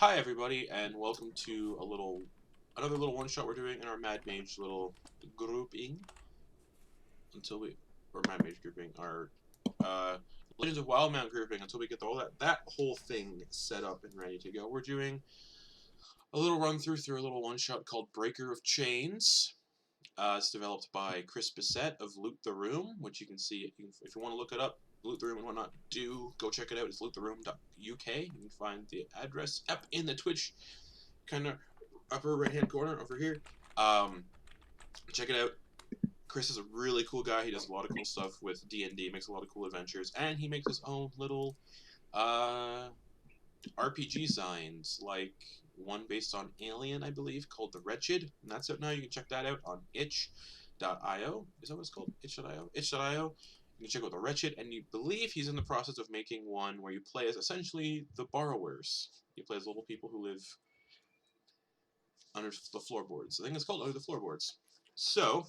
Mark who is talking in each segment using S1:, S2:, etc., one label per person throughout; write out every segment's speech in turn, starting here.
S1: Hi everybody, and welcome to another little one-shot we're doing in our Mad Mage little grouping Mad Mage grouping, our Legends of Wildmount grouping until we get all that whole thing set up and ready to go. We're doing a little run-through a little one-shot called Breaker of Chains. It's developed by Chris Bisette of LootTheRoom, which you can see if you want to look it up. LootTheRoom and whatnot, go check it out. It's loottheroom.uk. You can find the address up in the Twitch kind of upper right hand corner over here. Check it out. Chris is a really cool guy. He does a lot of cool stuff with D&D, makes a lot of cool adventures, and he makes his own little RPG signs, like one based on Alien, I believe, called The Wretched, and that's out now. You can check that out on itch.io. Is that what it's called? Itch.io? Itch.io. You can check out The Wretched, and you believe he's in the process of making one where you play as essentially the borrowers. You play as little people who live under the floorboards. I think it's called Under the Floorboards. So,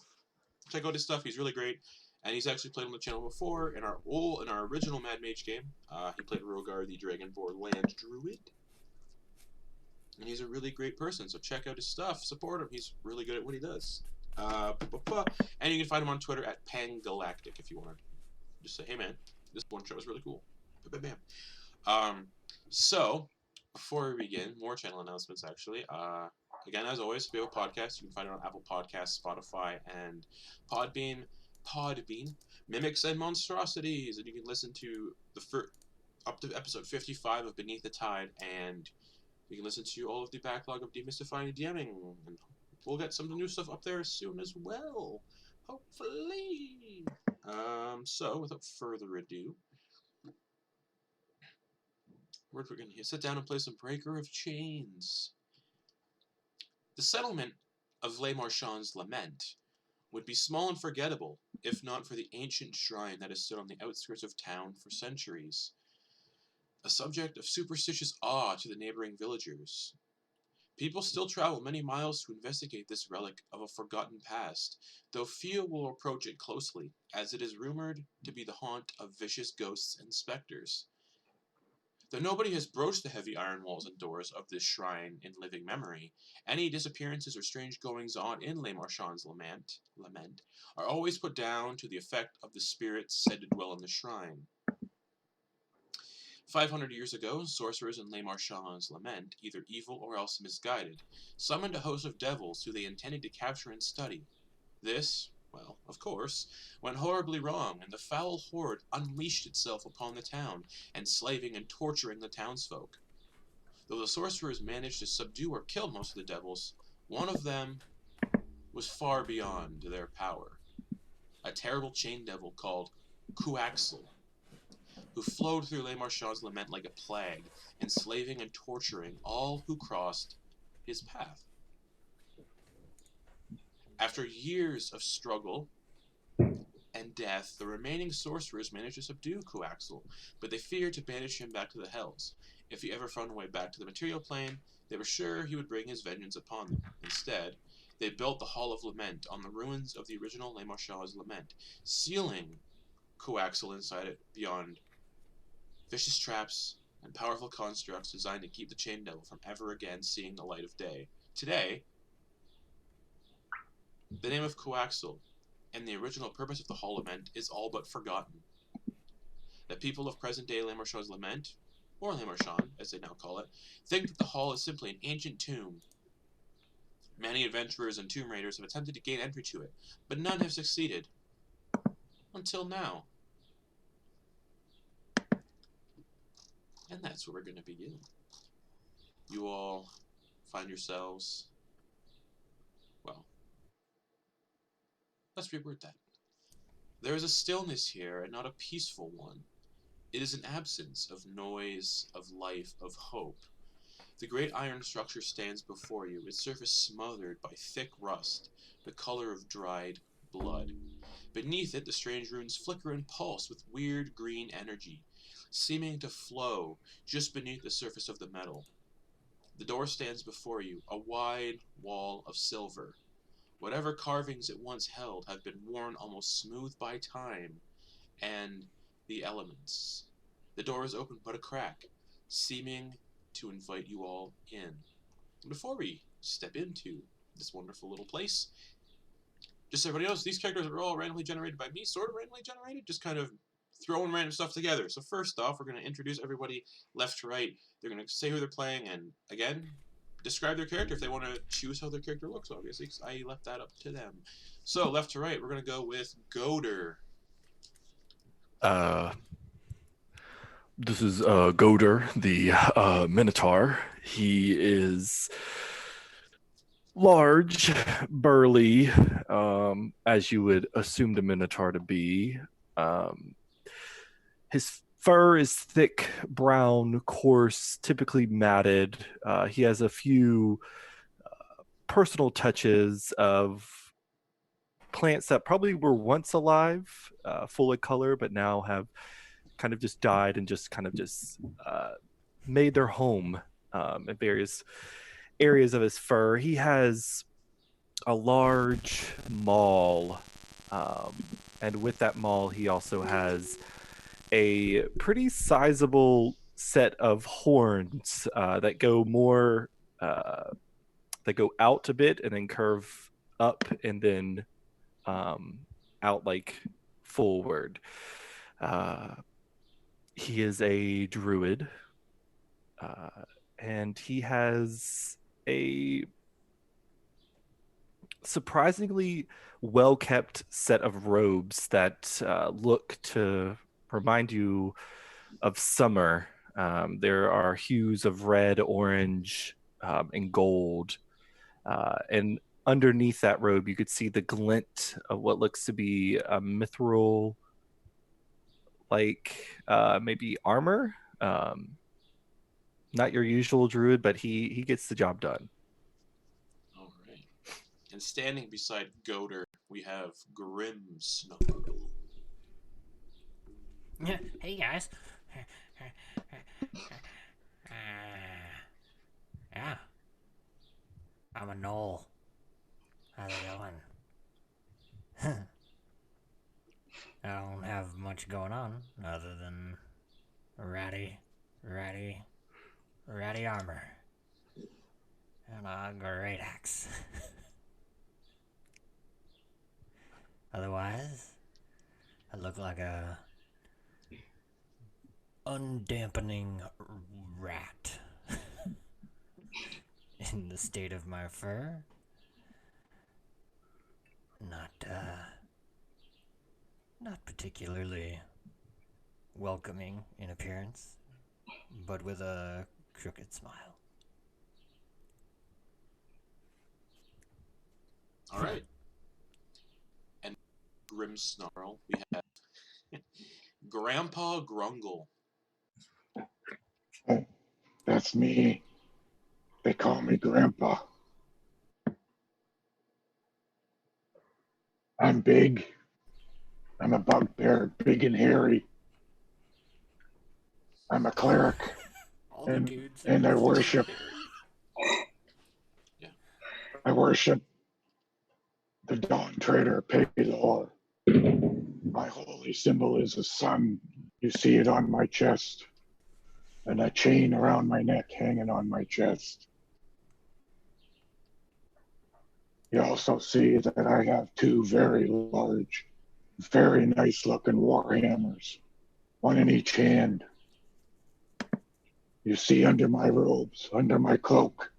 S1: check out his stuff. He's really great, and he's actually played on the channel before in our original Mad Mage game. He played Rogar, the Dragonborn Land Druid, and he's a really great person. So check out his stuff, support him. He's really good at what he does. And you can find him on Twitter at Pangalactic if you want to just say, "Hey man, this one shot was really cool." Bam, bam, bam. So before we begin, more channel announcements actually. Again, as always, we have a podcast. You can find it on Apple Podcasts, Spotify, and Podbean. Mimics and Monstrosities, and you can listen to up to episode 55 of Beneath the Tide, and you can listen to all of the backlog of Demystifying DMing, and we'll get some new stuff up there soon as well, hopefully. So without further ado, we're going to sit down and play some Breaker of Chains. The settlement of Le Marchand's Lament would be small and forgettable if not for the ancient shrine that has stood on the outskirts of town for centuries, a subject of superstitious awe to the neighboring villagers. People still travel many miles to investigate this relic of a forgotten past, though few will approach it closely, as it is rumored to be the haunt of vicious ghosts and specters. Though nobody has broached the heavy iron walls and doors of this shrine in living memory, any disappearances or strange goings-on in Le Marchand's lament are always put down to the effect of the spirits said to dwell in the shrine. 500 years ago, sorcerers in Le Marchand's Lament, either evil or else misguided, summoned a host of devils who they intended to capture and study. This, well, of course, went horribly wrong, and the foul horde unleashed itself upon the town, enslaving and torturing the townsfolk. Though the sorcerers managed to subdue or kill most of the devils, one of them was far beyond their power. A terrible chain devil called Kuaxel, who flowed through Le Marchand's Lament like a plague, enslaving and torturing all who crossed his path. After years of struggle and death, the remaining sorcerers managed to subdue Kuaxel, but they feared to banish him back to the Hells. If he ever found a way back to the material plane, they were sure he would bring his vengeance upon them. Instead, they built the Hall of Lament on the ruins of the original Le Marchand's Lament, sealing Kuaxel inside it beyond vicious traps and powerful constructs designed to keep the chain devil from ever again seeing the light of day. Today, the name of Kuaxel and the original purpose of the Hall Lament is all but forgotten. The people of present-day Le Marchand's Lament, or Le Marchand, as they now call it, think that the hall is simply an ancient tomb. Many adventurers and tomb raiders have attempted to gain entry to it, but none have succeeded. Until now. And that's where we're going to begin. You all find yourselves, well, let's reword that. There is a stillness here, and not a peaceful one. It is an absence of noise, of life, of hope. The great iron structure stands before you, its surface smothered by thick rust, the color of dried blood. Beneath it, the strange runes flicker and pulse with weird green energy, seeming to flow just beneath the surface of the metal. The door stands before you, a wide wall of silver. Whatever carvings it once held have been worn almost smooth by time and the elements. The door is open but a crack, seeming to invite you all in. Before we step into this wonderful little place, just so everybody knows, these characters are all randomly generated by me, sort of randomly generated, just kind of throwing random stuff together. So first off, we're going to introduce everybody left to right. They're going to say who they're playing, and again, describe their character if they want to choose how their character looks, obviously, because I left that up to them. So left to right, we're going to go with Goder.
S2: This is Goder, the Minotaur. He is large, burly, as you would assume the Minotaur to be. His fur is thick, brown, coarse, typically matted. He has a few personal touches of plants that probably were once alive, full of color, but now have kind of just died and just kind of just made their home in various areas of his fur. He has a large maul, and with that maul, he also has a pretty sizable set of horns that go more that go out a bit and then curve up and then out like forward. He is a druid, and he has a surprisingly well-kept set of robes that look to remind you of summer. There are hues of red, orange, and gold. And underneath that robe, you could see the glint of what looks to be a mithril, like maybe armor. Not your usual druid, but he gets the job done.
S1: All right. And standing beside Goder, we have Grimmsnarl.
S3: Hey guys. Yeah. I'm a gnoll. How's it going? I don't have much going on other than ratty armor. And a great axe. Otherwise, I look like a undampening rat in the state of my fur. Not particularly welcoming in appearance, but with a crooked smile.
S1: All right. And Grimmsnarl, we have Grandpa Grungle.
S4: Oh, that's me. They call me Grandpa. I'm big. I'm a bugbear, big and hairy. I'm a cleric.
S3: All the dudes.
S4: And I worship.
S1: Yeah.
S4: I worship the Dawn Trader, Pelor. My holy symbol is a sun. You see it on my chest. And a chain around my neck hanging on my chest. You also see that I have two very large, very nice looking war hammers, one in each hand. You see under my robes, under my cloak,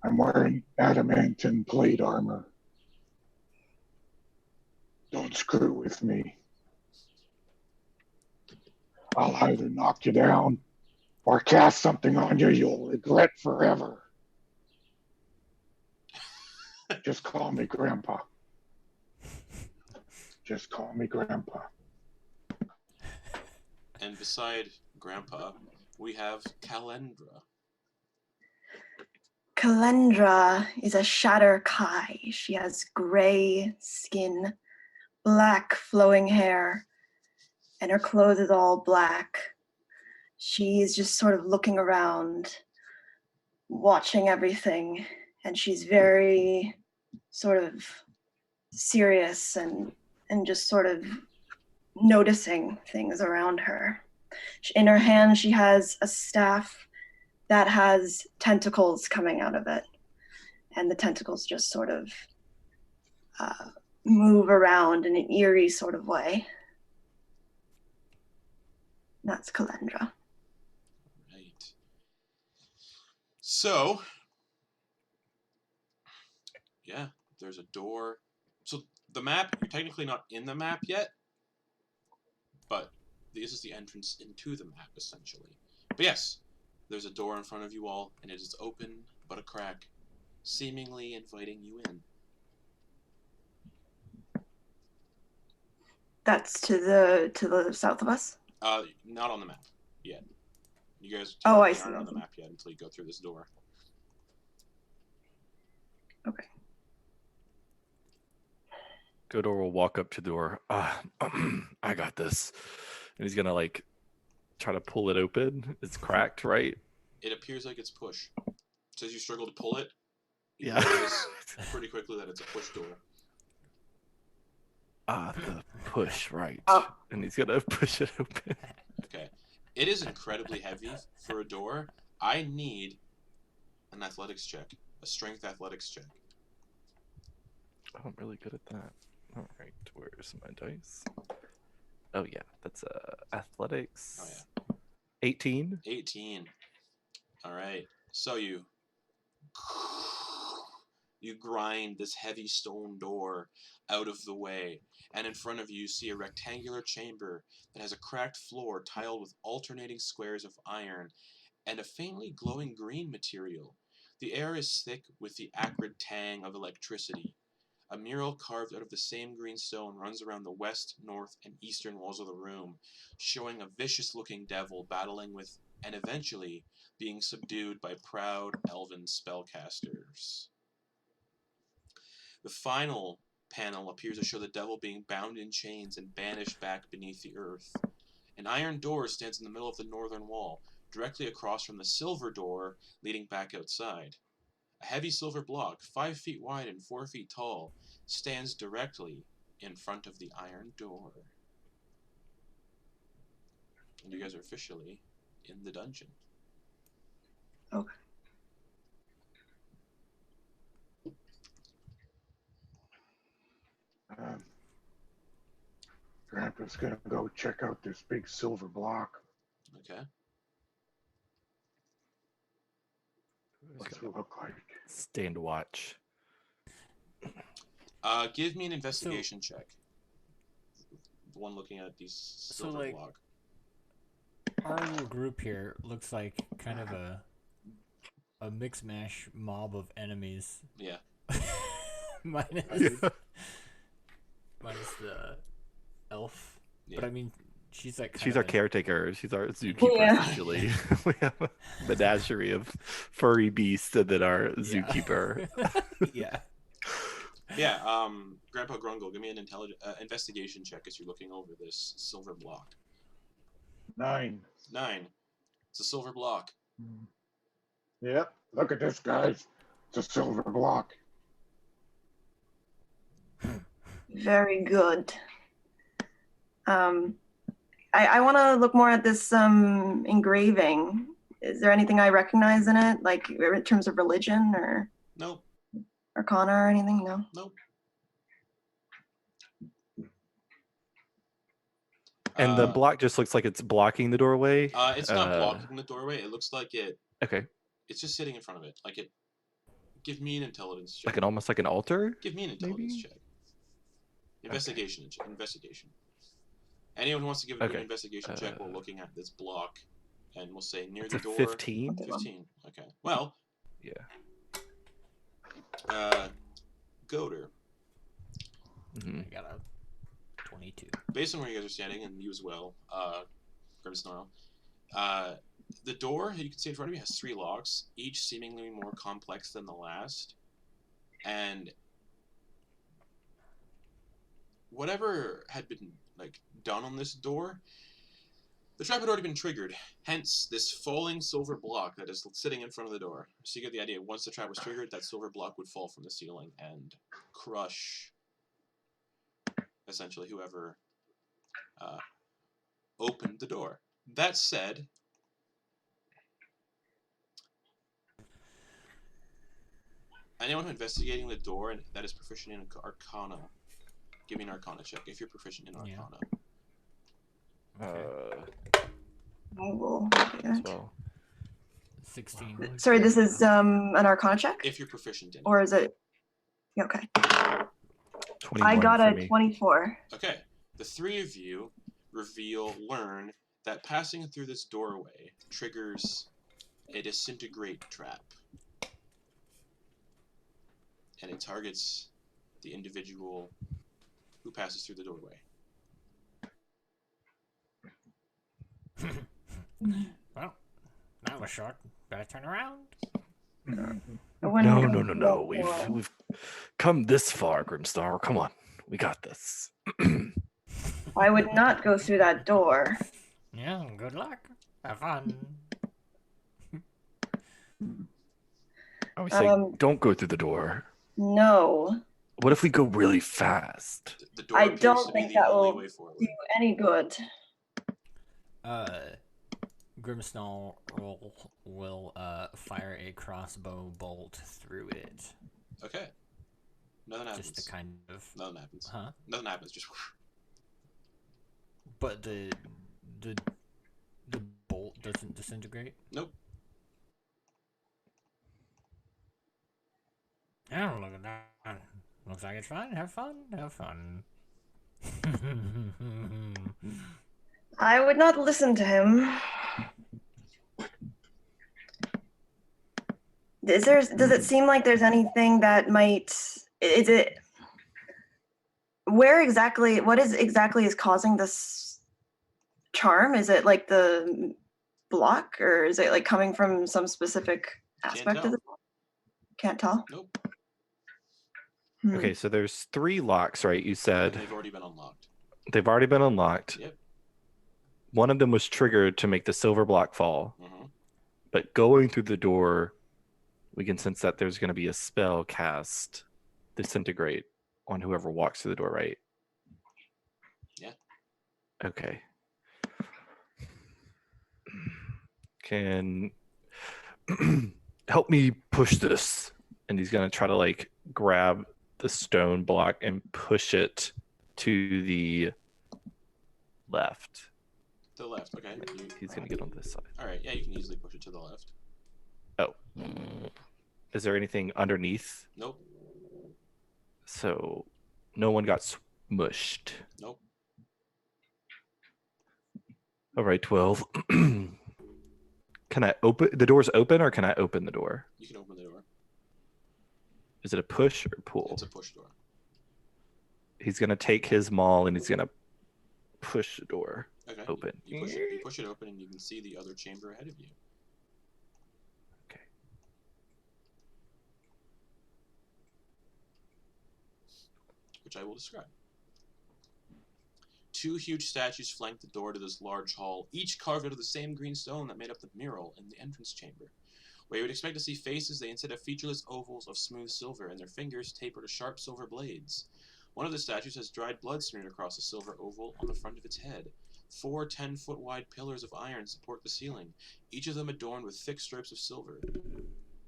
S4: I'm wearing adamantine plate armor. Don't screw with me. I'll either knock you down or cast something on you you'll regret forever. Just call me Grandpa. Just call me Grandpa.
S1: And beside Grandpa, we have Calendra.
S5: Calendra is a Shatterkai. She has gray skin, black flowing hair, and her clothes is all black. She's just sort of looking around, watching everything, and she's very sort of serious and just sort of noticing things around her. In her hand, she has a staff that has tentacles coming out of it. And the tentacles just sort of move around in an eerie sort of way. That's Kalendra.
S1: Right. So, yeah, there's a door. So the map, you're technically not in the map yet, but this is the entrance into the map, essentially. But yes, there's a door in front of you all, and it is open but a crack, seemingly inviting you in.
S5: That's to the south of us?
S1: Not on the map yet. You guys
S5: Oh, I
S1: technically
S5: see,
S1: aren't
S5: I
S1: on the
S5: see.
S1: map yet until you go through this door.
S5: Okay.
S2: Godor will walk up to the door. I got this. And he's gonna like try to pull it open. It's cracked, right?
S1: It appears like it's push. So as you struggle to pull it, you
S2: Yeah.
S1: realize pretty quickly that it's a push door.
S2: The push, right.
S5: Oh.
S2: And he's gonna push it open.
S1: Okay. It is incredibly heavy for a door. I need an athletics check. A strength athletics check.
S2: I'm really good at that. All right, where's my dice? Oh yeah, that's athletics.
S1: Oh yeah.
S2: 18.
S1: 18. Alright. So you grind this heavy stone door out of the way, and in front of you see a rectangular chamber that has a cracked floor tiled with alternating squares of iron and a faintly glowing green material. The air is thick with the acrid tang of electricity. A mural carved out of the same green stone runs around the west, north, and eastern walls of the room, showing a vicious-looking devil battling with, and eventually being subdued by proud elven spellcasters. The final panel appears to show the devil being bound in chains and banished back beneath the earth. An iron door stands in the middle of the northern wall, directly across from the silver door leading back outside. A heavy silver block, 5 feet wide and 4 feet tall, stands directly in front of the iron door. And you guys are officially in the dungeon.
S5: Okay.
S4: Grandpa's gonna go check out this big silver block.
S1: Okay.
S4: What's it look like?
S2: Stand watch.
S1: Give me an investigation check. The one looking at these silver
S3: like-
S1: block.
S3: Our little group here looks like kind of a mix mash mob of enemies.
S1: Yeah.
S3: minus
S2: Yeah.
S3: minus the elf.
S1: Yeah.
S3: But I mean, she's like
S2: She's
S3: kind
S2: our
S3: of
S2: caretaker. She's our zookeeper,
S5: Yeah.
S2: essentially. We have a menagerie of furry beasts and then our
S3: Yeah.
S2: zookeeper.
S3: Yeah.
S1: Yeah, Grandpa Grungle, give me an investigation check as you're looking over this silver block.
S4: 9.
S1: 9. It's a silver block.
S4: Yep. Look at this, guys. It's a silver block.
S5: Very good. I want to look more at this engraving. Is there anything I recognize in it, like in terms of religion or
S1: Nope.
S5: arcana or anything? No.
S1: Nope.
S2: And the block just looks like it's blocking the doorway.
S1: It's not blocking the doorway. It looks like
S2: Okay.
S1: it's just sitting in front of it. Like it. Give me an intelligence check.
S2: Like almost like an altar?
S1: Give me an intelligence
S2: maybe?
S1: check. Investigation. Investigation. Anyone who wants to give an
S2: Okay.
S1: investigation check while looking at this block, and we'll say near
S2: It's
S1: the
S2: a
S1: door.
S2: 15?
S1: 15. Okay. Well,
S2: Yeah.
S1: Goder.
S2: Mhm.
S3: I got a 22.
S1: Based on where you guys are standing, and you as well, Grimsnarl, the door you can see in front of you has 3 locks, each seemingly more complex than the last. And whatever had been done on this door, the trap had already been triggered. Hence, this falling silver block that is sitting in front of the door. So you get the idea. Once the trap was triggered, that silver block would fall from the ceiling and crush, essentially, whoever opened the door. That said, Anyone investigating the door and that is proficient in Arcana, give me an Arcana check if you're proficient in
S3: Yeah.
S1: Arcana.
S5: I will do
S2: As
S5: that.
S2: well.
S3: 16.
S5: Sorry, this is an Arcana check,
S1: If you're proficient in it.
S5: or is it? Yeah, okay.
S2: 21
S5: I got
S2: for
S5: a
S2: me.
S5: 24.
S1: Okay, the three of you learn that passing through this doorway triggers a disintegrate trap. And it targets the individual who passes through the doorway.
S3: Well, that was short. Better turn around.
S5: I wouldn't
S2: No,
S5: go
S2: no, no,
S5: through
S2: no.
S5: that
S2: We've
S5: door.
S2: we've come this far, Grimstar. Come on, we got this.
S5: I would not go through that door.
S3: Yeah, good luck. Have fun.
S2: I always say, don't go through the door.
S5: No,
S2: What if we go really fast?
S1: The door
S5: I
S1: appears
S5: don't
S1: to be
S5: think
S1: the
S5: that
S1: only
S5: will
S1: way forward.
S5: do any good.
S3: Grimsnall will fire a crossbow bolt through it.
S1: Okay. Nothing happens.
S3: Just to kind of.
S1: Nothing happens.
S3: Huh?
S1: Nothing happens. Just.
S3: But the bolt doesn't disintegrate.
S1: Nope.
S3: Oh, look at that. Looks like it's fun. Have fun. Have fun.
S5: I would not listen to him. Does it seem like there's anything that might, is it, what is exactly is causing this charm? Is it like the block, or is it like coming from some specific aspect
S1: tell.
S5: of the block? Can't tell.
S1: Nope.
S2: Okay, so there's 3 locks, right? You
S1: And
S2: said
S1: they've already been unlocked.
S2: they've already been unlocked.
S1: Yep.
S2: One of them was triggered to make the silver block fall,
S1: Mm-hmm.
S2: but going through the door, we can sense that there's going to be a spell cast, disintegrate, on whoever walks through the door, right?
S1: Yeah.
S2: Okay. Can help me push this, and he's going to try to like grab the stone block and push it to the left.
S1: To the left. Okay.
S2: He's going to get on this side.
S1: All right. Yeah, you can easily push it to the left.
S2: Oh. Is there anything underneath?
S1: Nope.
S2: So no one got smushed.
S1: Nope.
S2: All right, 12. Can I open the door's open, or can I open the door?
S1: You can open the door.
S2: Is it a push or a pull?
S1: It's a push door.
S2: He's gonna take his maul and he's gonna push the door
S1: Okay.
S2: open.
S1: You push it open, and you can see the other chamber ahead of you.
S2: Okay.
S1: Which I will describe. 2 huge statues flank the door to this large hall, each carved out of the same green stone that made up the mural in the entrance chamber. Where you would expect to see faces, they instead have featureless ovals of smooth silver, and their fingers taper to sharp silver blades. One of the statues has dried blood smeared across a silver oval on the front of its head. 4 10-foot wide pillars of iron support the ceiling, each of them adorned with thick stripes of silver.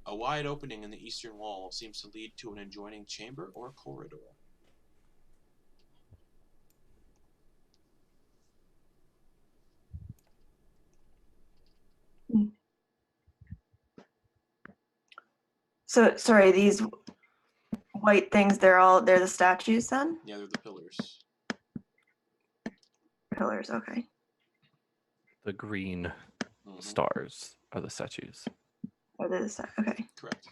S1: A wide opening in the eastern wall seems to lead to an adjoining chamber or a corridor.
S5: So sorry, these white things, they're the statues then?
S1: Yeah, they're the pillars.
S5: Pillars, okay.
S2: The green
S1: Mhm.
S2: stars are the statues.
S5: Oh, they're okay.
S1: Correct.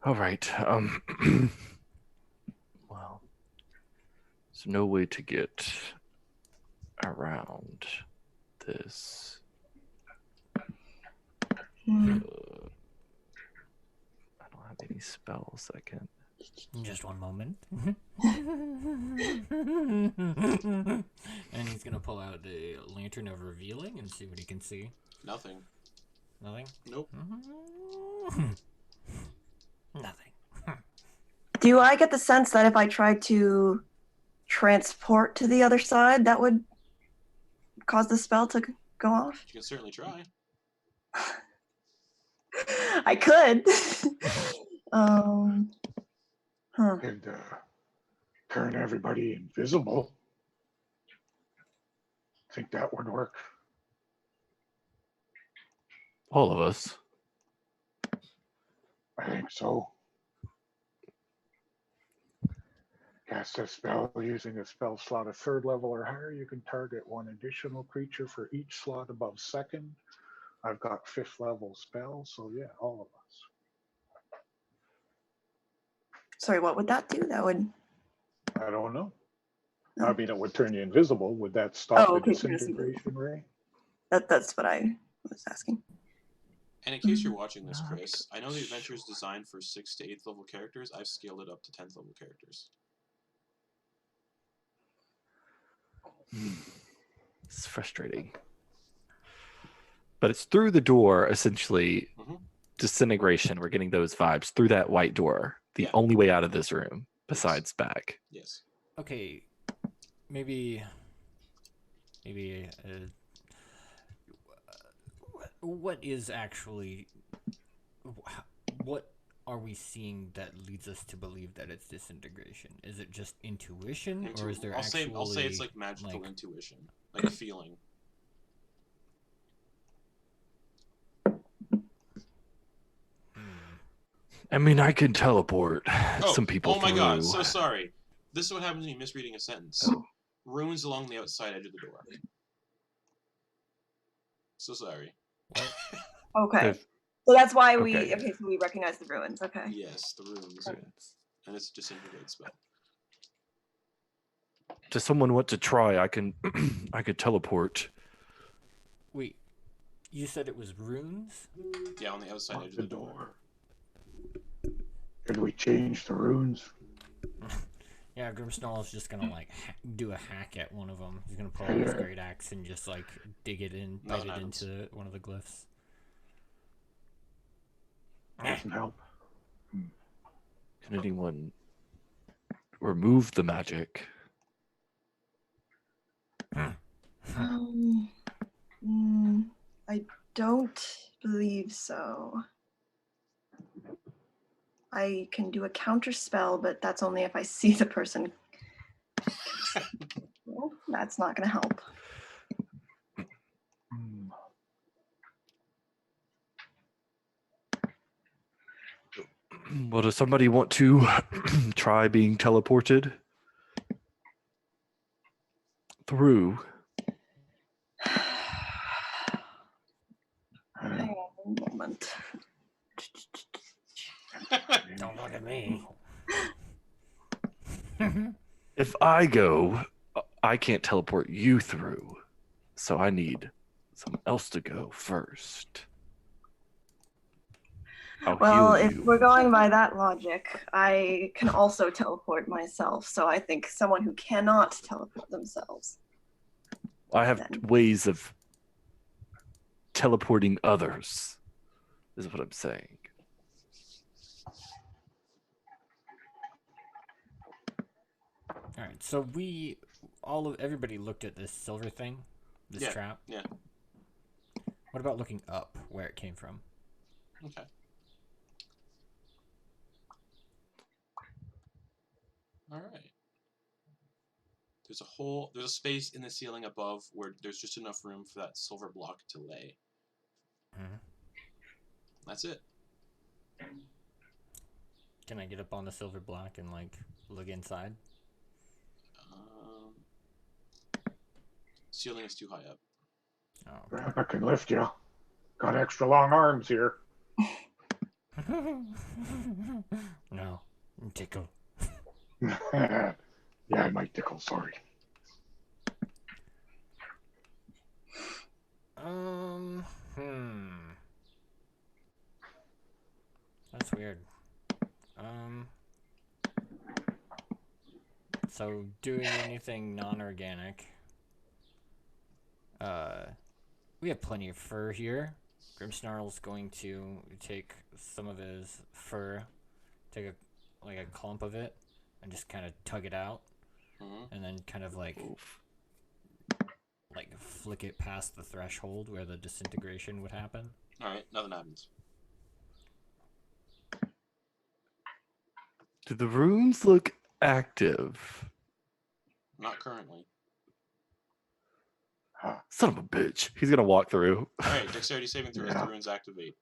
S2: All right. Well, there's no way to get around this.
S5: Hmm.
S2: I don't have any spells I can.
S3: Just one moment. And he's gonna pull out the lantern of revealing and see what he can see.
S1: Nothing.
S3: Nothing?
S1: Nope.
S3: Nothing.
S5: Do I get the sense that if I tried to transport to the other side, that would cause the spell to go off?
S1: You can certainly try.
S5: I could. Huh.
S4: And turn everybody invisible. Think that would work?
S2: All of us.
S4: I think so. Cast a spell using a spell slot of 3rd level or higher. You can target one additional creature for each slot above 2nd. I've got 5th level spells, so yeah, all of us.
S5: Sorry, what would that do? That would.
S4: I don't know.
S5: Oh.
S4: I mean, it would turn you invisible. Would that stop
S5: Oh,
S4: the
S5: okay,
S4: disintegration ray?
S5: That's what I was asking.
S1: And in case you're watching this, Chris, I know the adventure is designed for 6th to 8th level characters. I've scaled it up to 10th level characters.
S2: It's frustrating. But it's through the door, essentially, disintegration. We're getting those vibes through that white door. The only way out of this room, besides back.
S1: Yes.
S3: Okay, maybe what is actually, what are we seeing that leads us to believe that it's disintegration? Is it just intuition, or is there
S1: I'll say it's like magical intuition, like a feeling.
S2: I mean, I can teleport some people
S1: Oh my
S2: through.
S1: god, so sorry. This is what happens when you misreading a sentence. Runes along the outside edge of the door. So sorry.
S5: Okay.
S2: If-
S5: So that's why
S2: Okay.
S5: so we recognize the ruins. Okay.
S1: Yes, the runes. And it's a disintegrate spell.
S2: Does someone want to try? I can I could teleport.
S3: Wait, you said it was runes?
S1: Yeah, on the outside edge of the door.
S4: Could we change the runes?
S3: Yeah, Grimsnarl's just gonna like do a hack at one of them. He's gonna pull out his great axe and just like dig it in, bite it into one of the glyphs.
S4: Doesn't help.
S2: Can anyone remove the magic?
S5: I don't believe so. I can do a counter spell, but that's only if I see the person. Well, that's not going to help.
S2: Well, does somebody want to try being teleported through?
S5: Hang on a moment.
S3: Don't look at me.
S2: If I go, I can't teleport you through. So I need someone else to go first.
S5: Well, if we're going by that logic, I can also teleport myself. So I think someone who cannot teleport themselves.
S2: I have ways of teleporting others, is what I'm saying.
S3: All right, so everybody looked at this silver thing, this trap.
S1: Yeah.
S3: What about looking up where it came from?
S1: Okay. All right. There's a space in the ceiling above where there's just enough room for that silver block to lay. That's it.
S3: Can I get up on the silver block and like look inside?
S1: Ceiling is too high up.
S3: Oh.
S4: I can lift you. Got extra long arms here.
S3: No, tickle.
S4: Yeah, I might tickle, sorry.
S3: That's weird. So doing anything non-organic. We have plenty of fur here. Grimsnarl's going to take some of his fur, take a clump of it, and just kind of tug it out, and then kind of like flick it past the threshold where the disintegration would happen.
S1: All right, nothing happens.
S2: Do the rooms look active?
S1: Not currently.
S4: Huh.
S2: Son of a bitch. He's gonna walk through.
S1: All right, dexterity saving throw as
S4: Yeah.
S1: the runes activate.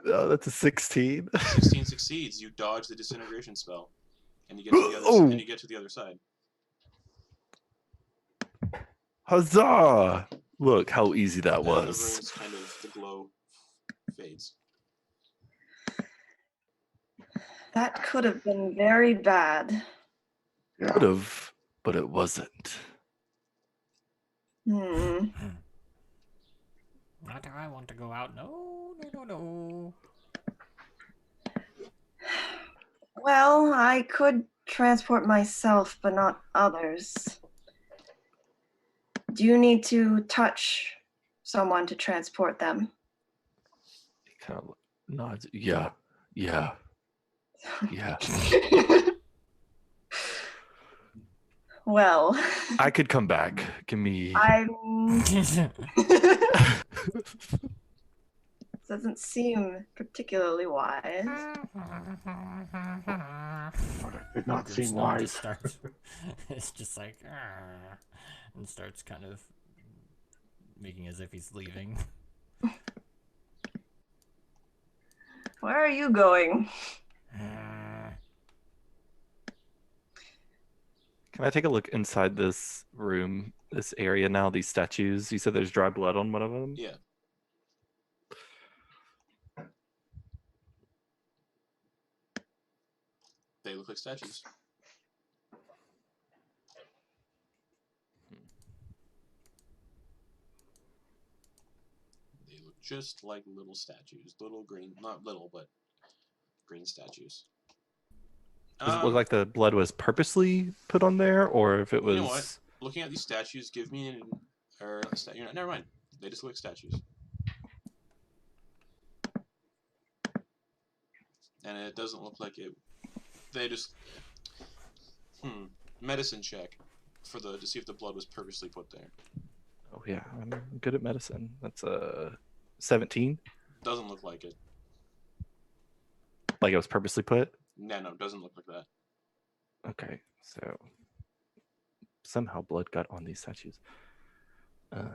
S2: Oh, that's a 16.
S1: 16 succeeds. You dodge the disintegration spell, and you get to the other.
S2: Oh.
S1: And you get to the other side.
S2: Huzzah! Look how easy that
S1: And the
S2: was.
S1: runes kind of the glow fades.
S5: That could have been very bad.
S2: Could
S4: Yeah.
S2: have, but it wasn't.
S5: Hmm.
S3: Not how I want to go out. No, no, no, no.
S5: Well, I could transport myself, but not others. Do you need to touch someone to transport them?
S2: He kind of nods. Yeah. Yeah.
S5: Well,
S2: I could come back. Give me.
S5: I'm. Doesn't seem particularly wise.
S4: Did not seem
S3: Grimmsnarl
S4: wise.
S3: just starts. It's just like, and starts kind of making as if he's leaving.
S5: Where are you going?
S2: Can I take a look inside this room, this area now? These statues. You said there's dry blood on one of them.
S1: Yeah. They look like statues. They look just like little statues. Little green, not little, but green statues.
S2: Does it look like the blood was purposely put on there, or if it was?
S1: You know what? Looking at these statues, give me an or never mind. They just look like statues. And it doesn't look like it. They just medicine check to see if the blood was purposely put there.
S2: Oh yeah, I'm good at medicine. That's a 17.
S1: Doesn't look like it.
S2: Like it was purposely put.
S1: No, doesn't look like that.
S2: Okay, so somehow blood got on these statues. Can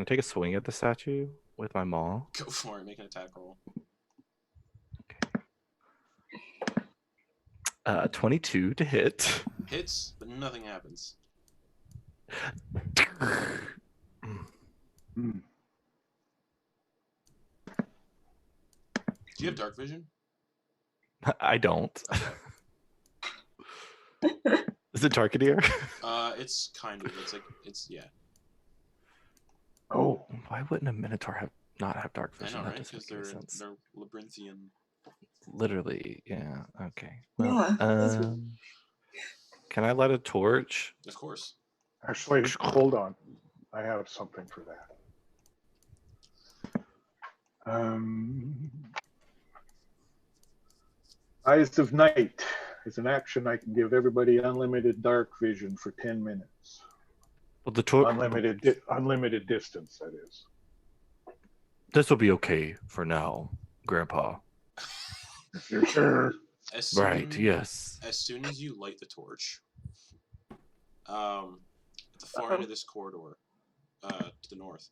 S2: I take a swing at the statue with my maul?
S1: Go for it. Make an attack roll.
S2: 22 to hit.
S1: Hits, but nothing happens.
S4: Hmm.
S1: Do you have dark vision?
S2: I don't. Is it Tarkadir?
S1: It's kind of. It's yeah.
S4: Oh,
S2: Why wouldn't a Minotaur not have dark
S1: I
S2: vision?
S1: know,
S2: That
S1: right?
S2: doesn't
S1: Because
S2: make any
S1: they're
S2: sense.
S1: labyrinthian.
S2: Literally, yeah. Okay.
S5: Yeah, that's what-
S2: Can I light a torch?
S1: Of course.
S4: actually, hold on. I have something for that. Eyes of Night is an action I can give everybody unlimited dark vision for 10 minutes.
S2: Well, the torch.
S4: Unlimited distance, that is.
S2: This will be okay for now, Grandpa.
S4: If you're sure.
S2: Right? Yes.
S1: As soon as you light the torch, at the far end of this corridor, to the north,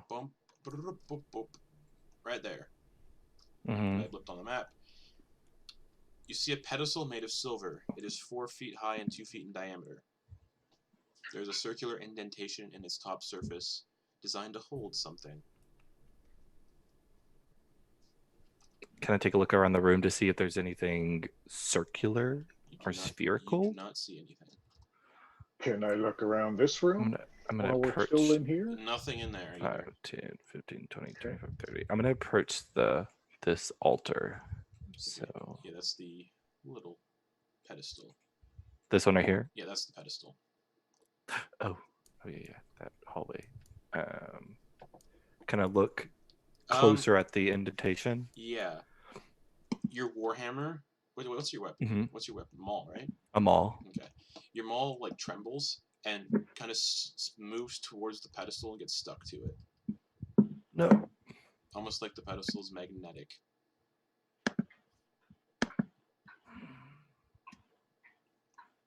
S1: bump, right there.
S2: Mm-hmm.
S1: I blipped on the map. You see a pedestal made of silver. It is 4 feet high and 2 feet in diameter. There's a circular indentation in its top surface, designed to hold something.
S2: Can I take a look around the room to see if there's anything circular
S1: You
S2: or
S1: cannot-
S2: spherical?
S1: You do not see anything.
S4: Can I look around this room
S2: I'm
S4: while
S2: gonna
S4: we're
S2: approach
S4: still in here?
S1: Nothing in there.
S2: 5,
S1: Either.
S2: 10, 15, 20, 25, 30. I'm gonna approach this altar. So
S1: Yeah, that's the little pedestal.
S2: this one right here.
S1: Yeah, that's the pedestal.
S2: Oh yeah, that hallway. Can I look closer at the indentation?
S1: Yeah. Your warhammer. What's your weapon?
S2: Mm-hmm.
S1: What's your weapon? Maul, right?
S2: A maul.
S1: Okay. Your maul like trembles and kind of moves towards the pedestal and gets stuck to it.
S2: No.
S1: almost like the pedestal's magnetic.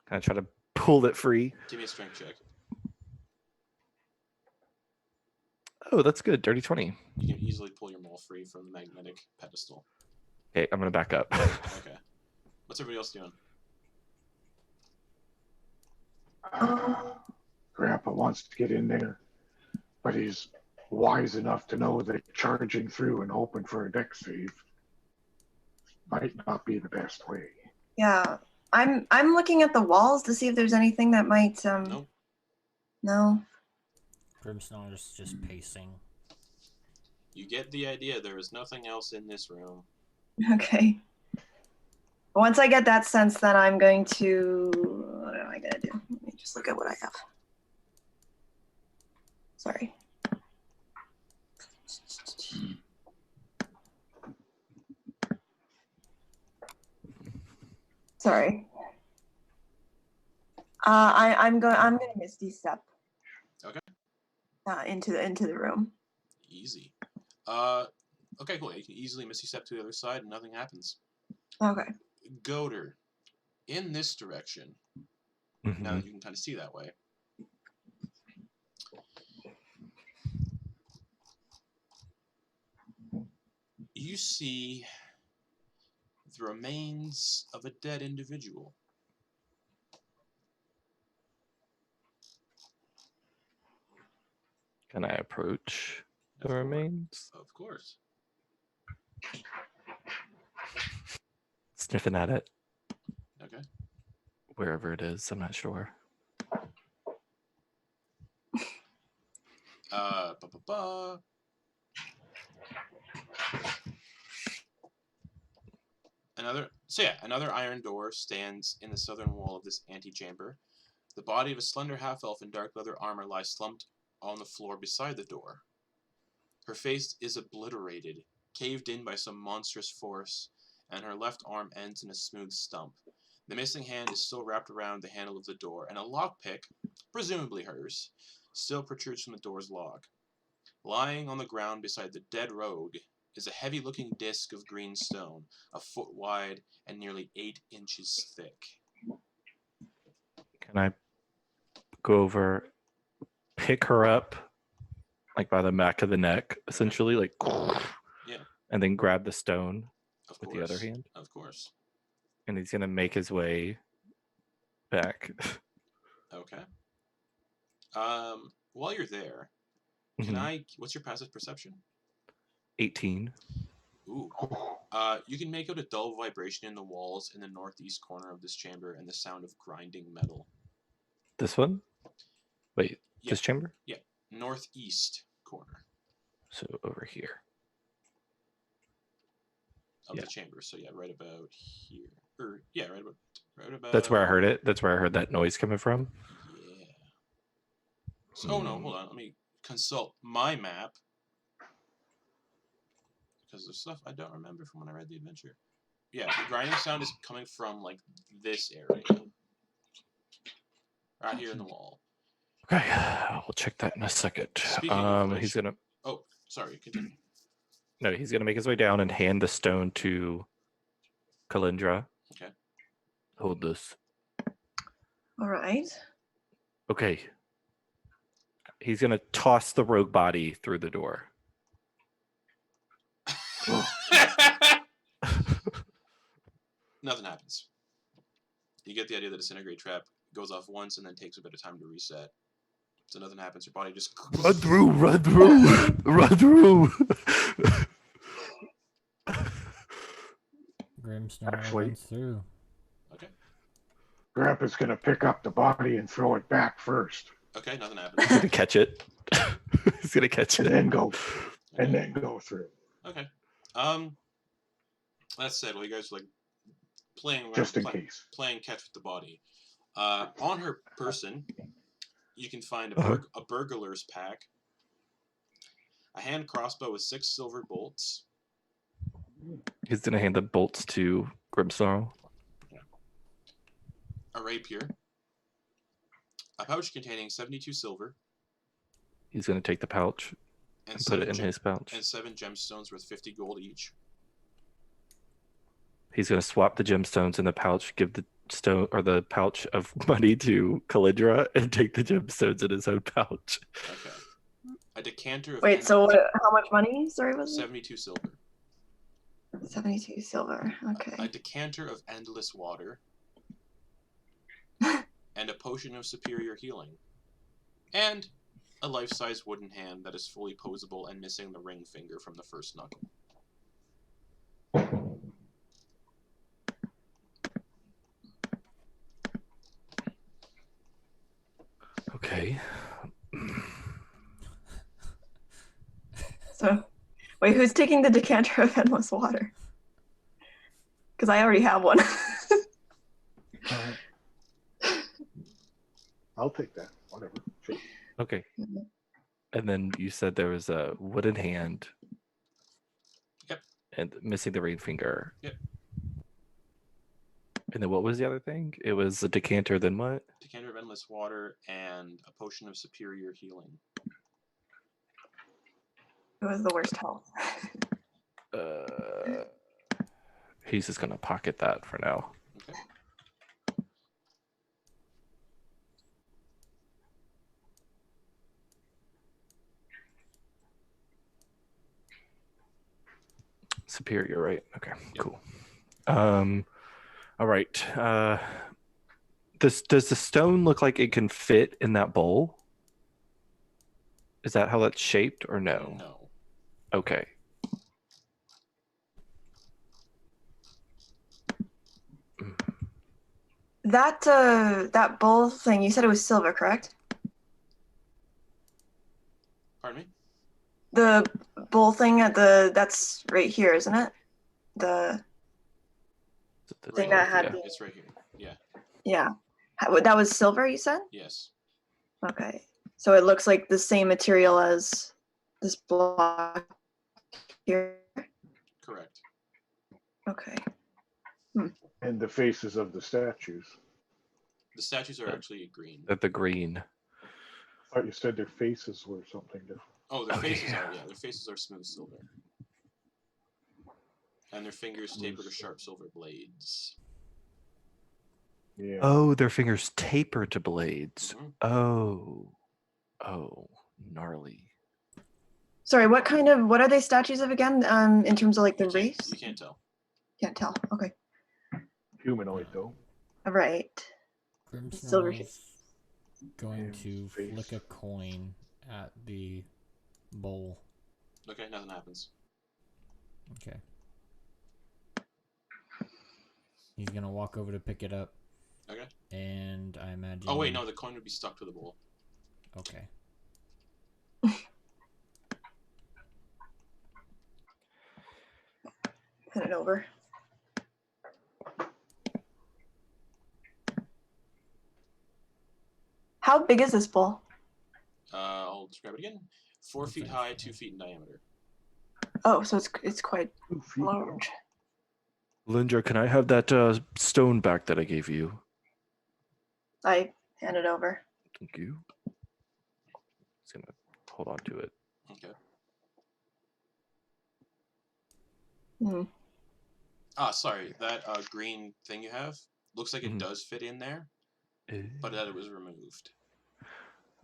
S2: Kind of try to pull it free.
S1: Give me a strength check.
S2: Oh, that's good. Dirty 20.
S1: You can easily pull your maul free from the magnetic pedestal.
S2: Okay, I'm gonna back up.
S1: Okay. What's everybody else doing?
S4: Grandpa wants to get in there, but he's wise enough to know that charging through and hoping for a deck save might not be the best way.
S5: Yeah. I'm looking at the walls to see if there's anything that might
S1: Nope.
S5: No.
S3: Grimsnarl's just pacing.
S1: You get the idea. There is nothing else in this room.
S5: Okay. Once I get that sense, then I'm going to. What am I gonna do? Let me just look at what I have. Sorry. Sorry. I'm gonna Misty Step.
S1: Okay.
S5: Into the room.
S1: Easy. Okay, cool. You can easily Misty Step to the other side and nothing happens.
S5: Okay.
S1: Goater, in this direction.
S2: Mhm.
S1: Now that you can kind of see that way. You see the remains of a dead individual.
S2: Can I approach the
S1: Of course.
S2: remains?
S1: Of course.
S2: Sniffing at it,
S1: Okay.
S2: wherever it is. I'm not sure.
S1: Ba-ba-ba. Another iron door stands in the southern wall of this antechamber. The body of a slender half-elf in dark leather armor lies slumped on the floor beside the door. Her face is obliterated, caved in by some monstrous force, and her left arm ends in a smooth stump. The missing hand is still wrapped around the handle of the door, and a lockpick, presumably hers, still protrudes from the door's lock. Lying on the ground beside the dead rogue is a heavy-looking disc of green stone, a foot wide and nearly 8 inches thick.
S2: Can I go over, pick her up, like by the back of the neck, essentially, like,
S1: Yeah.
S2: and then grab the stone
S1: Of
S2: with
S1: course.
S2: the other hand?
S1: Of course.
S2: And he's gonna make his way back.
S1: Okay. While you're there,
S2: Mhm.
S1: what's your passive perception?
S2: 18.
S1: Ooh. You can make out a dull vibration in the walls in the northeast corner of this chamber and the sound of grinding metal.
S2: This one? Wait,
S1: Yeah.
S2: this chamber?
S1: Yeah, northeast corner
S2: So over here.
S1: of
S2: Yeah.
S1: the chamber. So yeah, right about here. Or yeah, right about.
S2: That's where I heard it. That's where I heard that noise coming from.
S1: Yeah. So, oh no, hold on. Let me consult my map because there's stuff I don't remember from when I read the adventure. Yeah, the grinding sound is coming from like this area, right here in the wall.
S2: Okay, we'll check that in a second.
S1: Speaking of which,
S2: He's gonna.
S1: Oh, sorry. Continue.
S2: No, he's gonna make his way down and hand the stone to Kalindra.
S1: Okay.
S2: Hold this.
S5: All right.
S2: Okay. He's gonna toss the rogue body through the door.
S1: Nothing happens. You get the idea that a disintegrate trap goes off once and then takes a bit of time to reset. So nothing happens. Your body just
S2: Run through, run through, run through.
S3: Grimsnarl
S4: Actually-
S3: runs through.
S1: Okay.
S4: Grandpa's gonna pick up the body and throw it back first,
S1: Okay, nothing
S2: He's
S1: happens.
S2: gonna catch it. He's gonna catch
S4: and
S2: it.
S4: then go through.
S1: Okay. That said, while you guys are like playing around,
S4: Just in case.
S1: playing catch with the body, on her person, you can find
S2: Uh-huh.
S1: a burglar's pack, a hand crossbow with 6 silver bolts,
S2: He's gonna hand the bolts to Grimsnarl.
S1: a rapier, a pouch containing 72 silver,
S2: He's gonna take the pouch. And put it in his pouch.
S1: And 7 gemstones worth 50 gold each.
S2: He's going to swap the gemstones in the pouch, give the stone or the pouch of money to Calidra, and take the gemstones in his own pouch.
S1: Okay. A decanter of
S5: Wait, so how much money? Sorry, was it?
S1: 72 silver.
S5: 72 silver. Okay.
S1: A decanter of endless water. And a potion of superior healing. And a life-size wooden hand that is fully posable and missing the ring finger from the first knuckle.
S2: Okay.
S5: So, wait, who's taking the decanter of endless water? Because I already have one.
S4: I'll take that. Whatever. Sure.
S2: Okay. And then you said there was a wooden hand.
S1: Yep.
S2: And missing the ring finger.
S1: Yep.
S2: And then what was the other thing? It was a decanter, then what?
S1: Decanter of endless water and a potion of superior healing.
S5: Who has the worst health?
S2: He's just gonna pocket that for now.
S1: Okay.
S2: Superior, right? Okay,
S1: Yep.
S2: cool. All right. Does the stone look like it can fit in that bowl? Is that how that's shaped, or no?
S1: No.
S2: Okay.
S5: That bowl thing, you said it was silver, correct?
S1: Pardon me?
S5: The bowl thing that's right here, isn't it? The thing that had
S2: yeah.
S5: the,
S1: It's right here. Yeah.
S5: yeah. That was silver, you said?
S1: Yes.
S5: Okay. So it looks like the same material as this block here.
S1: Correct.
S5: Okay.
S4: And the faces of the statues.
S1: The statues are actually green.
S2: The green.
S4: I thought you said their faces were something different.
S1: Oh, their
S2: Okay.
S1: faces are, yeah. Their faces are smooth silver. And their fingers tapered to sharp silver blades.
S4: Yeah.
S2: Oh, their fingers taper to blades.
S1: Mhm.
S2: Oh, gnarly.
S5: Sorry, what are they statues of again? In terms of like the race?
S1: You can't tell.
S5: Can't tell. Okay.
S4: Humanoid, though.
S5: All right. Silver
S3: Grimsnarl's going
S4: And
S3: to
S4: face.
S3: flick a coin at the bowl.
S1: Okay, nothing happens.
S3: Okay. He's gonna walk over to pick it up.
S1: Okay.
S3: And I imagine.
S1: Oh, wait, no, the coin would be stuck to the bowl.
S3: Okay.
S5: Put it over. How big is this bowl?
S1: I'll describe it again. 4 feet high, 2 feet in diameter.
S5: Oh, so it's quite
S4: 2 feet.
S5: large.
S2: Linda, can I have that stone back that I gave you?
S5: I hand it over.
S2: Thank you. Just gonna hold on to it.
S1: Okay.
S5: Hmm.
S1: Ah, sorry. That green thing you have looks like it
S2: Mhm.
S1: does fit in there, but that it was removed.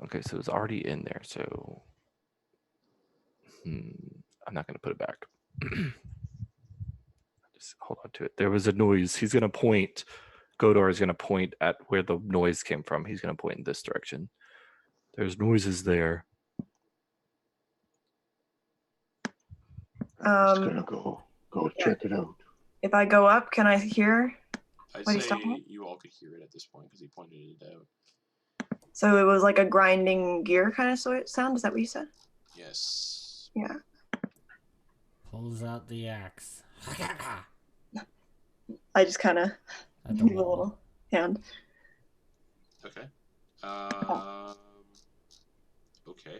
S2: Okay, so it's already in there, so I'm not gonna put it back. Just hold on to it. There was a noise. He's gonna point. Godor is gonna point at where the noise came from. He's gonna point in this direction. There's noises there.
S4: Just gonna go check it out.
S5: If I go up, can I hear?
S1: I'd
S5: What are you
S1: say
S5: talking about?
S1: you all could hear it at this point because he pointed it out.
S5: So it was like a grinding gear kind of sound. Is that what you said?
S1: Yes.
S5: Yeah.
S3: Pulls out the axe.
S5: I just kind of
S3: At the
S5: give a
S3: wall.
S5: little hand.
S1: Okay. Okay.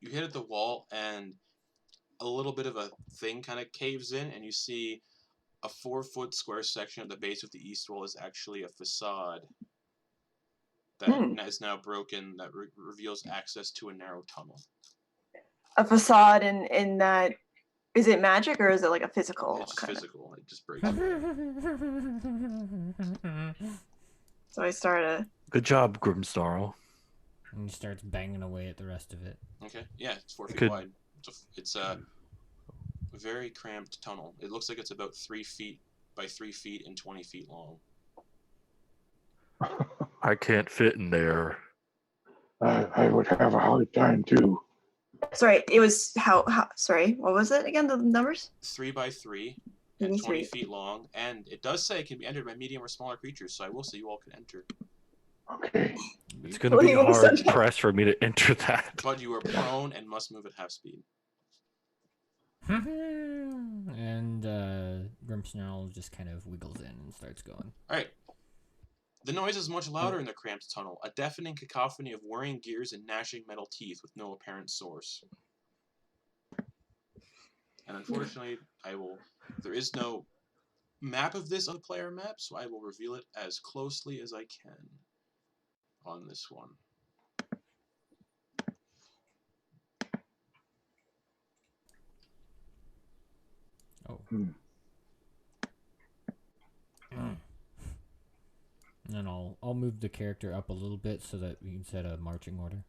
S1: You hit at the wall, and a a little bit of a thing kind of caves in, and you see a 4-foot square section at the base of the east wall is actually a facade that is now broken that reveals access to a narrow tunnel.
S5: A facade in that, is it magic or is it like a physical?
S1: It's
S5: kind
S1: physical. It just breaks away.
S5: So I start a.
S2: Good job, Grimsnarl.
S3: And he starts banging away at the rest of it.
S1: Okay, yeah, it's 4 feet
S2: Could-
S1: wide. It's a very cramped tunnel. It looks like it's about 3 feet by 3 feet and 20 feet long.
S2: I can't fit in there.
S4: I would have a hard time too.
S5: Sorry, it was how? Sorry, what was it again? The numbers?
S1: 3 by 3
S5: 3
S1: and
S5: by
S1: 20
S5: 3.
S1: feet long, and it does say it can be entered by medium or smaller creatures, so I will say you all can enter.
S4: Okay.
S2: It's going to
S5: Well,
S2: be
S5: you would've
S2: hard
S5: said that.
S2: press for me to enter that.
S1: But you are prone and must move at half speed.
S3: And Grimsnarl just kind of wiggles in and starts going.
S1: Alright. The noise is much louder in the cramped tunnel, a deafening cacophony of whirring gears and gnashing metal teeth with no apparent source. And unfortunately, there is no map of this on the player map, so I will reveal it as closely as I can on this one.
S3: Oh.
S4: Hmm.
S3: And I'll move the character up a little bit so that we can set a marching order.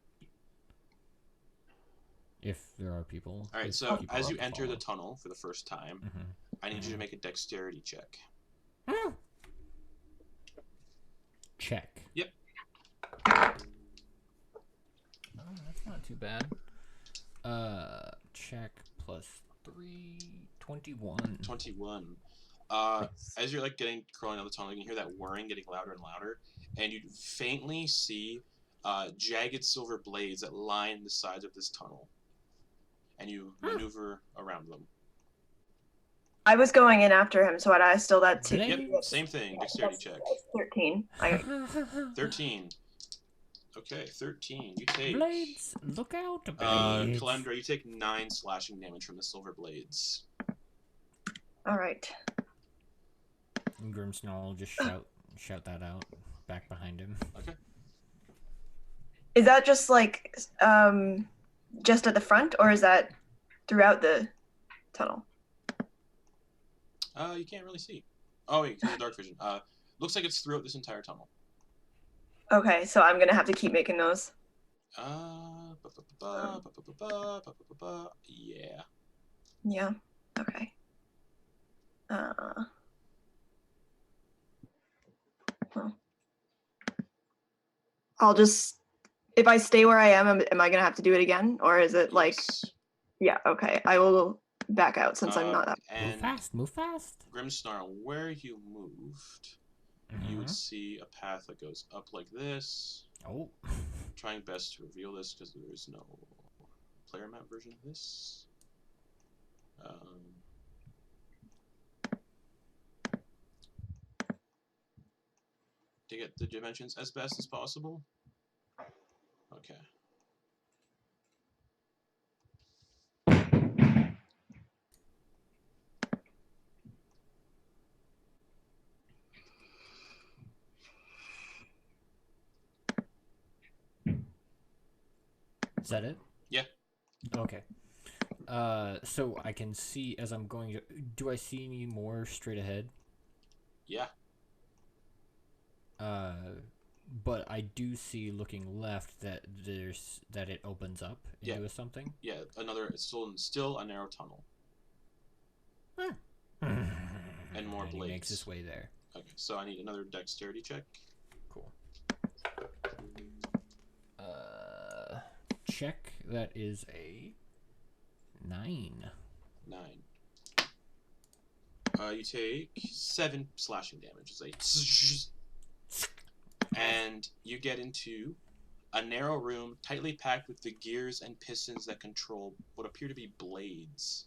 S3: If there are people.
S1: Alright,
S3: if
S1: so
S3: people
S1: as
S3: are
S1: you
S3: to
S1: enter the
S3: follow.
S1: tunnel for the first time,
S3: Mhm.
S1: I need you to make a dexterity check.
S3: Check.
S1: Yep.
S3: Oh, that's not too bad. Check plus 3, 21.
S1: 21. As you're like crawling down the tunnel, you can hear that whirring getting louder and louder, and you faintly see jagged silver blades that line the sides of this tunnel, and you maneuver around them.
S5: I was going in after him, so I still that two.
S3: Blade?
S1: Yep, same thing. Dexterity check.
S5: 13.
S1: 13. Okay, 13. You take.
S3: Blades, look out, blades.
S1: Calandra, you take 9 slashing damage from the silver blades.
S5: All right.
S3: And Grimsnarl will just shout that out back behind him.
S1: Okay.
S5: Is that just like just at the front, or is that throughout the tunnel?
S1: You can't really see. Oh wait, because of dark vision. Looks like it's throughout this entire tunnel.
S5: Okay, so I'm gonna have to keep making those.
S1: Yeah.
S5: Yeah. Okay. I'll just, if I stay where I am I gonna have to do it again, or is it like?
S1: Yes.
S5: Yeah. Okay. I will back out since I'm not up.
S3: Move
S1: And
S3: fast, move fast.
S1: Grimsnarl, where you moved, you would see a path that goes up like this.
S3: Oh.
S1: Trying best to reveal this because there is no player map version of this. To get the dimensions as best as possible. Okay.
S3: Is that it?
S1: Yeah.
S3: Okay. So I can see as I'm going. Do I see any more straight ahead?
S1: Yeah.
S3: But I do see looking left that it opens up into something.
S1: Yeah. It's still a narrow tunnel. And more
S3: He
S1: blades.
S3: makes his way there.
S1: Okay. So I need another dexterity check.
S3: Cool. Check. That is a 9.
S1: 9. You take 7 slashing damage. It's and you get into a narrow room, tightly packed with the gears and pistons that control what appear to be blades.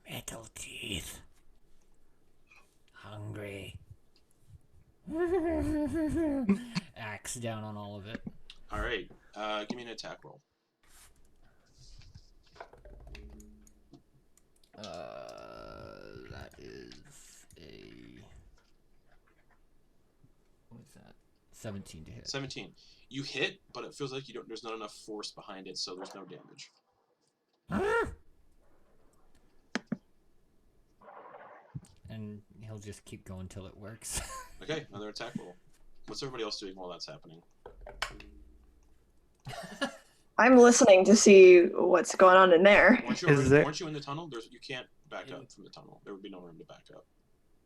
S3: Metal teeth. Hungry. Axe down on all of it.
S1: All right. Give me an attack roll.
S3: 17 to hit.
S1: 17. You hit, but it feels like you don't. There's not enough force behind it, so there's no damage.
S3: And he'll just keep going till it works.
S1: Okay, another attack roll. What's everybody else doing while that's happening?
S5: I'm listening to see what's going on in there.
S1: Once you in the tunnel, you can't back up from the tunnel. There would be no room to back up.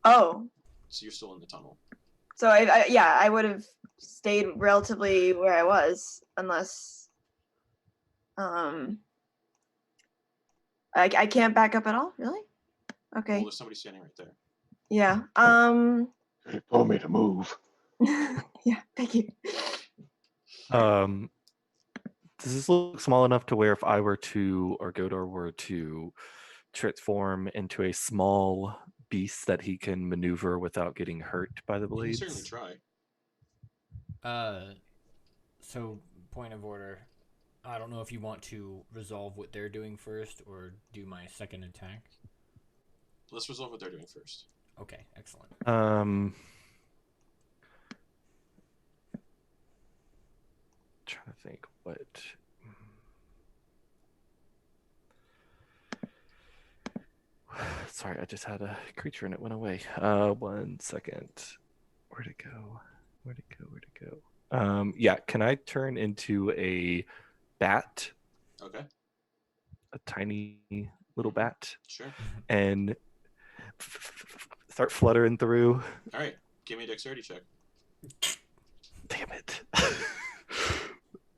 S5: Oh,
S1: So you're still in the tunnel.
S5: so I would have stayed relatively where I was unless I can't back up at all, really?
S1: Well,
S5: Okay.
S1: there's somebody standing right there.
S5: Yeah.
S4: They told me to move.
S5: Yeah, thank you.
S2: Does this look small enough to where if I were to, or Godor were to transform into a small beast that he can maneuver without getting hurt by the
S1: You can
S2: blades?
S1: certainly try.
S3: So point of order. I don't know if you want to resolve what they're doing first or do my second attack.
S1: Let's resolve what they're doing first.
S3: Okay, excellent.
S2: Trying to think what. Sorry, I just had a creature and it went away. 1 second. Where'd it go? Where'd it go? Yeah, can I turn into a bat?
S1: Okay.
S2: A tiny little bat,
S1: Sure.
S2: and start fluttering through.
S1: All right. Give me a dexterity check.
S2: Damn it.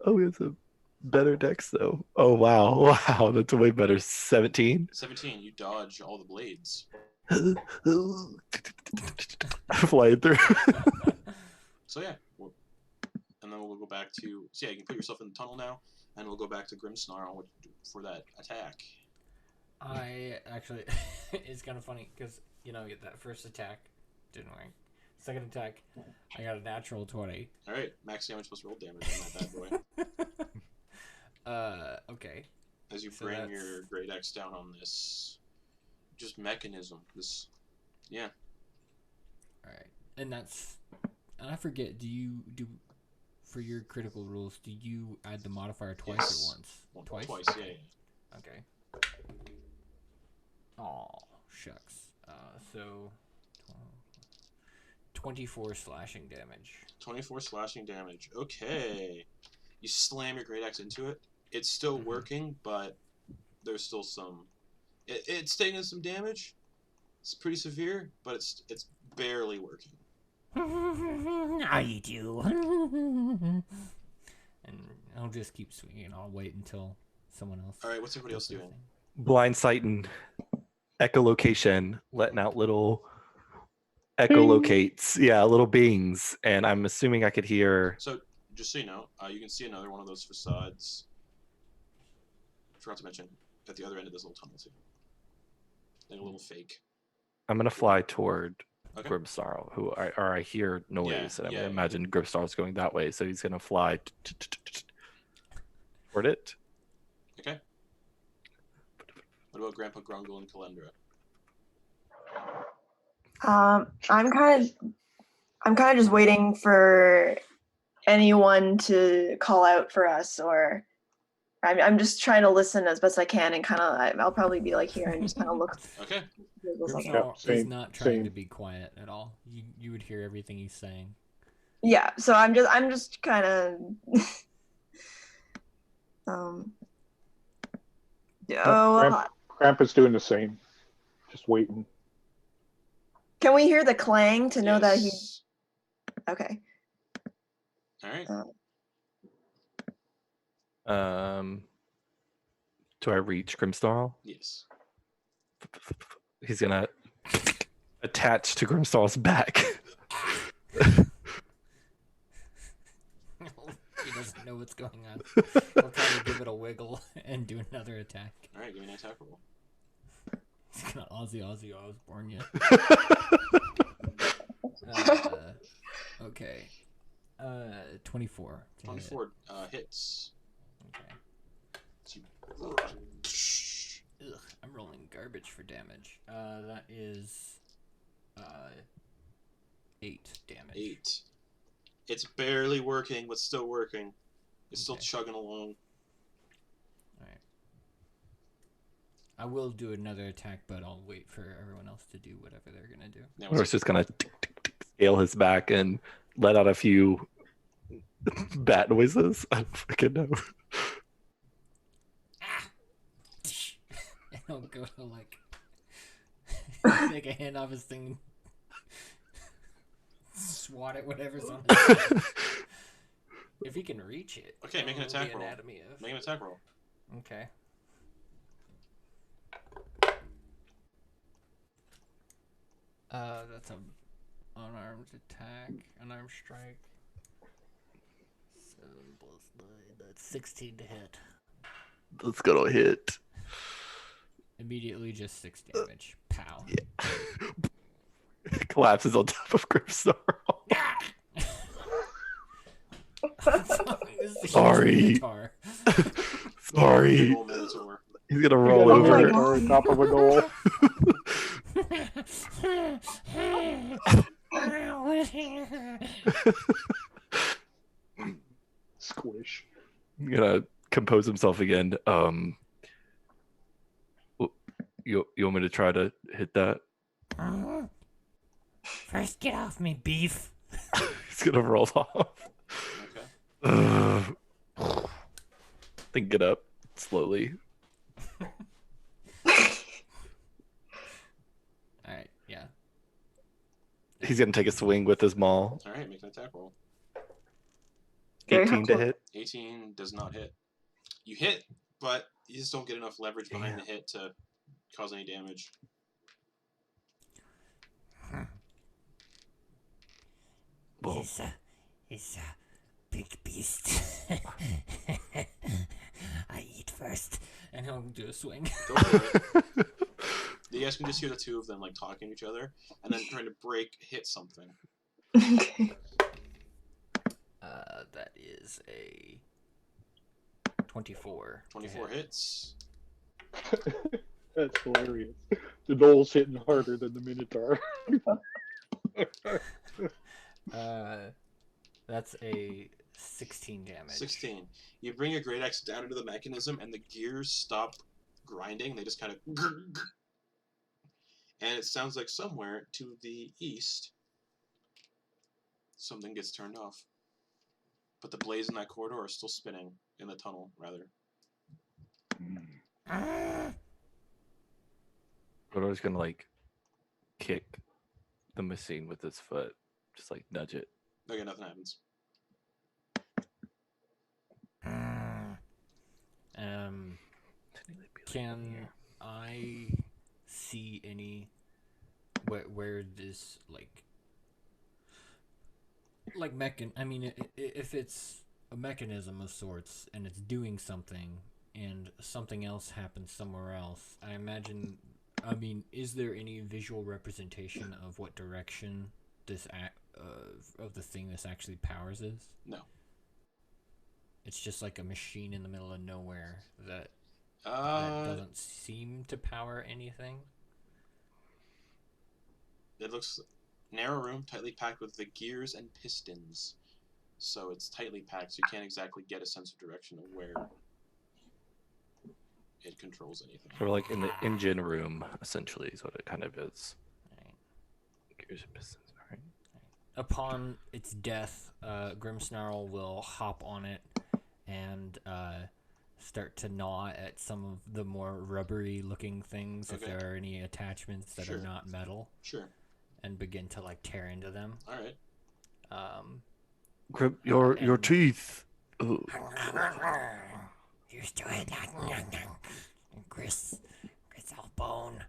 S2: Oh, it's a better dex though. Oh wow, wow, that's way better. 17.
S1: 17. You dodge all the blades.
S2: Flying through.
S1: So yeah, and then we'll go back to. So yeah, you can put yourself in the tunnel now, and we'll go back to Grimmsnarl for that attack.
S3: I actually, it's kind of funny because that first attack didn't work. Second attack, I got a natural 20.
S1: All right, max damage plus roll damage on that bad boy.
S3: Okay.
S1: As you bring your great axe down on this, just mechanism. This, yeah.
S3: All right, and I forget. Do you do for your critical rules? Do you add the modifier twice or once? Twice.
S1: Twice. Yeah.
S3: Okay. Oh shucks. So 24 slashing damage.
S1: 24 slashing damage. Okay. You slam your great axe into it. It's still working, but there's still some. It's taking some damage. It's pretty severe, but it's barely working.
S3: I do. And I'll just keep swinging. I'll wait until someone else.
S1: All right. What's everybody else doing?
S2: Blind sighting, echolocation, letting out little echolocates. Yeah, little bings, and I'm assuming I could hear.
S1: So just so you know, you can see another one of those facades. I forgot to mention at the other end of this little tunnel too. Like a little fake.
S2: I'm gonna fly toward
S1: Okay.
S2: Grimmsnarl, I hear noise, and I'm gonna
S1: yeah.
S2: imagine Grimmsnarl's going that way, so he's gonna fly toward it.
S1: Okay. What about Grandpa Grungle and Kalendra?
S5: I'm kind of just waiting for anyone to call out for us, or I'm just trying to listen as best I can, and I'll probably be like here and just kind of look.
S1: Okay.
S3: Grimmsnarl is not trying to be quiet at all. You would hear everything he's saying.
S5: Yeah, so I'm just kind of
S4: Grandpa's doing the same. Just waiting.
S5: Can we hear the clang to know that he?
S1: Yes.
S5: Okay.
S1: All right.
S2: Do I reach Grimmsnarl?
S1: Yes.
S2: He's gonna attach to Grimmsnarl's back.
S3: He doesn't know what's going on. He'll kind of give it a wiggle and do another attack.
S1: All right. Give me an attack roll.
S3: He's gonna Aussie, I was born yet. Okay. 24.
S1: 24 hits.
S3: Okay.
S1: So
S3: Ugh, I'm rolling garbage for damage. That is 8 damage.
S1: 8. It's barely working, but still working. It's still
S3: Okay.
S1: chugging along.
S3: Alright. I will do another attack, but I'll wait for everyone else to do whatever they're gonna do.
S1: Now
S2: Or it's just gonna scale his back and let out a few bat noises. I don't freaking know.
S3: And I'll go to like take a hand off his thing, swat at whatever's on his head. If he can reach it.
S1: Okay, make an
S3: Oh,
S1: attack
S3: the
S1: roll.
S3: anatomy of-
S1: Make an attack roll.
S3: Okay. That's an unarmed attack, unarmed strike. 7 plus 9, that's 16 to hit.
S2: That's gonna hit.
S3: Immediately just 6 damage. Pow.
S2: Collapses on top of Grimsnarl.
S3: This is a huge
S2: Sorry.
S3: minotaur.
S2: Sorry.
S1: Big ol' Minotaur.
S2: He's gonna
S4: You
S2: roll
S4: got a
S5: Oh my
S2: over.
S5: God.
S4: on top of a goal. Squish.
S2: He's gonna compose himself again. You want me to try to hit that?
S3: First, get off me, beef.
S2: He's gonna roll off.
S1: Okay.
S2: Then get up slowly.
S3: Alright, yeah.
S2: He's gonna take a swing with his maul.
S1: Alright, make an attack roll.
S5: Very
S2: 18 to
S5: helpful.
S2: hit.
S1: 18 does not hit. You hit, but you just don't get enough leverage behind the hit to cause any damage.
S2: Well,
S3: He's a big beast. I eat first. And he'll do a swing.
S1: Go for it. You guys can just hear the two of them like talking to each other and then trying to hit something.
S5: Okay.
S3: That is a 24.
S1: 24 hits.
S4: That's hilarious. The Knoll's hitting harder than the Minotaur.
S3: That's a 16 damage.
S1: 16. You bring your great axe down into the mechanism and the gears stop grinding. They just kind of and it sounds like somewhere to the east something gets turned off. But the blades in that corridor are still spinning. In the tunnel, rather.
S2: Rodor's gonna like kick the machine with his foot, just like nudge it.
S1: Okay, nothing happens.
S3: Can I see any where this I mean, if it's a mechanism of sorts and it's doing something and something else happens somewhere else, I imagine. I mean, is there any visual representation of what direction this of the thing this actually powers is?
S1: No.
S3: It's just like a machine in the middle of nowhere that doesn't seem to power anything.
S1: It looks narrow room, tightly packed with the gears and pistons. So it's tightly packed, so you can't exactly get a sense of direction of where it controls anything.
S2: Or like in the engine room, essentially, is what it kind of is.
S3: Right.
S2: Gears and pistons, right?
S3: Upon its death, Grimsnarl will hop on it and start to gnaw at some of the more rubbery-looking things, if
S1: Okay.
S3: there are any attachments that
S1: Sure.
S3: are not metal,
S1: Sure.
S3: and begin to like tear into them.
S1: All right.
S2: Grip your
S3: And-
S2: teeth. Ooh.
S3: Used to it. Chris all bone,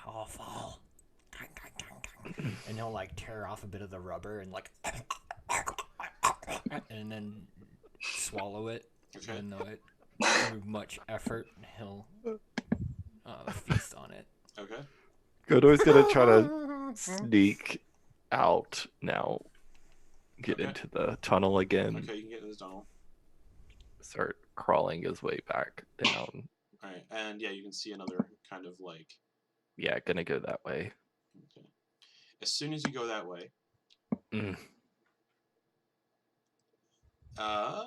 S3: all fall. And he'll like tear off a bit of the rubber and like, and then swallow it.
S1: Okay.
S3: Even though it through much effort, he'll feast on it.
S1: Okay.
S2: Godor's gonna try to sneak out now. Get
S1: Okay.
S2: into the tunnel again.
S1: Okay, you can get in this tunnel.
S2: Start crawling his way back down.
S1: All right, and yeah, you can see another kind of like.
S2: Yeah, gonna go that way.
S1: Okay. As soon as you go that way,
S2: Mm.
S1: The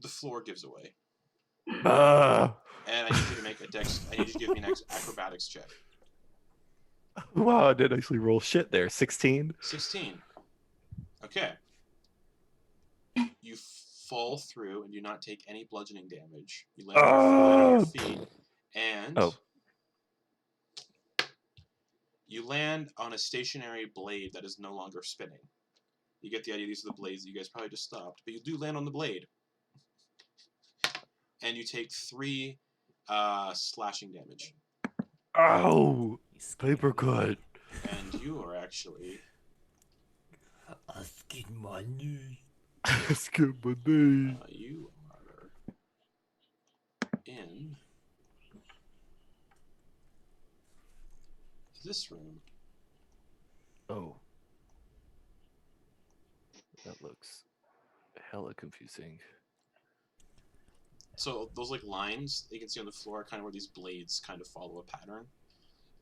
S1: floor gives away.
S2: Ah.
S1: And I need you to make a dex. I need you to give me an acrobatics check.
S2: Wow, I did actually roll shit there. 16.
S1: 16. Okay. You fall through and do not take any bludgeoning damage. You land on your feet, and you land on a stationary blade that is no longer spinning. You get the idea. These are the blades that you guys probably just stopped, but you do land on the blade, and you take 3 slashing damage.
S2: Oh, paper cut.
S1: And you are actually
S3: Skin money.
S2: Skip my day.
S1: you are in this room.
S2: Oh. That looks hella confusing.
S1: So those like lines that you can see on the floor are kind of where these blades kind of follow a pattern.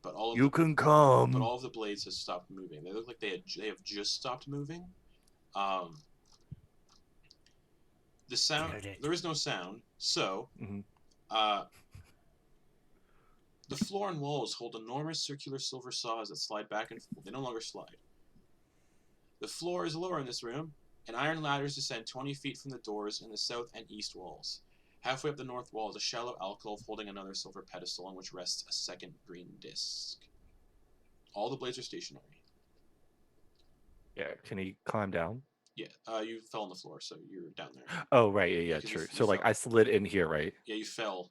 S1: But all of
S2: You can come.
S1: But all of the blades have stopped moving. They look like they have just stopped moving. The sound, there is no sound, so the floor and walls hold enormous circular silver saws that slide back and forth. They no longer slide. The floor is lower in this room, and iron ladders descend 20 feet from the doors in the south and east walls. Halfway up the north wall is a shallow alcove holding another silver pedestal on which rests a second green disc. All the blades are stationary.
S2: Yeah, can he climb down?
S1: Yeah, you fell on the floor, so you're down there.
S2: Oh, right, yeah, true.
S1: You
S2: So, like,
S1: fell.
S2: I slid in here, right?
S1: Yeah, you fell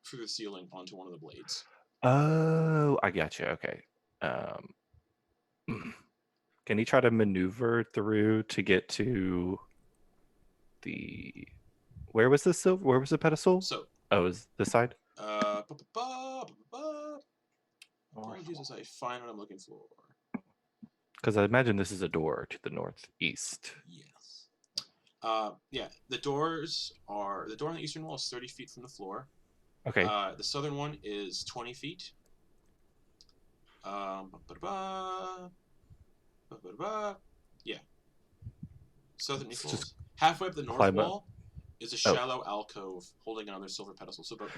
S1: through the ceiling onto one of the blades.
S2: Oh, I got you. Okay. Can he try to maneuver through to get to the... Where was the silver? Where was the pedestal?
S1: So,
S2: oh, is this side?
S1: Apologies as I find what I'm looking for.
S2: Because I imagine this is a door to the northeast.
S1: Yes. Yeah, the door on the eastern wall is 30 feet from the floor.
S2: Okay.
S1: The southern one is 20 feet. Yeah. Southern east walls. Halfway up the north wall is a shallow alcove holding another silver pedestal. So about,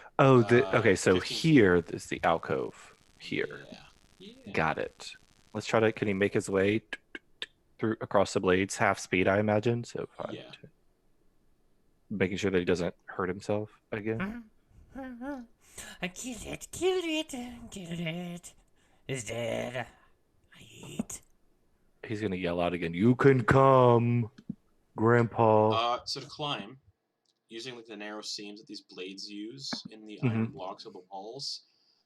S2: okay, so here
S1: feet.
S2: is the alcove. Here.
S1: Yeah.
S2: Got it. Let's try to... Can he make his way through across the blades? Half speed, I imagine. So
S1: yeah.
S2: Making sure that he doesn't hurt himself again.
S3: Kill it. It's dead. I eat.
S2: He's gonna yell out again. You can come, Grandpa.
S1: So to climb, using like the narrow seams that these blades use in the iron blocks of the walls,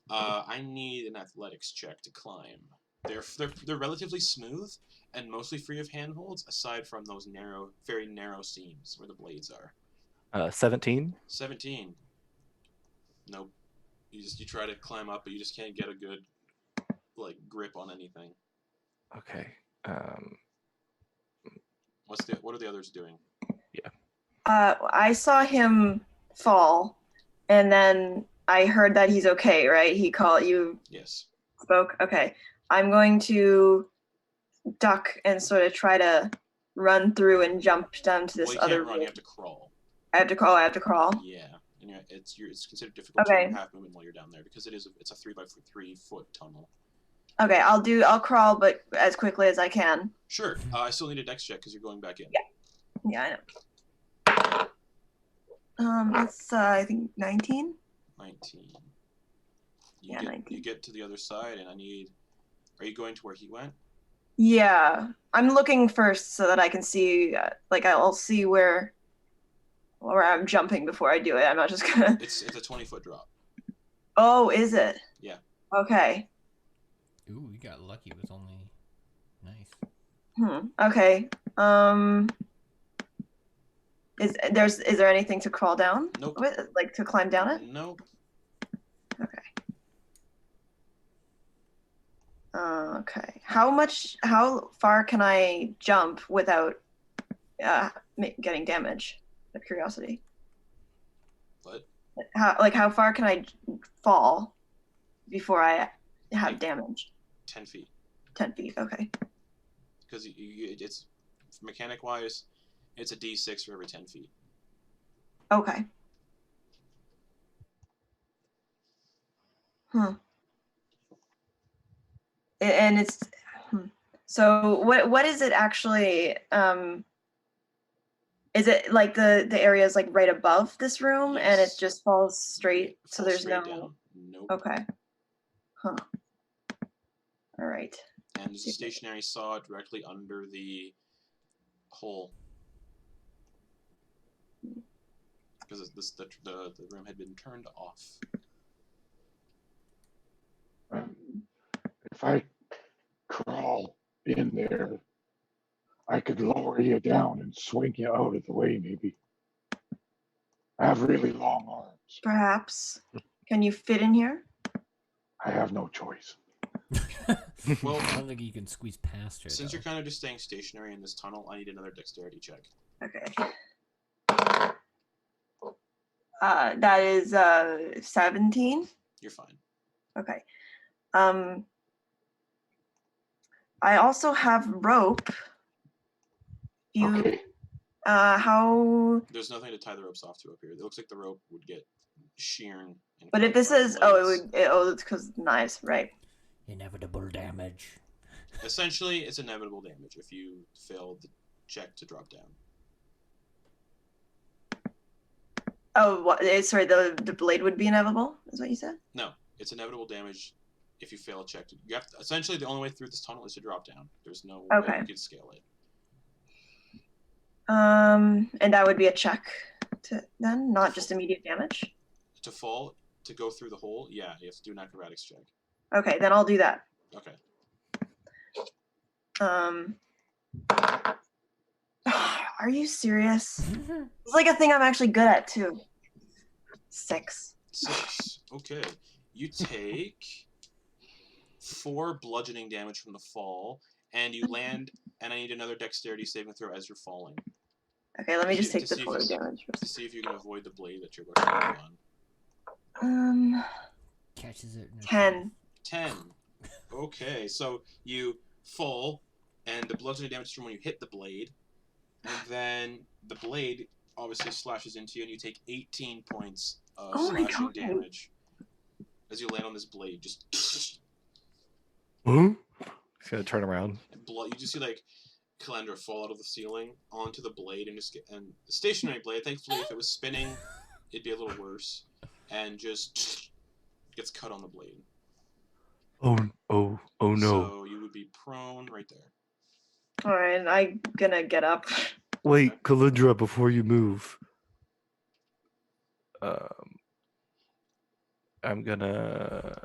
S1: I need an athletics check to climb. They're relatively smooth and mostly free of handholds, aside from those very narrow seams where the blades are.
S2: 17.
S1: 17. Nope. You try to climb up, but you just can't get a good grip on anything.
S2: Okay.
S1: What are the others doing?
S2: Yeah.
S5: I saw him fall, and then I heard that he's okay, right? He called you.
S1: Yes.
S5: Spoke. Okay. I'm going to duck and sort of try to run through and jump down to this other.
S1: You can't run. You have to crawl.
S5: I have to crawl.
S1: Yeah, and it's considered difficult to do half movement while you're down there because it's a 3 by 3 foot tunnel.
S5: Okay, I'll crawl, but as quickly as I can.
S1: Sure. I still need a dex check because you're going back in.
S5: Yeah, I know. That's I think 19.
S1: 19.
S5: 19.
S1: You get to the other side, and are you going to where he went?
S5: Yeah, I'm looking first so that I can see. I'll see where I'm jumping before I do it. I'm not just gonna.
S1: It's a 20-foot drop.
S5: Oh, is it?
S1: Yeah.
S5: Okay.
S3: Ooh, you got lucky. It was only nice.
S5: Okay. Is there anything to crawl down?
S1: Nope.
S5: Like to climb down it?
S1: Nope.
S5: Okay. Okay. How far can I jump without getting damage? Out of curiosity.
S1: What?
S5: How far can I fall before I have damage?
S1: 10 feet.
S5: 10 feet. Okay.
S1: Because it's mechanic wise, it's a D6 for every 10 feet.
S5: Okay. And it's so what is it actually? Is it like the area is like right above this room and it
S1: Yes.
S5: just falls straight?
S1: It
S5: So
S1: falls
S5: there's
S1: straight
S5: no.
S1: down. Nope.
S5: Okay. Huh. All right.
S1: And there's a stationary saw directly under the hole. Because the room had been turned off.
S4: If I crawl in there, I could lower you down and swing you out of the way, maybe. I have really long arms.
S5: Perhaps. Can you fit in here?
S4: I have no choice.
S1: Well,
S3: I don't think you can squeeze past her.
S1: since
S3: though.
S1: you're kind of just staying stationary in this tunnel, I need another dexterity check.
S5: Okay. That is 17.
S1: You're fine.
S5: Okay. I also have rope. You
S4: Okay.
S5: how
S1: There's nothing to tie the ropes off to up here. It looks like the rope would get sheared.
S5: but if this is it's because knives, right?
S3: Inevitable damage.
S1: Essentially, it's inevitable damage if you fail the check to drop down.
S5: Oh, what? Sorry, the blade would be inevitable, is what you said?
S1: No, it's inevitable damage if you fail a check. You have to, essentially, the only way through this tunnel is to drop down. There's no way
S5: Okay.
S1: you could scale it.
S5: And that would be a check to then, not just immediate damage.
S1: To fall, to go through the hole, yeah, you have to do an acrobatics check.
S5: Okay, then I'll do that.
S1: Okay.
S5: Are you serious? It's like a thing I'm actually good at too. 6.
S1: 6. Okay. You take 4 bludgeoning damage from the fall, and you land, and I need another dexterity saving throw as you're falling.
S5: Okay, let me just
S1: To
S5: take the
S1: see if
S5: 4
S1: you-
S5: damage.
S1: To see if you can avoid the blade that you're about to land on.
S3: Catches it. In her
S5: 10.
S1: 10. Okay, so you fall, and the bludgeoning damage is from when you hit the blade, and then the blade obviously slashes into you, and you take 18 points of
S5: Oh my
S1: slashing
S5: God.
S1: damage as you land on this blade. Just
S2: Huh? He's gonna turn around.
S1: blood. You just see like Calandra fall out of the ceiling onto the blade and just and the stationary blade. Thankfully, if it was spinning, it'd be a little worse, and just gets cut on the blade.
S2: Oh no.
S1: So you would be prone right there.
S5: Alright, I'm gonna get up.
S2: Wait, Kalindra, before you move. I'm gonna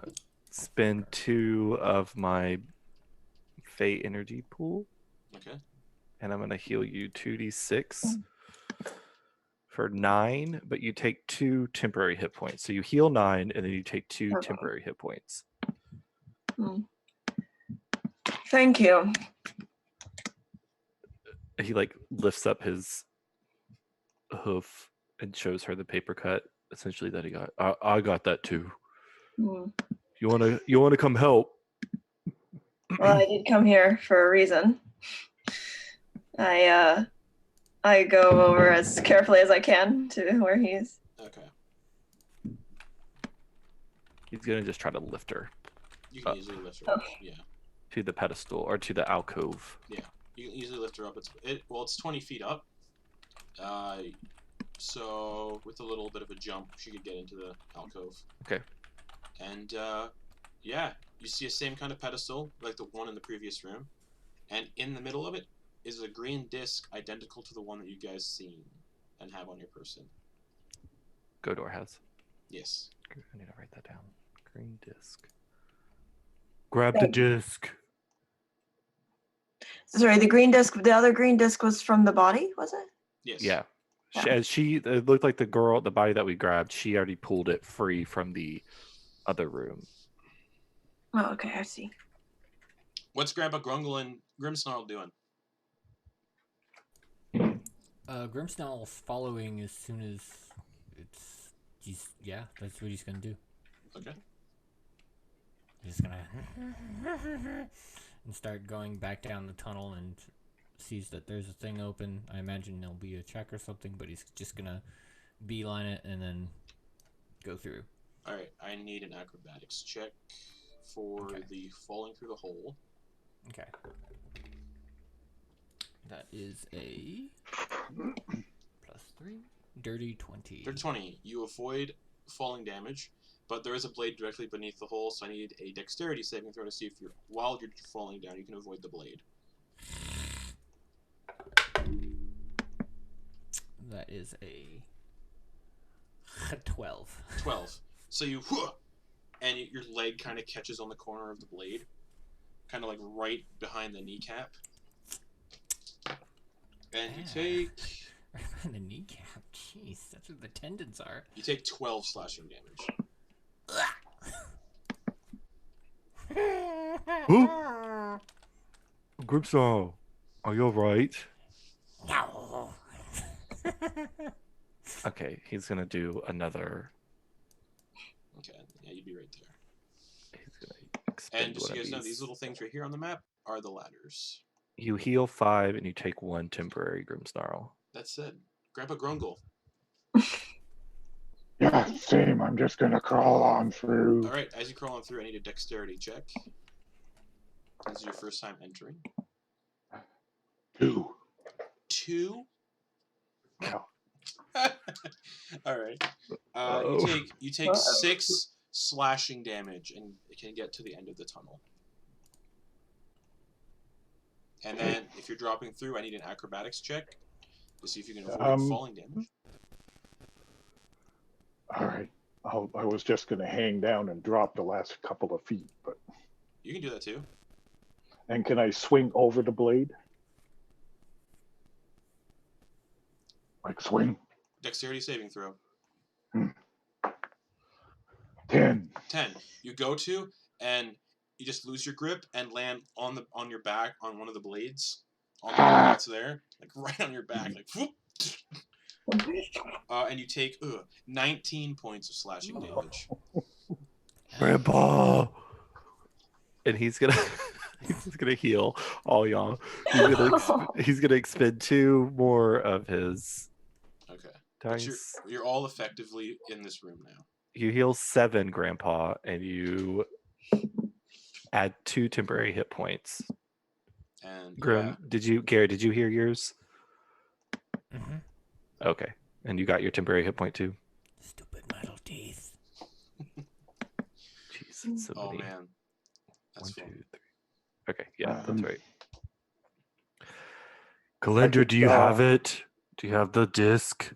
S2: spend 2 of my Fate energy pool,
S1: Okay.
S2: and I'm gonna heal you 2d6 for 9, but you take 2 temporary hit points. So you heal 9, and then you take 2
S5: Okay.
S2: temporary hit points.
S5: Thank you.
S2: He like lifts up his hoof and shows her the paper cut, essentially that he got. I got that too.
S5: Hmm.
S2: You wanna come help?
S5: Well, I did come here for a reason. I go over as carefully as I can to where he is.
S1: Okay.
S2: He's gonna just try to lift her
S1: You can easily lift her up. Yeah.
S2: to the pedestal or to the alcove.
S1: You can easily lift her up. It's 20 feet up. So with a little bit of a jump, she could get into the alcove.
S2: Okay.
S1: And yeah, you see a same kind of pedestal like the one in the previous room, and in the middle of it is a green disc identical to the one that you guys seen and have on your person.
S2: Godor has.
S1: Yes.
S2: I need to write that down. Green disc. Grab the
S5: Thank you.
S2: disc.
S5: Sorry, the other green disc was from the body, was it?
S1: Yes.
S2: Yeah.
S5: Yeah.
S2: It looked like the body that we grabbed, she already pulled it free from the other room.
S5: Oh, okay, I see.
S1: What's Grandpa Grungle and Grimsnarl doing?
S3: Grimsnarl's following as soon as that's what he's gonna do.
S1: Okay.
S3: He's gonna and start going back down the tunnel and sees that there's a thing open. I imagine there'll be a check or something, but he's just gonna beeline it and then go through.
S1: All right, I need an acrobatics check for
S3: Okay.
S1: the falling through the hole.
S3: Okay. That is a +3, dirty 20.
S1: Dirty 20. You avoid falling damage, but there is a blade directly beneath the hole, so I need a dexterity saving throw to see if while you're falling down, you can avoid the blade.
S3: That is a 12.
S1: 12. So you, and your leg kind of catches on the corner of the blade, kind of like right behind the kneecap. And you take
S3: Right behind the kneecap. Jeez, that's where the tendons are.
S1: 12 slashing damage.
S2: Ooh. Grimsnarl, are you alright?
S3: No.
S2: Okay, he's gonna do another.
S1: Okay, yeah, you'd be right there.
S2: He's gonna expend
S1: And just so
S2: one
S1: you
S2: of
S1: guys know, these
S2: these.
S1: little things right here on the map are the ladders.
S2: You heal 5 and you take 1 temporary Grimsnarl.
S1: That's it. Grandpa Grungle.
S4: Yeah, same. I'm just gonna crawl on through.
S1: Alright, as you crawl on through, I need a dexterity check. This is your first time entering.
S4: 2.
S1: 2?
S4: Yeah.
S1: Alright.
S2: Uh-oh.
S1: You take 6 slashing damage and it can get to the end of the tunnel. And then if you're dropping through, I need an acrobatics check to see if you can avoid falling damage.
S4: All right. I was just gonna hang down and drop the last couple of feet, but.
S1: You can do that too.
S4: And can I swing over the blade? Like swing?
S1: Dexterity saving throw.
S4: 10.
S1: 10. You go to, and you just lose your grip and land on your back on one of the blades. On the one that's there. Like right on your back. Like whoop. And you take 19 points of slashing damage.
S2: Grandpa! And he's gonna he's gonna heal all y'all. He's gonna expend 2 more of his
S1: Okay. But
S2: dice.
S1: you're all effectively in this room now.
S2: You heal 7, Grandpa, and you add 2 temporary hit points.
S1: And
S2: Grim, Gary, did you hear yours?
S3: Mm-hmm.
S2: Okay. And you got your temporary hit point too?
S3: Stupid metal teeth.
S2: Jeez, that's so
S1: oh
S2: many.
S1: man. That's
S2: 1, 2,
S1: fun.
S2: 3. Okay, yeah, that's
S4: Um,
S2: right. Calendar, do you have it? Do you have the disc?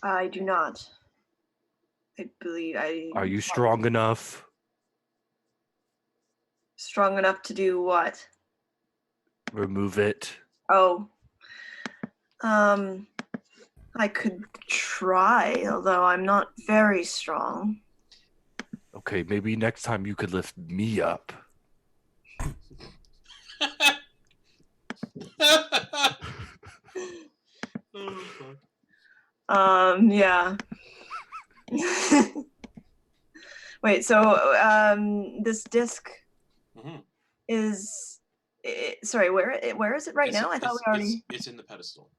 S5: I do not. I believe I.
S2: Are you strong enough?
S5: Strong enough to do what?
S2: Remove it.
S5: Oh. I could try, although I'm not very strong.
S2: Okay, maybe next time you could lift me up.
S1: Oh, fuck.
S5: Yeah. Wait, so this disc
S1: Mhm.
S5: is sorry, where is it right now? I thought we already.
S1: It's in the pedestal.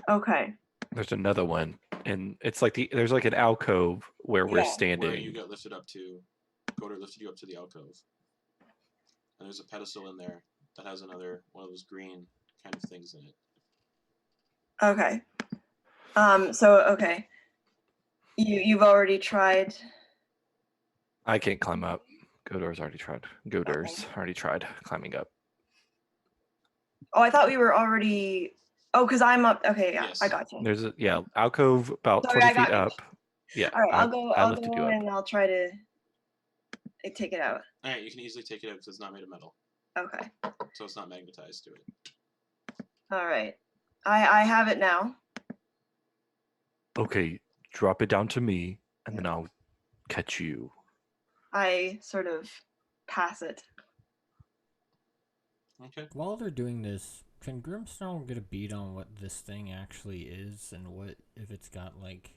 S5: Okay.
S2: There's another one, and it's like there's like an alcove where we're
S5: Yeah.
S2: standing.
S1: Where you got lifted up to. Goder lifted you up to the alcove. And there's a pedestal in there that has another one of those green kind of things in it.
S5: Okay. Okay. You've already tried.
S2: I can't climb up. Godor's already tried. Godor's already tried climbing up.
S5: Oh, I thought we were already. Oh, because I'm up. Okay, yeah,
S1: Yes.
S5: I got you.
S2: There's a alcove about
S5: Sorry,
S2: 20
S5: I got
S2: feet
S5: you.
S2: up. Yeah.
S5: All right,
S2: I
S5: I'll
S2: lifted
S5: go
S2: you up.
S5: and I'll try to take it out.
S1: Alright, you can easily take it out because it's not made of metal.
S5: Okay.
S1: So it's not magnetized to it.
S5: All right. I have it now.
S2: Okay, drop it down to me, and then I'll catch you.
S5: I sort of pass it.
S1: Okay.
S3: While they're doing this, can Grimsnarl get a beat on what this thing actually is and what if it's got like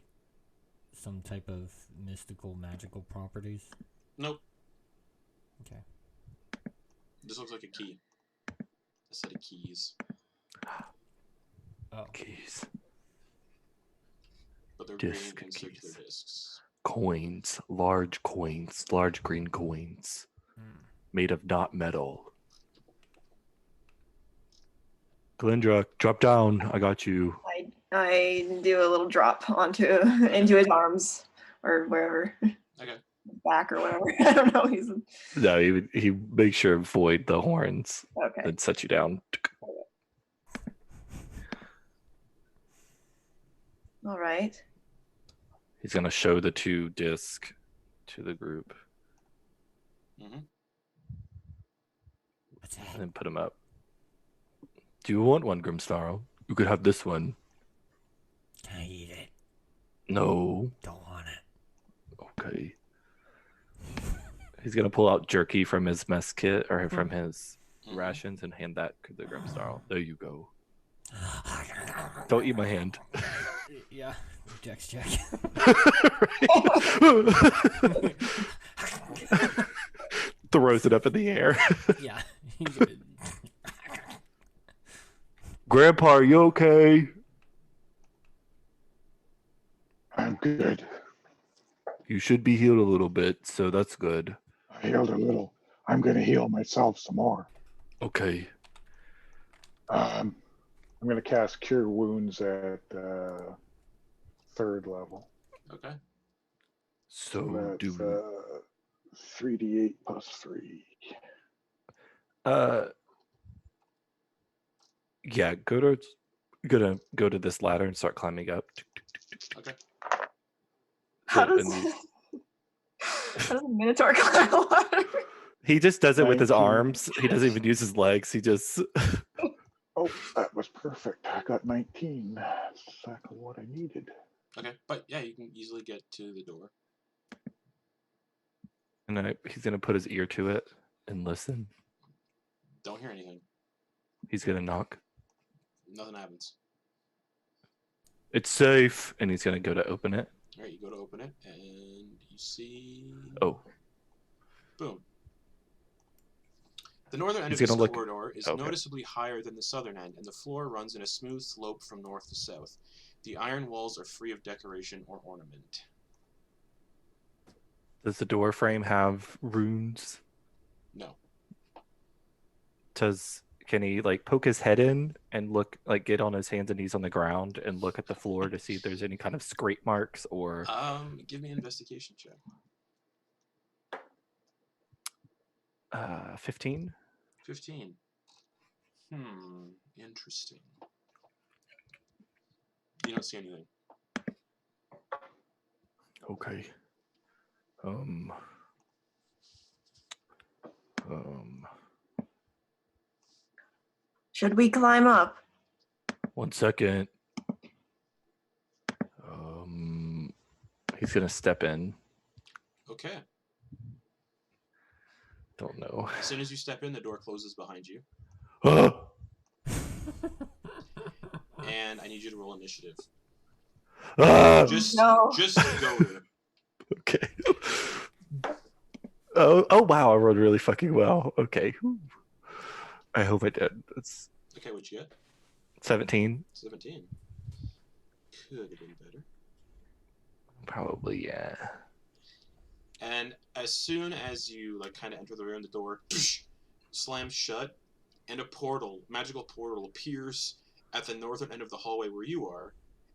S3: some type of mystical, magical properties?
S1: Nope.
S3: Okay.
S1: This looks like a key. a set of keys.
S3: Oh.
S2: Keys.
S1: But they're
S2: Disc
S1: green and circular
S2: keys.
S1: discs.
S2: Coins. Large green coins.
S3: Hmm.
S2: Made of not metal. Glendra, drop down. I got you.
S5: I do a little drop onto into his arms or wherever,
S1: Okay.
S5: back or whatever. I don't know. He's
S2: No, he makes sure to avoid the horns
S5: okay.
S2: and set you down.
S5: All right.
S2: He's gonna show the 2 disc to the group
S1: Mm-hmm.
S3: What's
S2: and
S3: that?
S2: then put them up. Do you want one, Grimsnarl? You could have this one.
S3: Can I eat it?
S2: No.
S3: Don't want it.
S2: Okay. He's gonna pull out jerky from his mess kit or from his
S1: Mhm.
S2: rations and hand that to the Grimsnarl. There you go. Don't eat my hand.
S3: Yeah. Dex check.
S2: Throws it up in the air.
S3: Yeah.
S2: Grandpa, are you okay?
S4: I'm good.
S2: You should be healed a little bit, so that's good.
S4: I healed a little. I'm going to heal myself some more.
S2: Okay.
S6: I'm going to cast Cure Wounds at 3rd level.
S1: Okay.
S2: So
S6: That's
S2: do
S6: 3d8 plus 3.
S2: yeah, gonna go to this ladder and start climbing up.
S1: Okay.
S5: How
S2: So,
S5: does
S2: and
S5: how does a Minotaur climb a ladder?
S2: he just does it with his
S6: 19.
S2: arms. He doesn't even use his legs. He just
S6: Oh, that was perfect. I got 19. That's exactly what I needed.
S1: Okay. But yeah, you can easily get to the door.
S2: and then he's gonna put his ear to it and listen.
S1: Don't hear anything.
S2: He's gonna knock.
S1: Nothing happens.
S2: It's safe, and he's gonna go to open it.
S1: All right, you go to open it, and you see.
S2: Oh,
S1: Boom. The northern end
S2: He's
S1: of this
S2: gonna look-
S1: corridor is
S2: okay.
S1: noticeably higher than the southern end, and the floor runs in a smooth slope from north to south. The iron walls are free of decoration or ornament.
S2: does the door frame have runes?
S1: No.
S2: Can he like poke his head in and look, like get on his hands and knees on the ground and look at the floor to see if there's any kind of scrape marks or
S1: Give me an investigation check.
S2: 15?
S1: 15. Interesting. You don't see anything.
S2: Okay.
S5: Should we climb up?
S2: 1 second. He's gonna step in.
S1: Okay.
S2: Don't know.
S1: As soon as you step in, the door closes behind you, and I need you to roll initiative. Just
S5: No.
S1: go there.
S2: Okay. Oh wow, I rolled really fucking well. Okay. Whew. I hope I did. That's
S1: Okay, what'd you get?
S2: 17.
S1: 17. Could have been better.
S2: Probably, yeah.
S1: And as soon as you like kind of enter the room, the door slams shut, and a magical portal, appears at the northern end of the hallway where you are,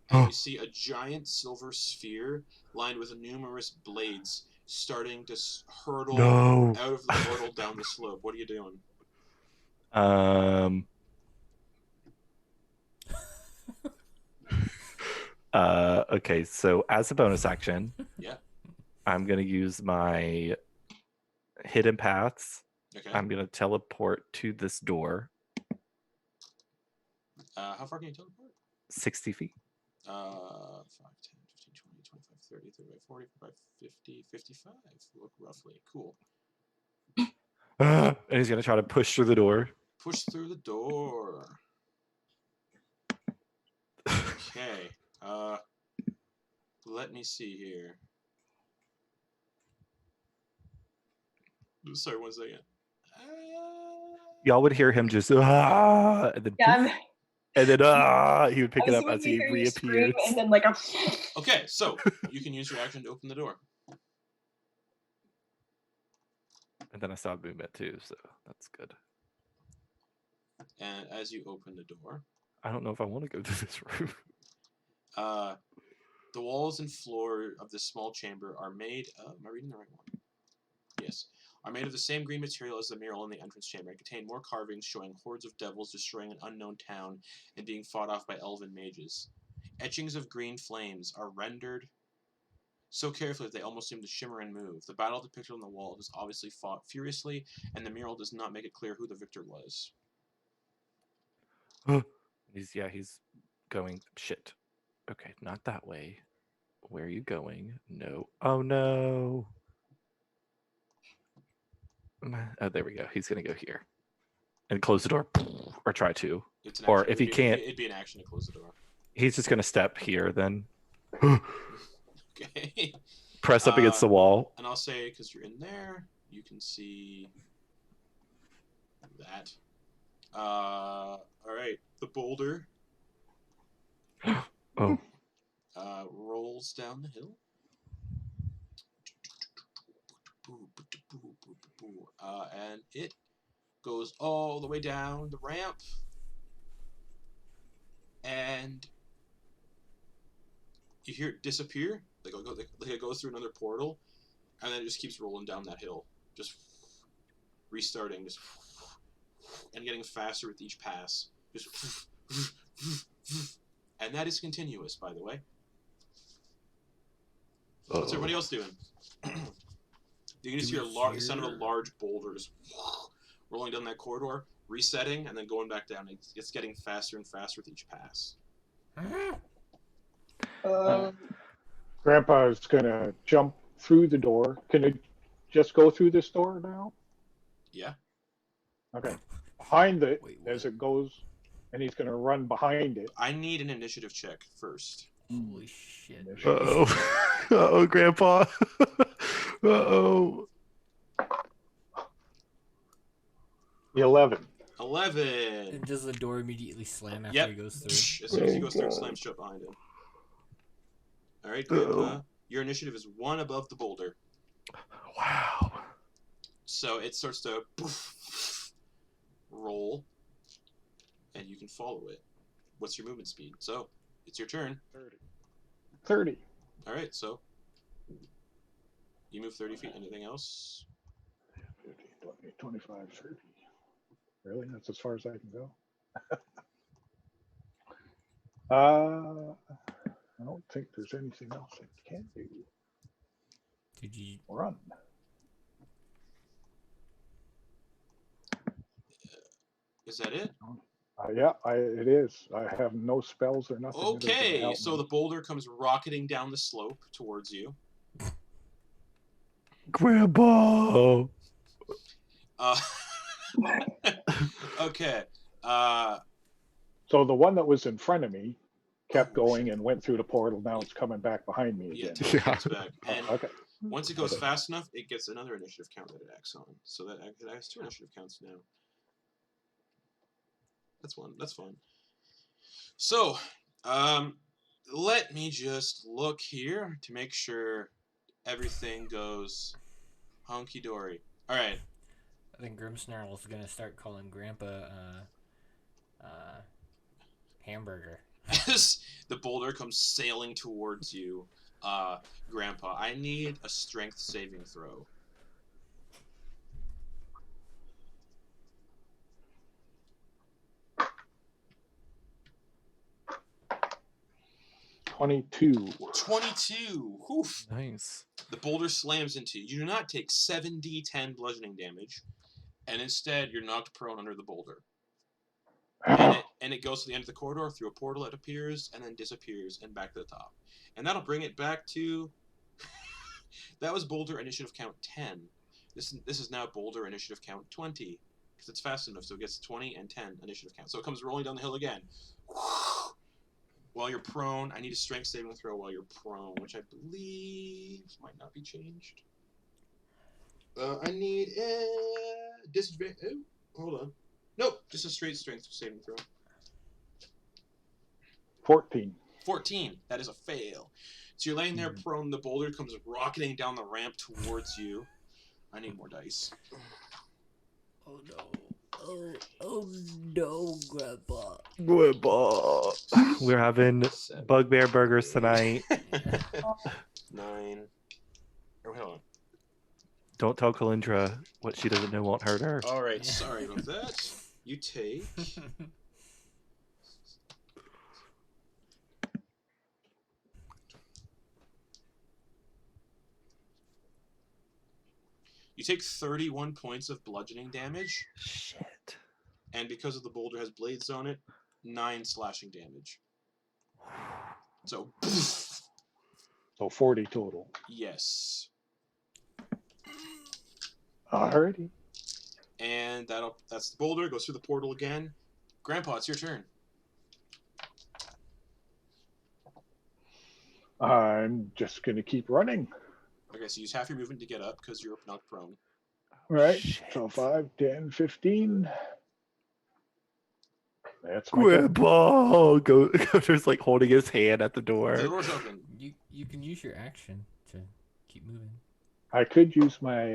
S1: and you see a giant silver sphere lined with numerous blades starting to hurtle
S2: No.
S1: out of the portal down the slope. What are you doing?
S2: Okay, so as a bonus action,
S1: Yeah.
S2: I'm gonna use my hidden paths.
S1: Okay.
S2: I'm gonna teleport to this door,
S1: How far can you teleport?
S2: 60 feet.
S1: 5, 10, 15, 20, 25, 30, 35, 40, 45, 50, 55. Look, roughly. Cool.
S2: And he's gonna try to push through the door.
S1: Push through the door. Okay. Let me see here. Sorry, 1 second.
S2: y'all would hear him just and then
S5: Yeah,
S2: poof, and then he would pick it up as he
S5: hear you scream,
S2: reappears.
S5: and then like a.
S1: Okay, so you can use your action to open the door.
S2: And then I saw movement too, so that's good.
S1: And as you open the door,
S2: I don't know if I want to go to this room.
S1: the walls and floor of this small chamber are made of, am I reading the right one? Yes. Are made of the same green material as the mural in the entrance chamber and contain more carvings showing hordes of devils destroying an unknown town and being fought off by elven mages. Etchings of green flames are rendered so carefully that they almost seem to shimmer and move. The battle depicted on the wall is obviously fought furiously, and the mural does not make it clear who the victor was.
S2: He's going shit. Okay, not that way. Where are you going? No. Oh no. Oh, there we go. He's gonna go here and close the door, or try to.
S1: It's an
S2: Or
S1: action.
S2: if he can't,
S1: it'd be an action to close the door.
S2: he's just gonna step here then.
S1: Okay.
S2: Press up against the wall.
S1: And I'll say, because you're in there, you can see that. All right. The boulder
S2: Oh.
S1: rolls down the hill. And it goes all the way down the ramp. And you hear it disappear. Like it goes through another portal. And then it just keeps rolling down that hill. Just restarting. Just and getting faster with each pass. Just and that is continuous, by the way. What's everybody else doing? You can just hear the sound of a large boulder just rolling down that corridor, resetting, and then going back down. It's getting faster and faster with each pass.
S6: Grandpa is gonna jump through the door. Can it just go through this door now?
S1: Yeah.
S6: Okay. Behind it,
S3: Wait,
S6: as it goes, and he's gonna run behind it.
S1: I need an initiative check first.
S3: Holy shit.
S2: Oh, Grandpa. Uh-oh.
S6: 11.
S1: 11.
S3: And does the door immediately slam after
S1: Yep.
S3: he goes through?
S1: As soon as he goes through, it slams shut behind him. All right, Grandpa. Your initiative is 1 above the boulder.
S2: Wow.
S1: So it starts to roll, and you can follow it. What's your movement speed? So it's your turn.
S6: 30.
S1: All right, so you move 30 feet. Anything else?
S6: 50, 20, 25, 30. Really? That's as far as I can go? I don't think there's anything else I can do.
S3: Did you?
S6: Run.
S1: Is that it?
S6: Yeah, it is. I have no spells or nothing. that are gonna
S1: Okay,
S6: help
S1: so
S6: me.
S1: the boulder comes rocketing down the slope towards you.
S2: Grandpa.
S1: Okay.
S6: So the one that was in front of me kept going and went through the portal. Now it's coming back behind me
S1: Yeah,
S6: again.
S1: it comes back. And
S6: Okay.
S1: once it goes fast enough, it gets another initiative count that it acts on. So that it has 2 initiative counts now. That's fun. So, let me just look here to make sure everything goes hunky dory. All right.
S3: I think Grimsnarl's gonna start calling Grandpa Hamburger.
S1: As the boulder comes sailing towards you, Grandpa, I need a strength saving throw.
S6: 22.
S1: 22. Oof.
S2: Nice.
S1: The boulder slams into you. You do not take 7d10 bludgeoning damage, and instead you're knocked prone under the boulder. And it goes to the end of the corridor through a portal that appears and then disappears and back to the top. And that'll bring it back to... That was boulder initiative count 10. This is now boulder initiative count 20. Because it's fast enough, so it gets 20 and 10 initiative count. So it comes rolling down the hill again. While you're prone, I need a strength saving throw while you're prone, which I believe might not be changed. I need a disadvantage. Oh, hold on. Nope, just a straight strength saving throw.
S6: 14.
S1: 14. That is a fail. So you're laying there prone. The boulder comes rocketing down the ramp towards you. I need more dice.
S3: Oh no. Oh no, Grandpa.
S2: We're having
S1: 7,
S2: bugbear burgers tonight.
S1: 9. Oh, hold on.
S2: Don't tell Kalindra what she doesn't know won't hurt her.
S1: All right, sorry about that. You take. You take 31 points of bludgeoning damage,
S2: Shit.
S1: and because of the boulder has blades on it, 9 slashing damage. So,
S6: So 40 total.
S1: yes.
S6: Alrighty.
S1: And that's the boulder. Goes through the portal again. Grandpa, it's your turn.
S6: I'm just going to keep running.
S1: Okay, so use half your movement to get up because you're knocked prone.
S6: Right.
S2: Shit.
S6: So 5, 10, 15. That's my turn.
S2: Grandpa! Goder's like holding his hand at the door.
S1: The door's open.
S3: You can use your action to keep moving.
S6: I could use my.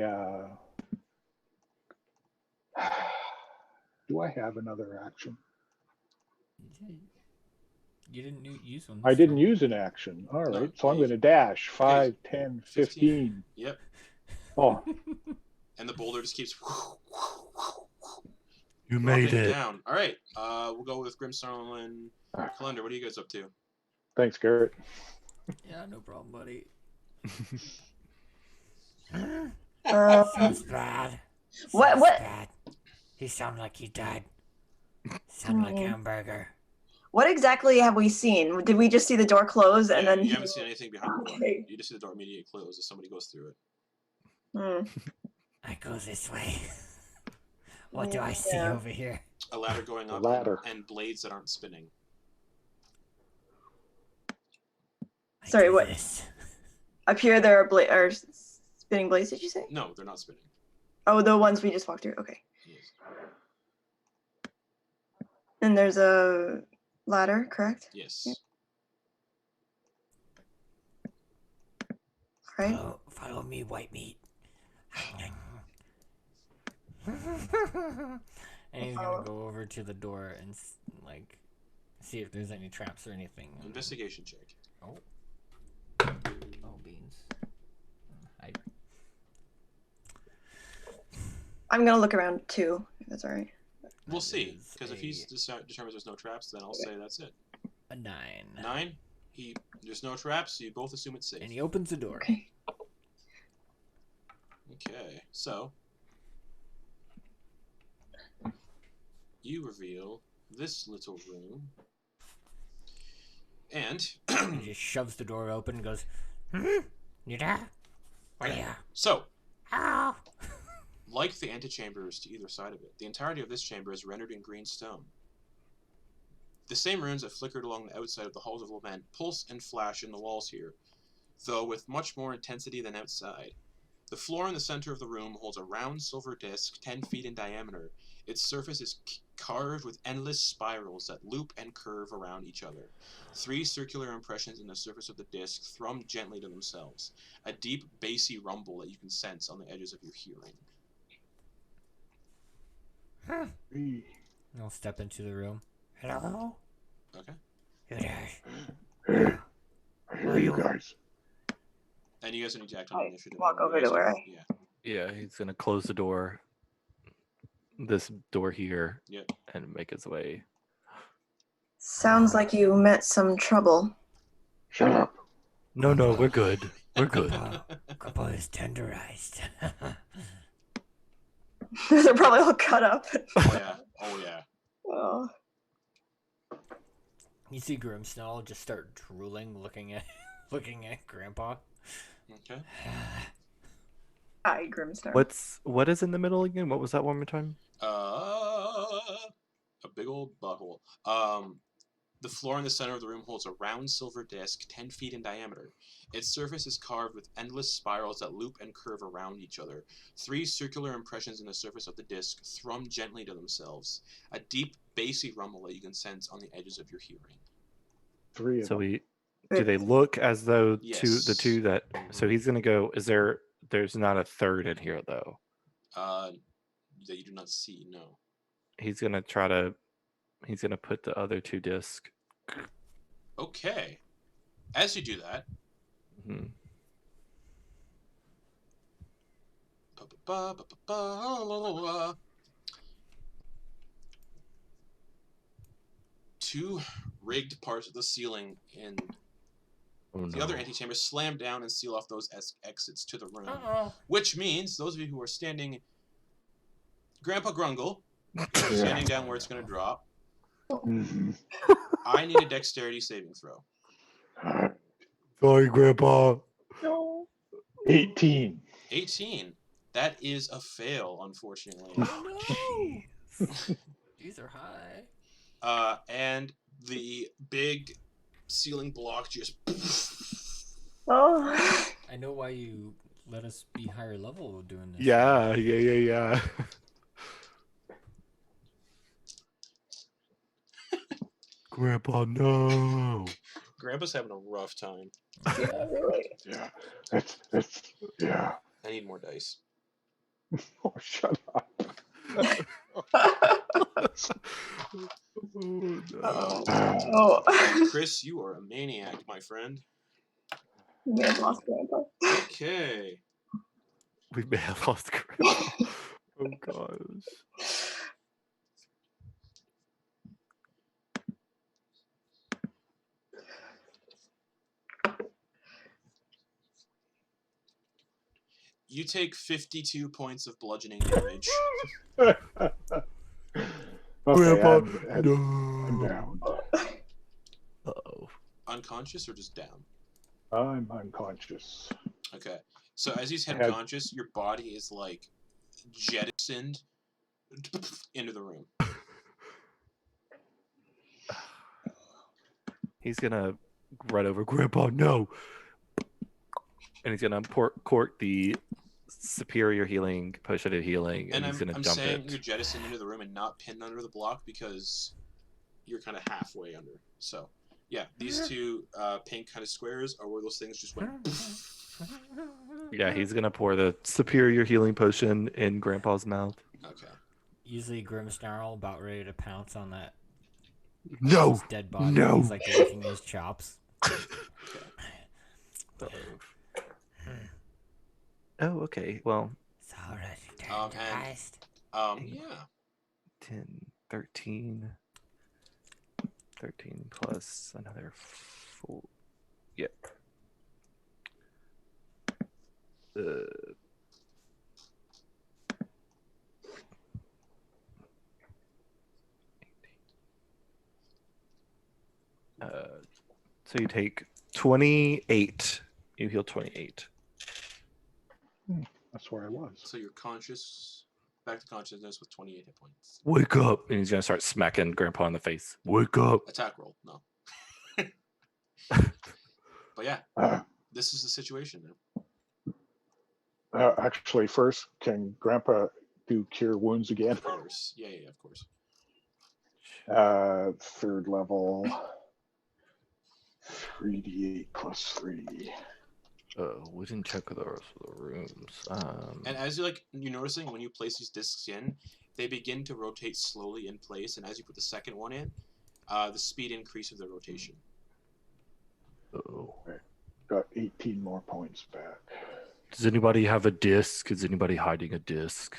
S6: Do I have another action?
S3: You didn't use one.
S6: I
S3: this
S6: didn't
S3: time.
S6: use an action. All right.
S1: No,
S6: So I'm
S1: you-
S6: going to dash 5, 10, 15.
S1: Yep.
S6: Oh,
S1: And the boulder just keeps
S2: You made
S1: rocketing
S2: it.
S1: down. All right. We'll go with Grimsnarl and Calendar. What are you guys up to?
S6: thanks, Garrett.
S3: Yeah, no problem, buddy.
S5: Um,
S3: Bad.
S5: What- what-
S3: Bad. He sounded like he died. Sounded like hamburger.
S5: what exactly have we seen? Did we just see the door close and
S1: Yeah,
S5: then?
S1: you haven't seen anything behind the door.
S5: Okay.
S1: You just see the door immediately close as somebody goes through it.
S3: I go this way. What do I see
S5: Yeah.
S3: over here?
S1: A ladder going
S6: A
S1: up
S6: ladder.
S1: and blades that aren't spinning.
S3: I
S5: Sorry,
S3: do
S5: what-
S3: this.
S5: Up here, there are spinning blades. Did you say?
S1: No, they're not spinning.
S5: Oh, the ones we just walked through. Okay.
S1: Yes.
S5: And there's a ladder, correct?
S1: Yes.
S5: Yep. Right.
S3: Follow me, white meat. And he's gonna go over to the door and like see if there's any traps or anything.
S1: Investigation check.
S3: Oh beans.
S5: I'm gonna look around too, if that's all right.
S1: We'll
S3: That
S1: see.
S3: is
S1: Because if he determines there's no traps, then I'll say that's it.
S3: a 9.
S1: 9. There's no traps, so you both assume it's safe.
S3: And he opens the door.
S5: Okay.
S1: Okay, so you reveal this little room, and
S3: He just shoves the door open and goes, You there? Where are you?
S1: so,
S3: Hello?
S1: like the antechambers to either side of it, the entirety of this chamber is rendered in green stone. The same runes that flickered along the outside of the halls of lament pulse and flash in the walls here, though with much more intensity than outside. The floor in the center of the room holds a round silver disc 10 feet in diameter. Its surface is carved with endless spirals that loop and curve around each other. 3 circular impressions in the surface of the disc thrum gently to themselves, a deep, bassy rumble that you can sense on the edges of your hearing.
S3: I'll step into the room. Hello?
S1: Okay?
S3: You there?
S6: Hey, I hear you guys.
S1: And you guys need to act on
S5: I
S1: initiative.
S5: walk
S1: You
S5: over
S1: guys
S5: to where
S1: are-
S5: I-
S1: Yeah.
S2: Yeah, he's gonna close the door. This door here.
S1: Yep.
S2: And make his way.
S5: Sounds like you met some trouble.
S4: Shut up.
S2: No, we're good. We're good.
S3: Grandpa is tenderized.
S5: They're probably all cut up.
S1: Oh, yeah. Oh, yeah.
S5: Oh.
S3: You see Grimsnarl just start drooling, looking at Grandpa.
S1: Okay.
S5: Hi, Grimstar.
S2: What is in the middle again? What was that one more time?
S1: A big old butthole. The floor in the center of the room holds a round silver disc 10 feet in diameter. Its surface is carved with endless spirals that loop and curve around each other. 3 circular impressions in the surface of the disc thrum gently to themselves. A deep, bassy rumble that you can sense on the edges of your hearing.
S6: 3 of
S2: So
S6: them.
S2: do they look as though the
S1: Yes.
S2: two that? So he's gonna go. There's not a third in here though.
S1: That you do not see, no.
S2: He's gonna put the other 2 discs.
S1: Okay. As you do that,
S2: Mhm.
S1: two rigged parts of the ceiling in
S2: Oh,
S1: the
S2: no.
S1: other antechamber slam down and seal off those exits to the room.
S3: Uh-oh.
S1: Which means those of you who are standing, Grandpa Grungle,
S6: Yeah.
S1: standing down where it's going to drop.
S6: Mhm.
S1: I need a dexterity saving throw.
S2: Sorry, Grandpa.
S5: No.
S6: 18.
S1: 18. That is a fail, unfortunately.
S3: Oh, no. These are high.
S1: And the big ceiling block just.
S5: Oh.
S3: I know why you let us be higher level doing this.
S2: Yeah. Grandpa, no.
S1: Grandpa's having a rough time.
S5: Yeah, really.
S6: Yeah. That's yeah.
S1: I need more dice.
S6: Oh, shut up.
S2: Oh, no.
S5: Oh.
S1: Chris, you are a maniac, my friend.
S5: We may have lost Grandpa.
S1: Okay.
S2: We may have lost Grandpa. Oh gosh.
S1: You take 52 points of bludgeoning damage.
S6: Okay,
S2: Grandpa,
S6: I'm
S2: no.
S6: down.
S2: Uh-oh.
S1: Unconscious or just down?
S6: I'm unconscious.
S1: Okay. So as he's
S6: I had-
S1: unconscious, your body is like jettisoned into the room.
S2: He's gonna run over Grandpa, no. And he's gonna cork the superior healing potion of healing, and
S1: And
S2: he's gonna
S1: I'm
S2: dump
S1: saying
S2: it.
S1: you're jettisoned into the room and not pinned under the block because you're kind of halfway under. So, yeah, these two pink kind of squares are where those things just went.
S2: Yeah, he's gonna pour the superior healing potion in Grandpa's mouth.
S1: Okay.
S3: Usually Grimmsnarl about ready to pounce on that
S2: No,
S3: his dead body.
S2: no.
S3: He's like licking his chops.
S2: Oh, okay. Well,
S3: It's already
S1: Um,
S3: turned to
S1: and-
S3: heist.
S1: Yeah.
S2: 10, 13. 13 plus another 4. Yep. So you take 28. You heal 28.
S6: That's where I was.
S1: So you're conscious, back to consciousness with 28 hit points.
S2: Wake up! And he's gonna start smacking Grandpa in the face. Wake up!
S1: Attack roll, no. But yeah,
S6: Uh,
S1: this is the situation now.
S6: actually, first, can Grandpa do cure wounds again?
S1: Of course. Yeah, of course.
S6: 3rd level. 3d8 plus 3.
S2: We didn't check the rest of the rooms.
S1: And as you're noticing when you place these discs in, they begin to rotate slowly in place, and as you put the second one in, the speed increase of the rotation.
S2: Uh-oh.
S6: Got 18 more points back.
S2: Does anybody have a disc? Is anybody hiding a disc?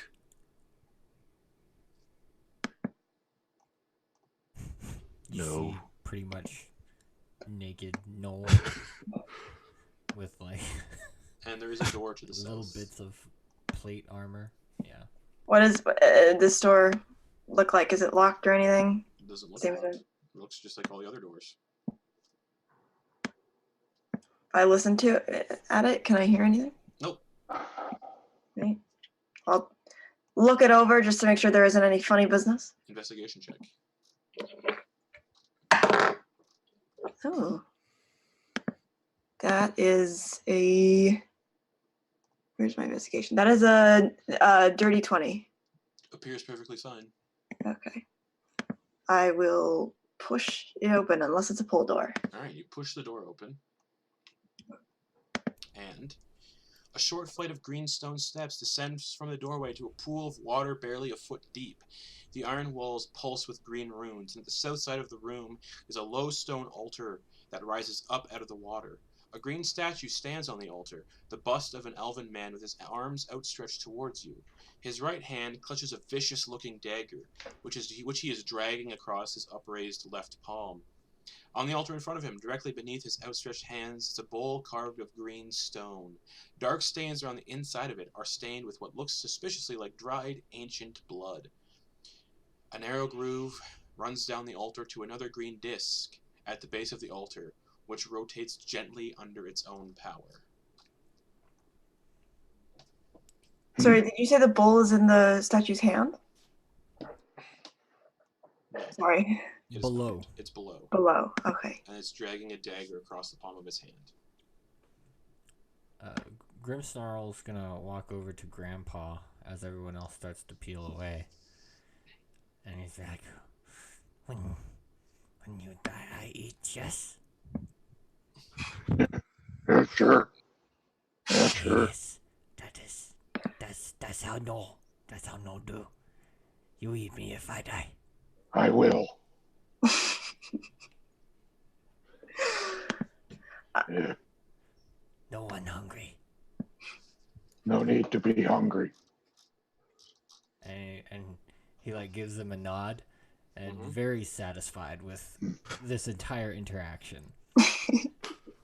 S3: You
S2: No.
S3: see pretty much naked Noel with like
S1: And there is a door to the
S3: little
S1: south.
S3: bits of plate armor. Yeah.
S5: What does this door look like? Is it locked or anything?
S1: It doesn't look
S5: Same as
S1: locked. It looks just like all the other doors.
S5: If I listen to it at it, can I hear anything?
S1: Nope.
S5: Right. I'll look it over just to make sure there isn't any funny business.
S1: Investigation check.
S5: Oh. That is a. Where's my investigation? That is a dirty 20.
S1: Appears perfectly fine.
S5: Okay. I will push it open unless it's a pull door.
S1: All right, you push the door open, and a short flight of green stone steps descends from the doorway to a pool of water barely a foot deep. The iron walls pulse with green runes, and at the south side of the room is a low stone altar that rises up out of the water. A green statue stands on the altar, the bust of an elven man with his arms outstretched towards you. His right hand clutches a vicious-looking dagger, which he is dragging across his upraised left palm. On the altar in front of him, directly beneath his outstretched hands, is a bowl carved of green stone. Dark stains around the inside of it are stained with what looks suspiciously like dried, ancient blood. A narrow groove runs down the altar to another green disc at the base of the altar, which rotates gently under its own power.
S5: Sorry, did you say the bowl is in the statue's hand? Sorry.
S1: It is
S3: Below.
S1: not. It's below.
S5: Below. Okay.
S1: And it's dragging a dagger across the palm of his hand.
S3: Grimmsnarl's gonna walk over to Grandpa as everyone else starts to peel away. And he's like, when you die, I eat, yes?
S4: Yeah, sure. Yeah, sure.
S3: Yes, that's how no do. You eat me if I die.
S4: I will. Yeah,
S3: No one hungry.
S4: no need to be hungry.
S3: And he like gives them a nod and
S1: Mhm.
S3: very satisfied with this entire interaction.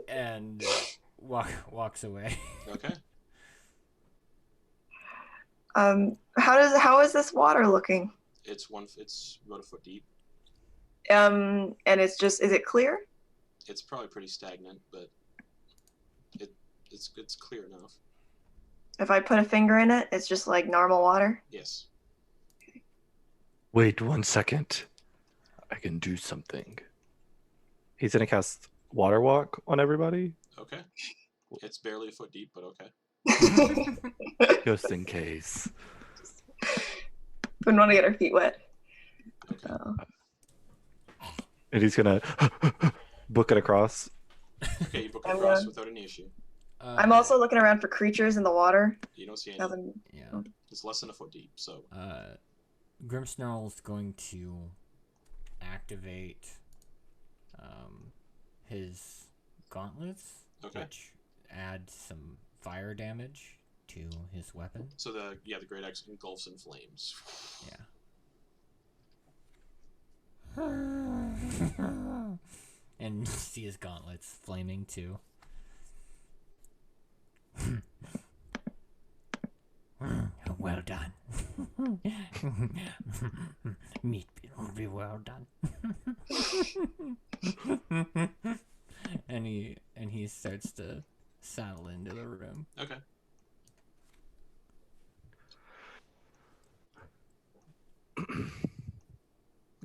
S3: And walks away.
S1: Okay.
S5: How is this water looking?
S1: It's about a foot deep.
S5: And is it clear?
S1: It's probably pretty stagnant, but it's clear enough.
S5: If I put a finger in it, it's just like normal water.
S1: Yes.
S2: Wait 1 second. I can do something. He's gonna cast Water Walk on everybody,
S1: Okay. It's barely a foot deep, but okay.
S2: just in case.
S5: Wouldn't want to get our feet wet.
S1: Okay.
S5: Oh.
S2: And he's gonna book it across.
S1: Okay, you book
S5: I'm
S1: across
S5: gonna-
S1: without any issue.
S5: I'm also looking around for creatures in the water.
S1: You don't see any.
S5: Nothing.
S3: Yeah.
S1: It's less than a foot deep, so
S3: Grimmsnarl's going to activate his gauntlets,
S1: okay.
S3: which add some fire damage to his weapon.
S1: So the great axe engulfs in flames.
S3: Yeah. And you see his gauntlets flaming too. Well done. Meat will be well done. and he starts to saddle into the room.
S1: Okay.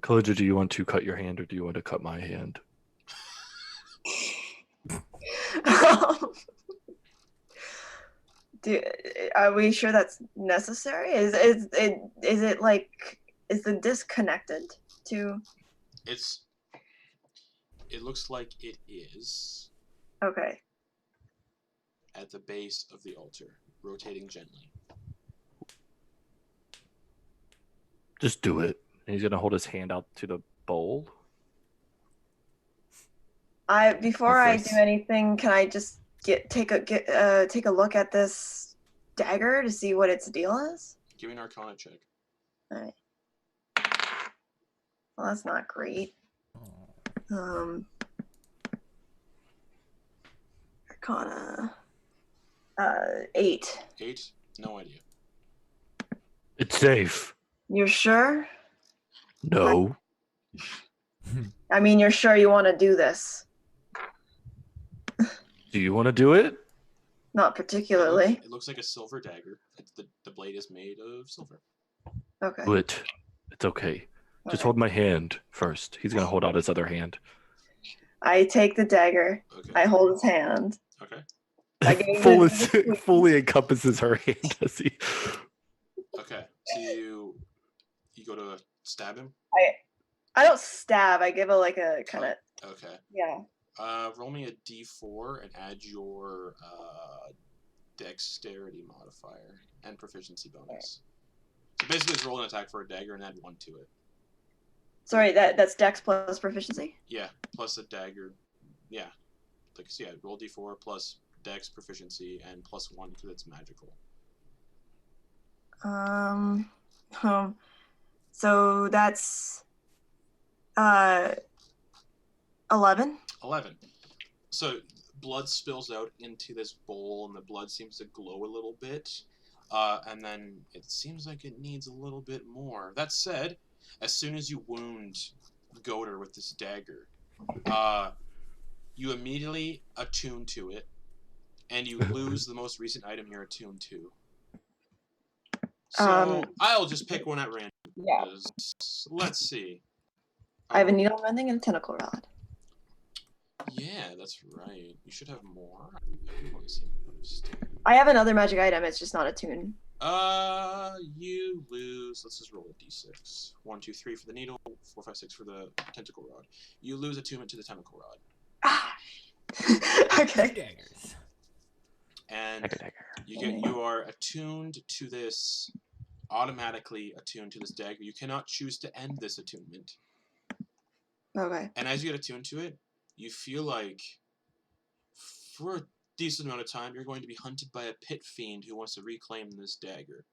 S2: Kalijah, do you want to cut your hand or do you want to cut my hand?
S5: Are we sure that's necessary? Is it like, is the disc connected to?
S1: It looks like it is
S5: Okay.
S1: at the base of the altar, rotating gently.
S2: Just do it. And he's gonna hold his hand out to the bowl.
S5: Before I
S2: Nice.
S5: do anything, can I just take a look at this dagger to see what its deal is?
S1: Give me an Arcana check.
S5: All right. Well, that's not great. Arcana. 8.
S1: 8? No idea.
S2: It's safe.
S5: You're sure?
S2: No.
S5: I mean, you're sure you want to do this?
S2: Do you want to do it?
S5: Not particularly.
S1: It looks like a silver dagger. The blade is made of silver.
S5: Okay.
S2: Do it. It's okay. Just
S5: Okay.
S2: hold my hand first. He's gonna hold out his other hand.
S5: I take the dagger.
S1: Okay.
S5: I hold his hand.
S1: Okay.
S5: I give him the squeeze.
S2: Fully encompasses her hand, does he?
S1: Okay. So you go to stab him.
S5: I don't stab. I give a kind of
S1: Okay.
S5: yeah.
S1: Roll me a d4 and add your dexterity modifier and proficiency bonus. So basically, just roll an attack for a dagger and add 1 to it.
S5: Sorry, that's Dex plus proficiency.
S1: Yeah, plus a dagger. Yeah. Like, so yeah, roll d4 plus dex proficiency and plus 1 because it's magical.
S5: So that's 11.
S1: 11. So blood spills out into this bowl, and the blood seems to glow a little bit. And then it seems like it needs a little bit more. That said, as soon as you wound Goater with this dagger, you immediately attune to it, and you lose the most recent item you're attuned to. So I'll just pick one at random.
S5: Yeah.
S1: Let's see.
S5: I have a needle mending and a tentacle rod.
S1: Yeah, that's right. You should have more. I want to see most.
S5: I have another magic item. It's just not attuned.
S1: You lose. Let's just roll a d6. 1, 2, 3 for the needle. 4, 5, 6 for the tentacle rod. You lose attunement to the tentacle rod.
S5: Ah. Okay.
S3: Daggers.
S1: And you are attuned to this. Automatically attuned to this dagger. You cannot choose to end this attunement.
S5: Okay.
S1: And as you get attuned to it, you feel like for a decent amount of time you're going to be hunted by a pit fiend who wants to reclaim this dagger.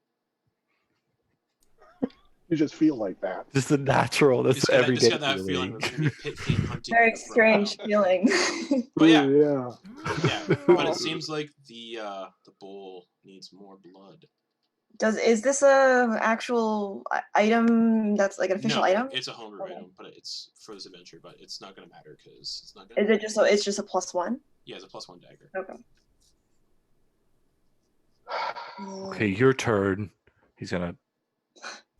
S6: You just feel like that.
S2: Just a natural. That's every day.
S1: Just got that feeling that there's going to be a pit fiend hunting.
S5: Very strange feeling.
S1: But yeah,
S6: Yeah.
S1: But it seems like the bowl needs more blood.
S5: Is this a actual item that's like an official item?
S1: It's a homebrew
S5: Okay.
S1: item, but it's for this adventure. But it's not going to matter because it's not going.
S5: Is it just it's just a +1?
S1: Yeah, it's a +1 dagger.
S5: Okay.
S2: Okay, your turn. He's gonna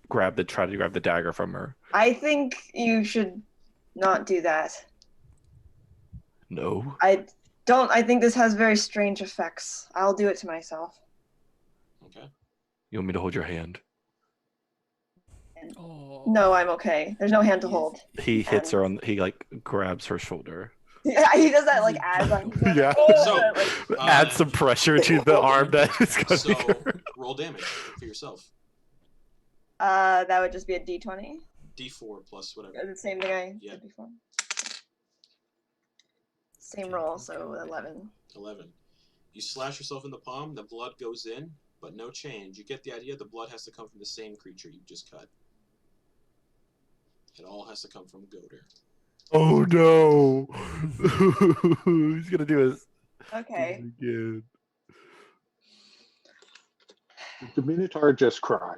S2: try to grab the dagger from her.
S5: I think you should not do that.
S2: No.
S5: I think this has very strange effects. I'll do it to myself.
S1: Okay.
S2: You want me to hold your hand?
S3: Oh.
S5: No, I'm okay. There's no hand to hold.
S2: He hits her on. He grabs her shoulder.
S5: Yeah, he does that like as I'm.
S2: Yeah.
S1: So,
S2: Add some pressure to the arm that is going
S1: So
S2: to.
S1: roll damage for yourself.
S5: That would just be a D20.
S1: D4 plus whatever.
S5: The same thing I
S1: Yeah.
S5: did before. Same roll, so 11.
S1: 11. You slash yourself in the palm. The blood goes in, but no change. You get the idea. The blood has to come from the same creature you just cut. It all has to come from Goater.
S2: Oh no! He's gonna do his.
S5: Okay.
S2: Again.
S6: Did the Minotaur just cry?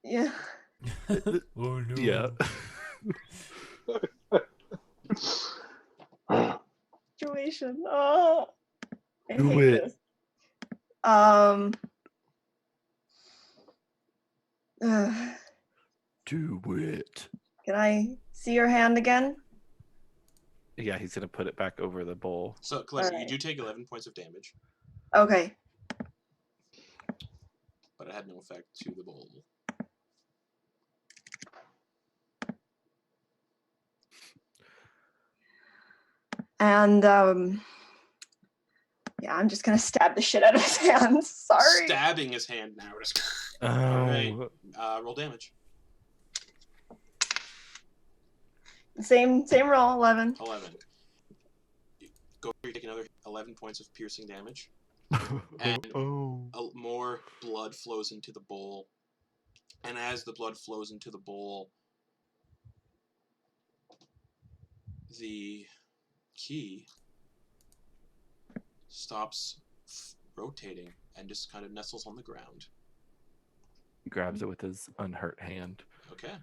S5: Yeah.
S3: Oh no.
S2: Yeah.
S5: Situation. Oh. I
S2: Do
S5: hate
S2: it.
S5: this.
S2: Do it.
S5: Can I see your hand again?
S2: Yeah, he's gonna put it back over the bowl.
S1: So, Colette, you
S5: Alright.
S1: do take 11 points of damage,
S5: Okay.
S1: but it had no effect to the bowl.
S5: And yeah, I'm just gonna stab the shit out of his hand. Sorry.
S1: Stabbing his hand now.
S2: Oh.
S1: Alright. Roll damage.
S5: Same roll, 11.
S1: 11. Go you take another 11 points of piercing damage. And more blood flows into the bowl. And as the blood flows into the bowl, the key stops rotating and just kind of nestles on the ground.
S2: He grabs it with his unhurt hand
S1: Okay.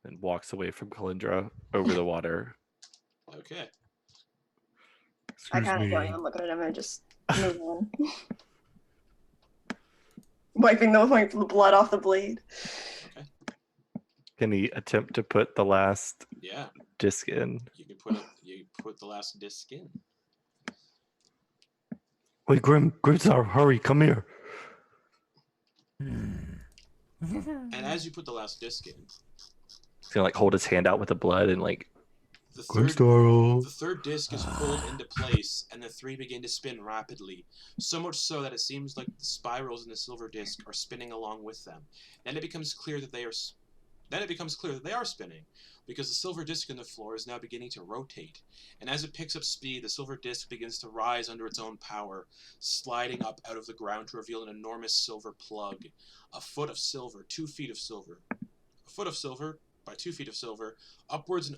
S2: and walks away from Kalindra over the water.
S1: Okay.
S5: I kind of don't even look at him and just move on. Wiping the blood off the blade.
S2: Can he attempt to put the last
S1: Yeah.
S2: disc in?
S1: You can put it. You put the last disc in.
S2: Wait, Grimstar, hurry, come here.
S1: And as you put the last disc in,
S2: He's gonna like hold his hand out with the blood and like
S1: the
S2: Grimstar.
S1: third disc is pulled into place, and the three begin to spin rapidly, so much so that it seems like the spirals in the silver disc are spinning along with them. Then it becomes clear that they are spinning, because the silver disc in the floor is now beginning to rotate, and as it picks up speed, the silver disc begins to rise under its own power, sliding up out of the ground to reveal an enormous silver plug, a foot of silver, 2 feet of silver, a foot of silver by 2 feet of silver, upwards and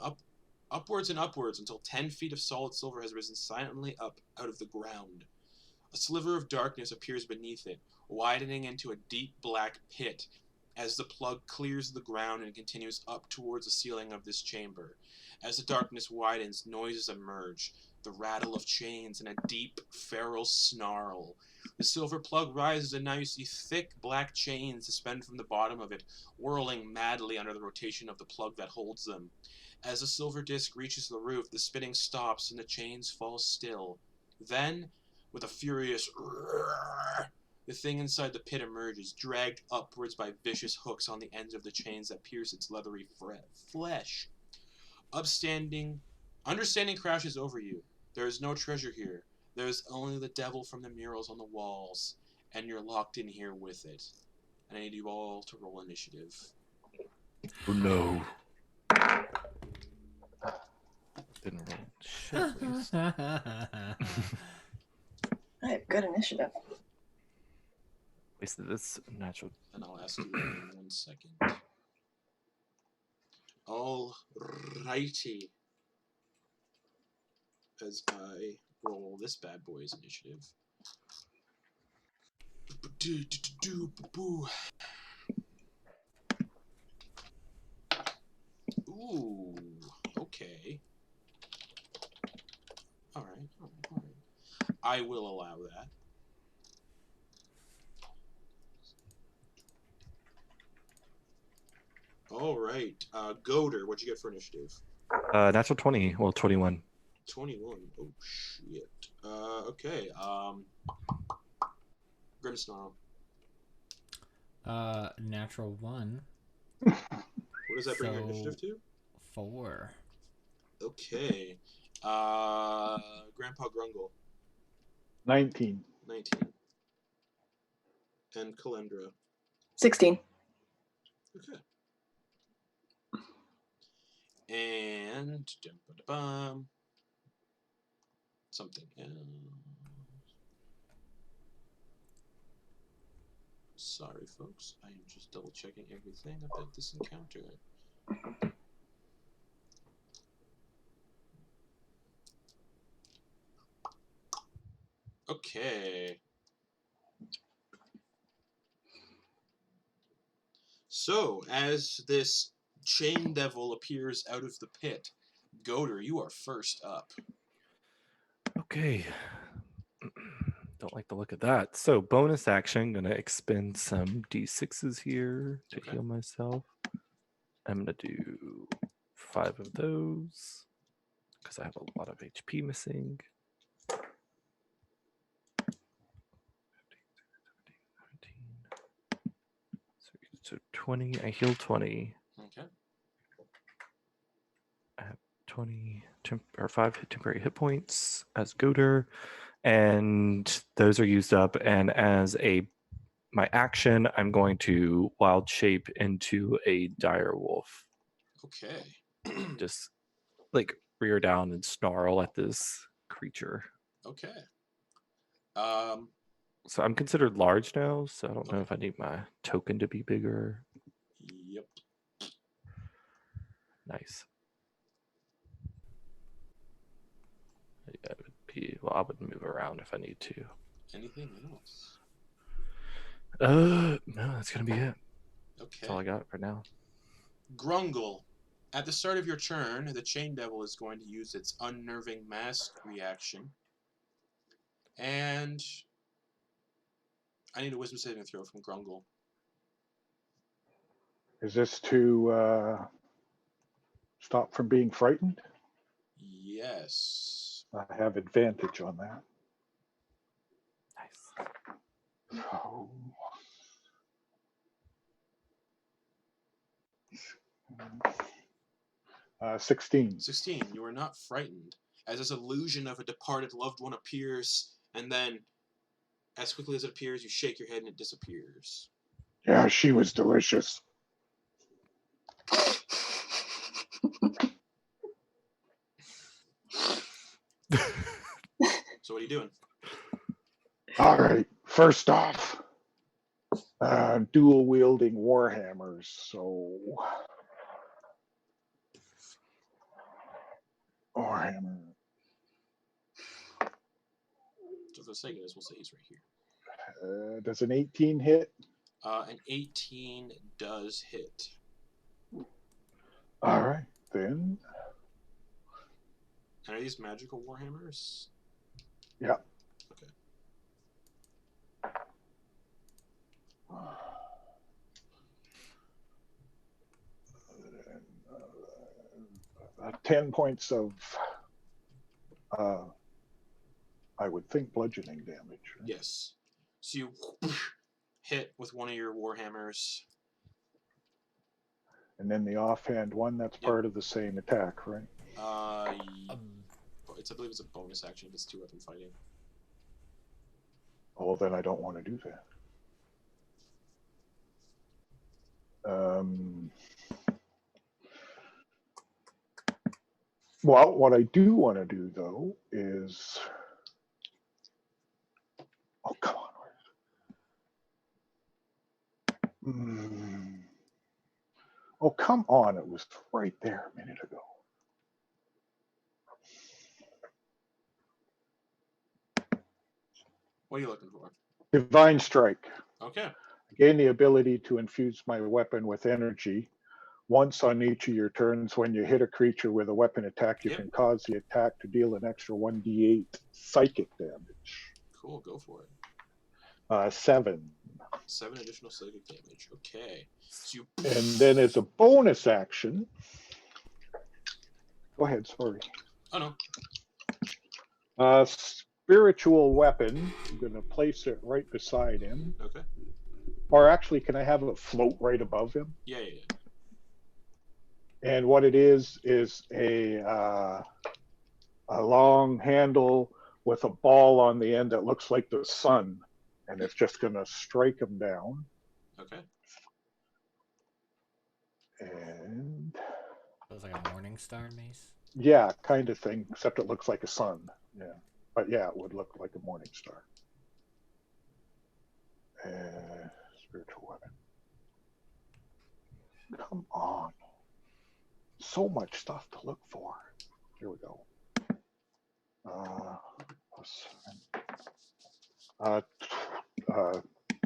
S1: upwards until 10 feet of solid silver has risen silently up out of the ground. A sliver of darkness appears beneath it, widening into a deep black pit as the plug clears the ground and continues up towards the ceiling of this chamber. As the darkness widens, noises emerge, the rattle of chains and a deep, feral snarl. The silver plug rises, and now you see thick black chains suspended from the bottom of it, whirling madly under the rotation of the plug that holds them. As the silver disc reaches the roof, the spinning stops and the chains fall still. Then, with a furious roar, the thing inside the pit emerges, dragged upwards by vicious hooks on the ends of the chains that pierce its leathery flesh. Understanding crashes over you. There is no treasure here. There is only the devil from the murals on the walls, and you're locked in here with it. And I need you all to roll initiative.
S2: Oh no. Didn't roll shit at least.
S5: I have good initiative.
S2: Wasted this natural.
S1: And I'll ask you in 1 second. All righty. As I roll this bad boy's initiative. Ooh, okay. All right. I will allow that. All right. Goater, what'd you get for initiative?
S2: Natural 20. Well, 21.
S1: 21. Oh, shit. Okay. Grimsnarl.
S3: Natural 1.
S1: What does that bring your
S3: So-
S1: initiative to?
S3: 4.
S1: Okay. Grandpa Grungle.
S6: 19.
S1: 19. And Kalendra.
S5: 16.
S1: Okay. And something else. Sorry, folks. I am just double checking everything about this encounter. Okay. So, as this chain devil appears out of the pit, Goater, you are first up.
S2: Okay. Don't like the look of that. So bonus action, gonna expend some d6s here to
S1: Okay.
S2: heal myself. I'm gonna do 5 of those because I have a lot of HP missing. 19. So 20. I heal 20.
S1: Okay.
S2: I have 20 or 5 temporary hit points as Goater, and those are used up. And as my action, I'm going to wild shape into a dire wolf.
S1: Okay.
S2: Just like rear down and snarl at this creature.
S1: Okay.
S2: So I'm considered large now, so I don't know
S1: Okay.
S2: if I need my token to be bigger.
S1: Yep.
S2: Nice. Yeah, it would be, well, I would move around if I need to.
S1: Anything else?
S2: No, that's gonna be it.
S1: Okay.
S2: That's all I got for now.
S1: Grungle. At the start of your turn, the Chain Devil is going to use its Unnerving Mask reaction. And I need a Wisdom saving throw from Grungle.
S6: Is this to stop from being frightened?
S1: Yes.
S6: I have advantage on that.
S2: Nice.
S6: So, 16.
S1: 16. You are not frightened, as this illusion of a departed loved one appears, and then, as quickly as it appears, you shake your head and it disappears.
S4: Yeah, she was delicious.
S1: So what are you doing?
S4: All right. First off,
S6: Dual wielding warhammers. So warhammer.
S1: So for the sake of this, we'll say he's right here.
S6: Does an 18 hit?
S1: An 18 does hit.
S6: All right, then.
S1: And are these magical warhammers?
S6: Yeah.
S1: Okay.
S6: Uh, 10 points of, I would think, bludgeoning damage. Right?
S1: Yes. So you hit with one of your warhammers.
S6: And then the offhand one, that's
S1: Yep.
S6: part of the same attack, right?
S1: I believe it's a bonus action if it's 2-weapon fighting.
S6: Oh, then I don't want to do that. Well, what I do want to do, though, is... Oh, come on. Oh, come on. It was right there a minute ago.
S1: What are you looking for?
S6: Divine Strike.
S1: Okay.
S6: Gain the ability to infuse my weapon with energy. Once on each of your turns, when you hit a creature with a weapon attack, you
S1: Yep.
S6: can cause the attack to deal an extra 1d8 psychic damage.
S1: Cool, go for it.
S6: 7.
S1: 7 additional psychic damage. Okay. So you...
S6: And then as a bonus action... Go ahead, sorry.
S1: Oh, no.
S6: Spiritual weapon. I'm going to place it right beside him.
S1: Okay.
S6: Or actually, can I have it float right above him?
S1: Yeah.
S6: And what it is a long handle with a ball on the end that looks like the sun, and it's just going to strike him down.
S1: Okay.
S6: And
S3: It was like a morning star mace.
S6: yeah, kind of thing, except it looks like a sun. Yeah, but yeah, it would look like a morning star. Spiritual weapon. Come on. So much stuff to look for. Here we go.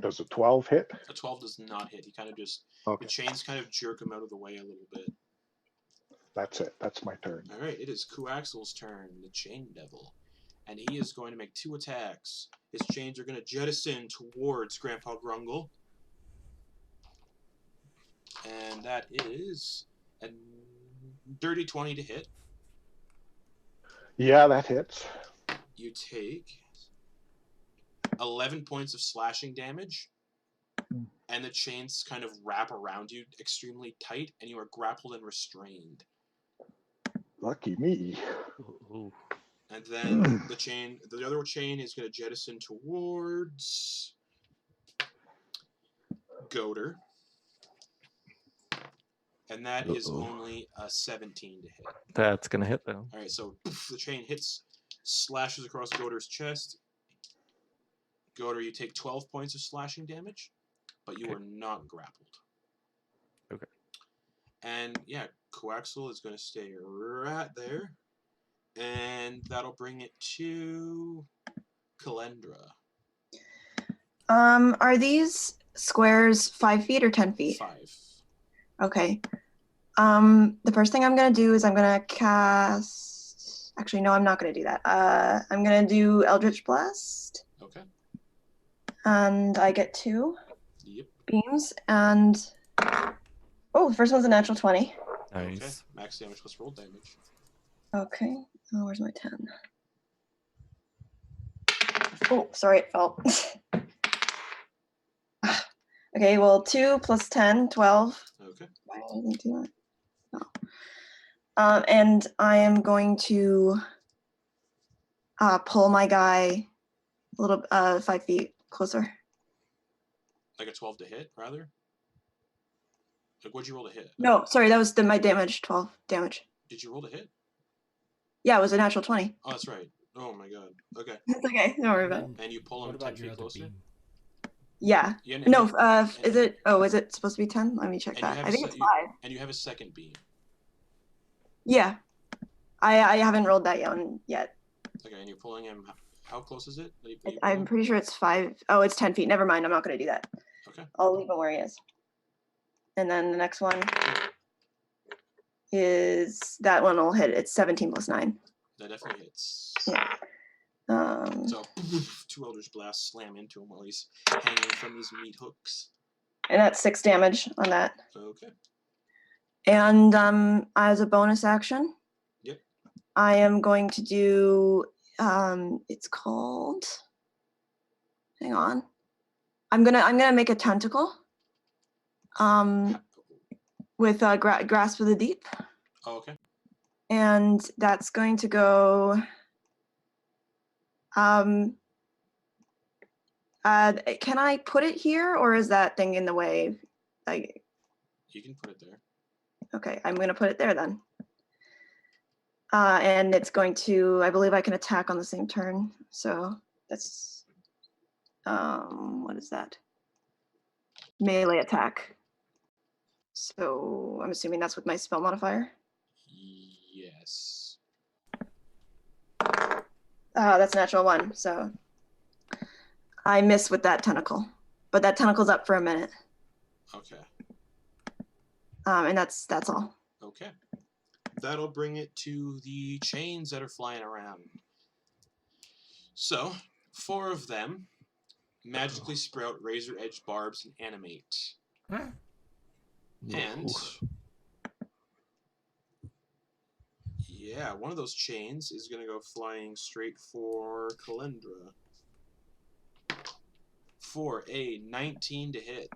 S6: Does a 12 hit?
S1: A 12 does not hit. He kind of just...
S6: Okay,
S1: The chains kind of jerk him out of the way a little bit.
S6: that's it. That's my turn.
S1: All right, it is Kuaxel's turn, the Chain Devil. And he is going to make 2 attacks. His chains are going to jettison towards Grandpa Grungle. And that is a dirty 20 to hit.
S6: Yeah, that hits.
S1: You take 11 points of slashing damage. And the chains kind of wrap around you extremely tight, and you are grappled and restrained.
S6: Lucky me.
S2: Ooh.
S1: And then the other chain is going to jettison towards Goater. And that is only a 17 to hit.
S2: That's gonna hit though.
S1: All right, so the chain hits, slashes across Goater's chest. Goater, you take 12 points of slashing damage, but you are not grappled.
S2: Okay.
S1: And yeah, Coaxel is going to stay right there. And that'll bring it to Kalendra.
S5: Are these squares 5 feet or 10 feet?
S1: 5.
S5: Okay. The first thing I'm gonna do is I'm gonna cast. Actually, no, I'm not gonna do that. I'm gonna do Eldritch Blast,
S1: Okay.
S5: and I get 2
S1: Yep.
S5: beams. And the first one's a natural 20.
S1: Okay.
S2: Nice.
S1: Max damage plus roll damage.
S5: Okay. Oh, where's my 10? Oh, sorry, it fell. Okay, well, 2 plus 10, 12.
S1: Okay.
S5: Why did I do that? Oh. And I am going to pull my guy a little 5 feet closer.
S1: Like a 12 to hit, rather? Like, what'd you roll to hit?
S5: No, sorry, that was my damage, 12 damage.
S1: Did you roll to hit?
S5: Yeah, it was a natural 20.
S1: Oh, that's right. Oh my god. Okay.
S5: It's okay, don't worry about it.
S1: And you pull him
S3: What
S1: 10
S3: about your
S1: feet
S3: other
S1: closer?
S3: beam?
S5: Yeah.
S1: Yeah,
S5: No,
S1: and-
S5: is it? Oh, is it supposed to be 10? Let me check
S1: and you
S5: that.
S1: have
S5: I
S1: a
S5: think
S1: se-
S5: it's
S1: you-
S5: 5.
S1: And you have a second beam.
S5: Yeah. I haven't rolled that yet.
S1: Okay, and you're pulling him. How close is it? that you pull
S5: I'm
S1: him?
S5: pretty sure it's 5. Oh, it's 10 feet. Never mind. I'm not going to do that.
S1: Okay.
S5: I'll leave him where he is. And then the next one is that one will hit. It's 17 plus 9.
S1: That definitely hits.
S5: Yeah.
S1: So, 2 Eldritch Blasts slam into him while he's hanging from these meat hooks.
S5: And that's 6 damage on that.
S1: Okay.
S5: And as a bonus action,
S1: Yep.
S5: I am going to do. It's called. Hang on. I'm gonna make a tentacle. With grasp of the deep,
S1: Oh, okay.
S5: and that's going to go. Can I put it here, or is that thing in the way? Like,
S1: You can put it there.
S5: okay, I'm gonna put it there then. And it's going to. I believe I can attack on the same turn. So that's. What is that? Melee attack. So I'm assuming that's with my spell modifier.
S1: Yes.
S5: That's a natural 1. So I miss with that tentacle, but that tentacle's up for a minute.
S1: Okay.
S5: And that's all.
S1: Okay. That'll bring it to the chains that are flying around. So, 4 of them magically sprout razor-edged barbs and animate.
S3: Huh?
S1: And yeah, one of those chains is going to go flying straight for Kalendra. For a 19 to hit.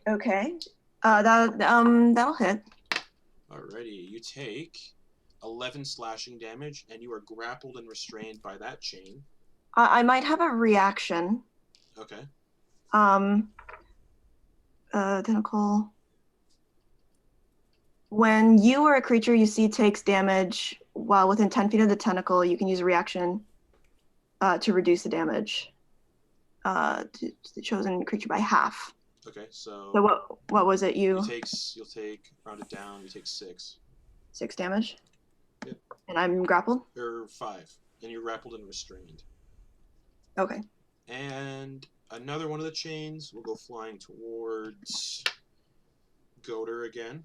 S5: Okay. That'll hit.
S1: Alrighty, you take 11 slashing damage, and you are grappled and restrained by that chain.
S5: I might have a reaction.
S1: Okay.
S5: Tentacle. When you or a creature you see takes damage while within 10 feet of the tentacle, you can use a reaction to reduce the damage to the chosen creature by half.
S1: Okay, so
S5: what was it?
S1: you'll take rounded down. You take 6.
S5: 6 damage.
S1: Yep.
S5: And I'm grappled.
S1: Or 5, and you're grappled and restrained.
S5: Okay.
S1: And another one of the chains will go flying towards Goater again.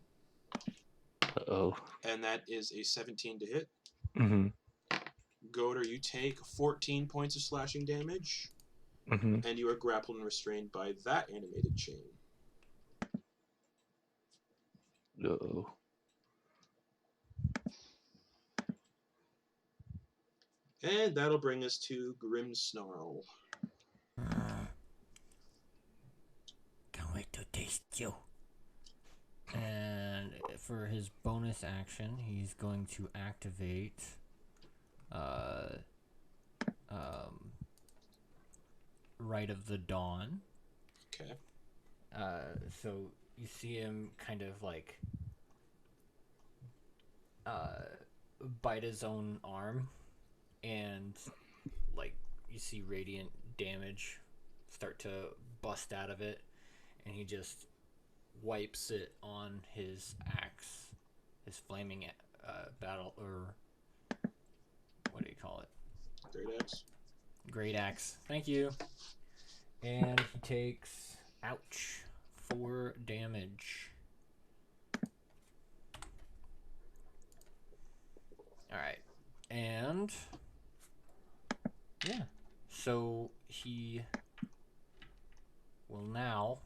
S2: Uh-oh.
S1: And that is a 17 to hit.
S2: Mm-hmm.
S1: Goater, you take 14 points of slashing damage,
S2: Mm-hmm.
S1: and you are grappled and restrained by that animated chain.
S2: Uh-oh.
S1: And that'll bring us to Grim Snarl.
S3: Can't wait to taste you. And for his bonus action, he's going to activate Rite of the Dawn.
S1: Okay.
S3: So you see him kind of like bite his own arm, and like you see radiant damage start to bust out of it, and he just wipes it on his axe, his flaming battle, or what do you call it?
S1: Great axe.
S3: Great axe. Thank you. And he takes, ouch, 4 damage. Alright. And yeah. So he will now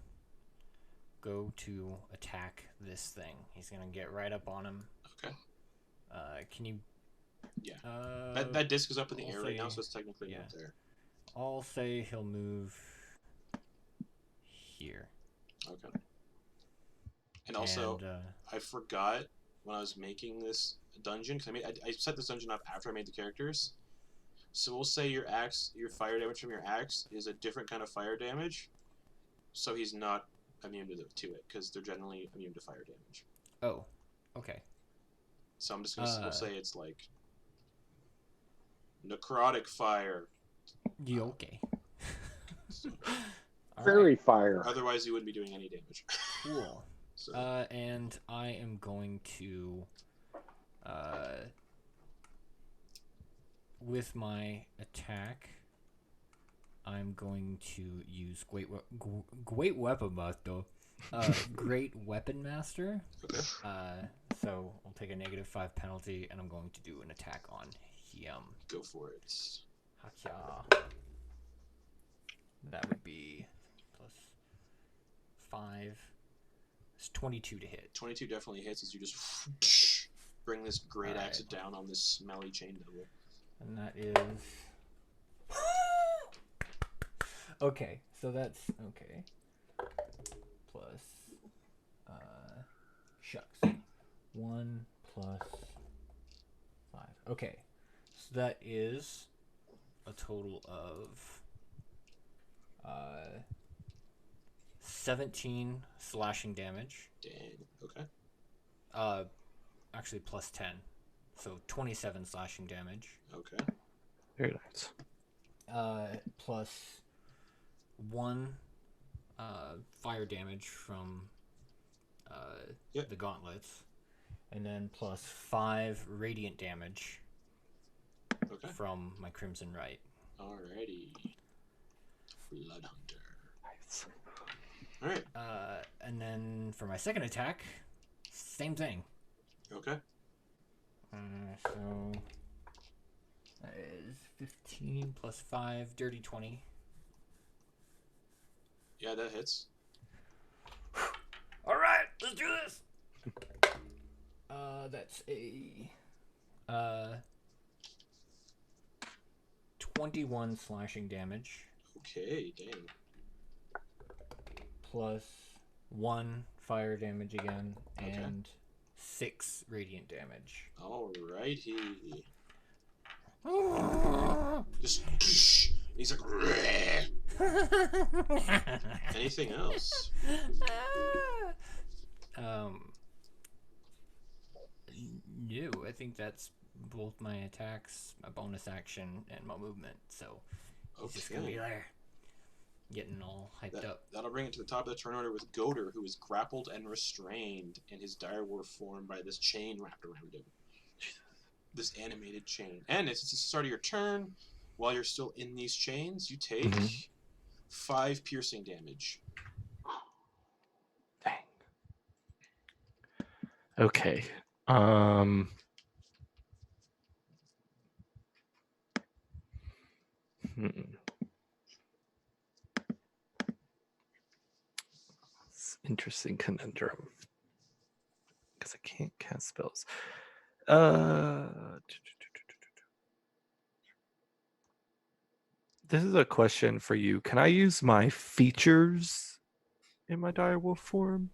S3: go to attack this thing. He's gonna get right up on him.
S1: Okay.
S3: Can you?
S1: Yeah. That disc is up in the
S3: I'll
S1: air right now,
S3: say-
S1: so it's technically
S3: yeah.
S1: not there.
S3: I'll say he'll move here.
S1: Okay. And also,
S3: And,
S1: I forgot when I was making this dungeon, because I set this dungeon up after I made the characters. So we'll say your fire damage from your axe is a different kind of fire damage, so he's not immune to it, because they're generally immune to fire damage.
S3: oh, okay.
S1: So I'm just gonna we'll say it's like necrotic fire.
S3: You okay?
S1: So,
S3: All
S6: Fairy
S3: right,
S6: fire.
S1: otherwise, you wouldn't be doing any damage.
S3: cool.
S1: So
S3: And I am going to, with my attack, I'm going to use Great Weapon Master. Great Weapon Master.
S1: okay.
S3: So I'll take a -5 penalty, and I'm going to do an attack on him.
S1: Go for it.
S3: Hacha. That would be +5. It's 22 to hit.
S1: 22 definitely hits as you just bring this great axe
S3: Alright.
S1: down on this smelly chain devil.
S3: And that is. Okay, so that's okay. Plus. Shucks. 1 plus 5. Okay, so that is a total of 17 slashing damage.
S1: Dang. Okay.
S3: Actually plus 10, so 27 slashing damage.
S1: Okay.
S2: Very nice.
S3: Plus 1 fire damage from
S1: Yep.
S3: the gauntlets, and then plus 5 radiant damage
S1: Okay.
S3: from my crimson right.
S1: Alrighty. Blood Hunter.
S2: Nice.
S1: Alright.
S3: And then for my second attack, same thing.
S1: Okay.
S3: So that is 15 plus 5, dirty 20.
S1: Yeah, that hits.
S3: All right, let's do this. That's a 21 slashing damage
S1: Okay, dang.
S3: plus 1 fire damage again
S1: Okay.
S3: and 6 radiant damage.
S1: Alrighty. Just he's like anything else?
S3: No, I think that's both my attacks, my bonus action, and my movement. So he's just gonna be
S1: Okay.
S3: there, getting all hyped up.
S1: That'll bring it to the top of the turn order with Goater, who is grappled and restrained in his direwolf form by this chain wrapped around him. This animated chain. And it's the start of your turn. While you're still in these chains, you take 5 piercing damage.
S2: Dang. Okay. It's an interesting conundrum because I can't cast spells. This is a question for you. Can I use my features in my direwolf form?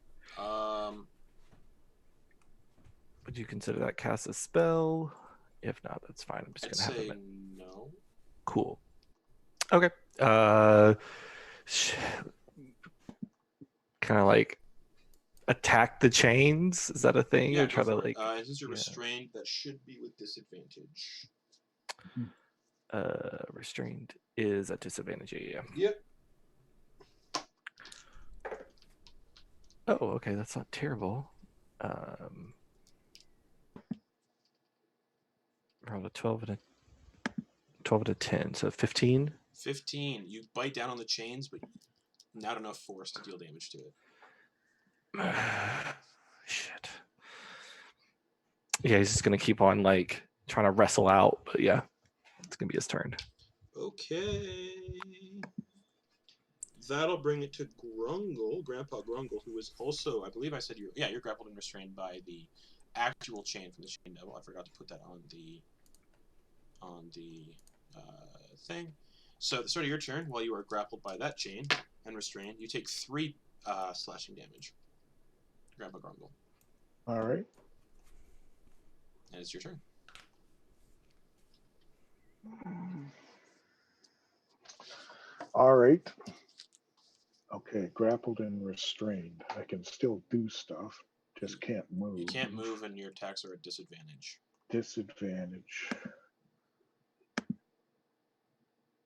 S2: Would you consider that cast a spell? If not, that's fine. I'm just
S1: I'd
S2: gonna have
S1: say
S2: them.
S1: no.
S2: Cool. Okay. Kind of like attack the chains. Is that a thing?
S1: Yeah,
S2: or try
S1: go
S2: to
S1: for it.
S2: like
S1: Since you're
S2: yeah.
S1: restrained, that should be with disadvantage.
S2: Restrained is at disadvantage. Yeah.
S1: Yep.
S2: Oh, okay. That's not terrible. Rolled a 12 and a 10, so 15.
S1: 15. You bite down on the chains, but not enough force to deal damage to it.
S2: Shit. Yeah, he's just gonna keep on like trying to wrestle out, but yeah, it's gonna be his turn.
S1: Okay. That'll bring it to Grungle, Grandpa Grungle, who is also, I believe I said you're grappled and restrained by the actual chain from the chain devil. I forgot to put that on the thing. So at the start of your turn, while you are grappled by that chain and restrained, you take 3 slashing damage. Grandpa Grungle.
S6: All right.
S1: And it's your turn.
S6: All right. Okay, grappled and restrained. I can still do stuff, just can't move.
S1: You can't move, and your attacks are at disadvantage.
S6: Disadvantage.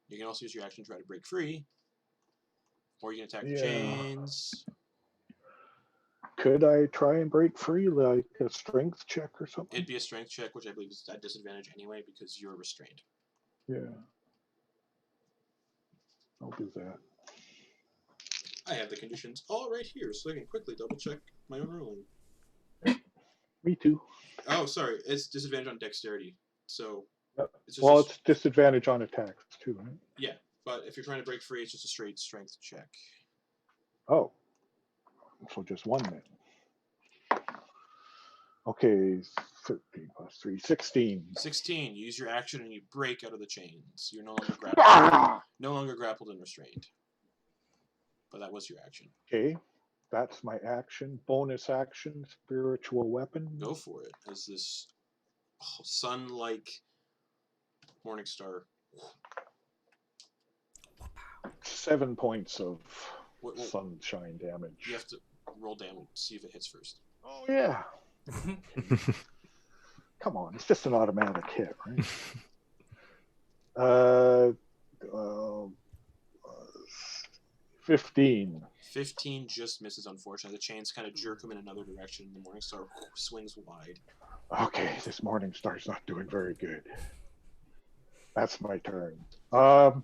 S1: You can also use your action to try to break free, or you can attack the
S6: Yeah.
S1: chains.
S6: Could I try and break free, like a strength check or something?
S1: It'd be a strength check, which I believe is at disadvantage anyway because you're restrained.
S6: Yeah. I'll do that.
S1: I have the conditions all right here, so I can quickly double check my own rolling.
S6: Me too.
S1: Oh, sorry, it's disadvantage on dexterity. So
S6: Yep.
S1: it's just
S6: Well, it's disadvantage on attacks too, right?
S1: yeah, but if you're trying to break free, it's just a straight strength check.
S6: Oh. So just one then. Okay, 13 plus 3, 16.
S1: 16. You use your action and you break out of the chains. You're no longer grappled. No longer grappled and restrained. But that was your action.
S6: Okay, that's my action. Bonus action, spiritual weapon.
S1: Go for it. As this sun-like morning star.
S6: 7 points of
S1: What,
S6: sunshine damage.
S1: you have to roll damage, see if it hits first.
S6: Oh yeah. Come on, it's just an automatic hit, right? 15.
S1: 15 just misses, unfortunately. The chains kind of jerk him in another direction. The morning star swings wide.
S6: Okay, this morning star's not doing very good. That's my turn. Can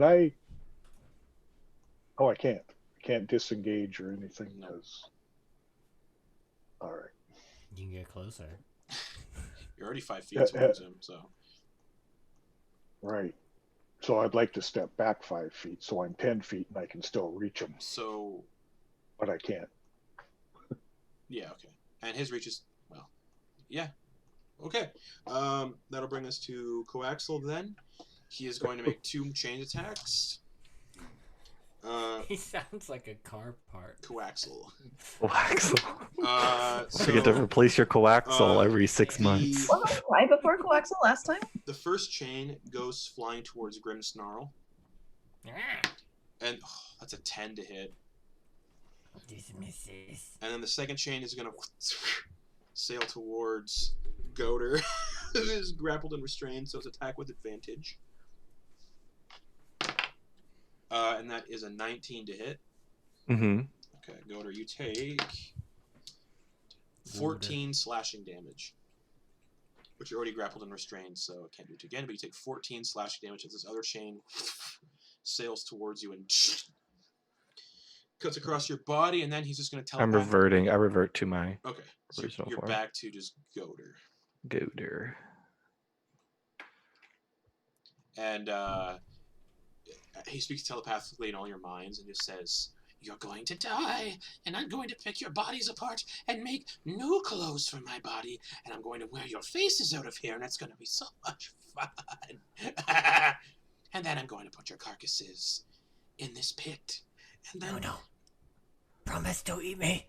S6: I? Oh, I can't. I can't disengage or anything.
S1: No.
S6: All right.
S3: You can get closer.
S1: You're already 5 feet towards him, so.
S6: Right. So I'd like to step back 5 feet, so I'm 10 feet and I can still reach him,
S1: So,
S6: but I can't.
S1: yeah, okay. And his reach is, well, yeah. Okay. That'll bring us to Coaxel then. He is going to make 2 chain attacks.
S3: He sounds like a car part.
S1: Coaxel.
S2: Coaxel.
S1: So,
S2: Forget to replace your coaxel every 6 months.
S5: Wasn't I right before Coaxel last time?
S1: the first chain goes flying towards Grim Snarl. And that's a 10 to hit.
S3: This misses.
S1: And then the second chain is going to sail towards Goater. It is grappled and restrained, so it's attack with advantage. And that is a 19 to hit.
S2: Mm-hmm.
S1: Okay, Goater, you take 14 slashing damage. But you're already grappled and restrained, so I can't do it again. But you take 14 slashing damage as this other chain sails towards you and cuts across your body, and then he's just going to tell
S2: I'm reverting. I revert to my
S1: Okay, so
S2: original
S1: you're
S2: form.
S1: back to just Goater.
S2: Goater.
S1: And he speaks telepathically in all your minds and just says, "You're going to die, and I'm going to pick your bodies apart and make new clothes for my body, and I'm going to wear your faces out of here, and it's going to be so much fun. And then I'm going to put your carcasses in this pit. And then,
S3: No. Promise to eat me.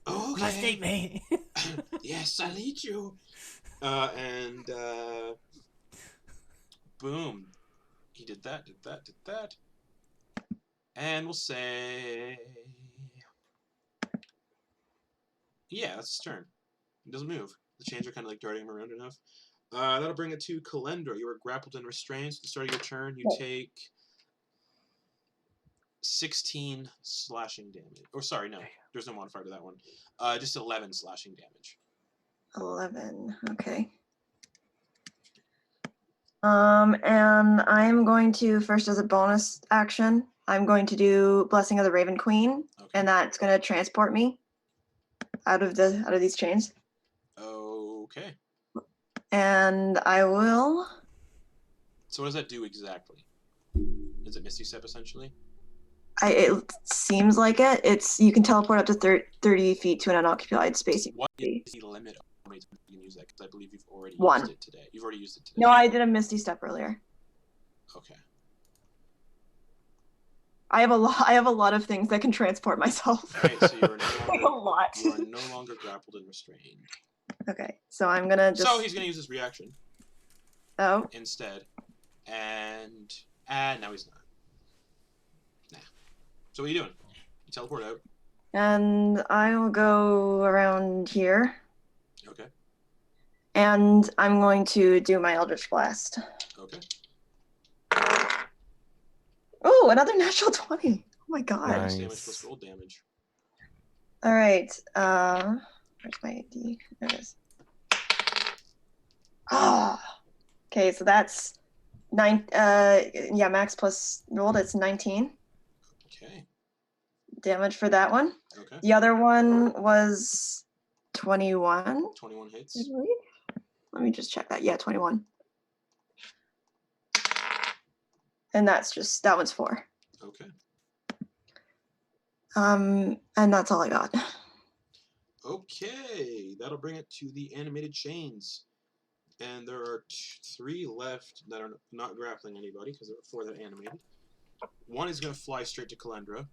S1: Okay.
S3: Must eat me.
S1: Yes, I'll eat you." And boom. He did that. And we'll say, yeah, that's his turn. He doesn't move. The chains are kind of like darting him around enough. That'll bring it to Kalendra. You are grappled and restrained. So at the start of your turn, you take 16 slashing damage. Or sorry, no. There's no modifier to that one. Just 11 slashing damage.
S5: 11. Okay. And I'm going to first, as a bonus action, I'm going to do Blessing of the Raven Queen,
S1: Okay.
S5: and that's going to transport me out of these chains.
S1: Okay.
S5: And I will.
S1: So what does that do exactly? Is it Misty Step essentially?
S5: It seems like it. You can teleport up to 30 feet to an unoccupied space.
S1: What is the limit of how many times you can use that? Because I believe you've already
S5: One.
S1: used it today. You've already used it today.
S5: No, I did a Misty Step earlier.
S1: Okay.
S5: I have a lot of things that can transport myself.
S1: All right, so you are no
S5: Like a
S1: longer,
S5: lot.
S1: you are no longer grappled and restrained.
S5: Okay, so I'm gonna just.
S1: So he's gonna use his reaction
S5: Oh,
S1: instead, and now he's not. Nah. So what are you doing? You teleport out.
S5: and I'll go around here,
S1: Okay.
S5: and I'm going to do my Eldritch Blast.
S1: Okay.
S5: Oh, another natural 20. Oh my god.
S2: Nice.
S1: Damage plus roll damage.
S5: All right. Where's my D? There it is. Ah. Okay, so that's 9. Yeah, max plus rolled. It's 19
S1: Okay.
S5: damage for that one.
S1: Okay.
S5: The other one was 21.
S1: 21
S5: I
S1: hits.
S5: believe. Let me just check that. Yeah, 21. And that one's 4.
S1: Okay.
S5: And that's all I got.
S1: Okay. That'll bring it to the animated chains. And there are 3 left that are not grappling anybody because there are 4 that are animated. One is going to fly straight to Kalendra.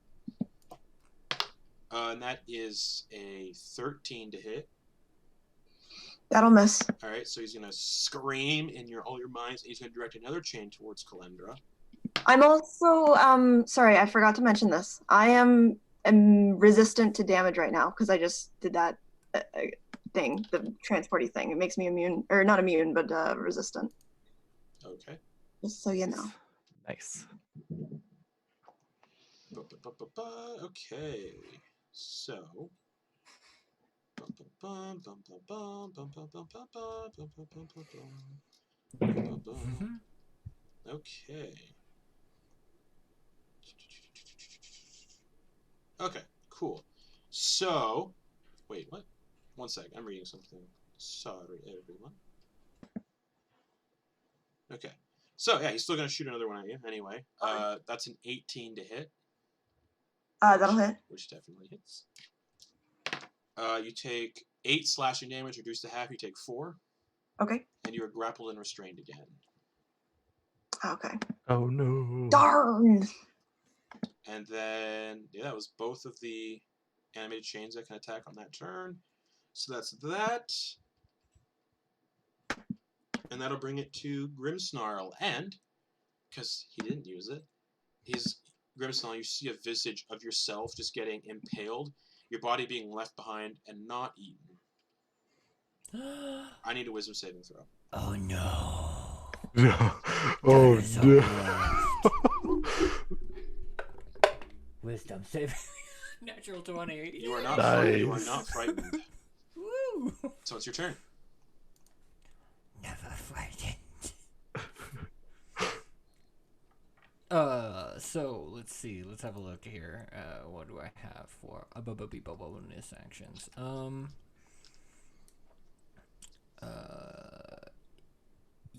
S1: And that is a 13 to hit.
S5: That'll miss.
S1: All right, so he's going to scream in all your minds, and he's going to direct another chain towards Kalendra.
S5: I'm also sorry, I forgot to mention this. I am resistant to damage right now because I just did that thing, the transporty thing. It makes me immune, or not immune, but resistant.
S1: Okay.
S5: Just so you know.
S2: Nice.
S1: Okay. So. Okay. Okay, cool. So, wait, what? One sec, I'm reading something. Sorry, everyone. Okay. So, yeah, he's still going to shoot another one at you anyway. That's an 18 to hit.
S5: That'll hit.
S1: Which definitely hits. You take 8 slashing damage, reduced to half, you take 4.
S5: Okay.
S1: And you are grappled and restrained again.
S5: Okay.
S2: Oh no.
S5: Darn.
S1: And then, yeah, that was both of the animated chains that can attack on that turn. So that's that. And that'll bring it to Grimmsnarl. And, because he didn't use it, Grimmsnarl, you see a visage of yourself just getting impaled, your body being left behind and not eaten. I need a wisdom saving throw.
S3: Oh no.
S2: Oh
S3: That is the
S2: no.
S3: worst. Wisdom save. Natural 20.
S1: You are not
S2: Nice.
S1: frightened. You are not frightened.
S3: Woo!
S1: So it's your turn.
S3: Never frightened. So let's see. Let's have a look here. What do I have for bonus actions?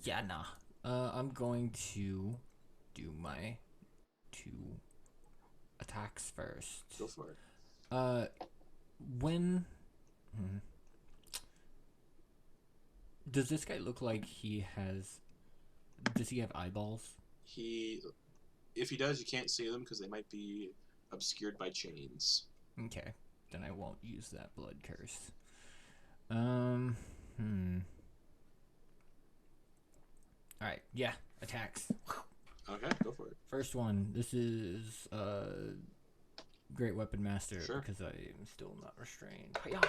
S3: Yeah, nah. I'm going to do my 2 attacks first.
S1: Go for it.
S3: When does this guy look like he has? Does he have eyeballs?
S1: If he does, you can't see them because they might be obscured by chains.
S3: Okay, then I won't use that blood curse. Alright, yeah, attacks.
S1: Okay, go for it.
S3: First one, this is Great Weapon Master,
S1: Sure.
S3: because I am still not restrained. Hi-yah!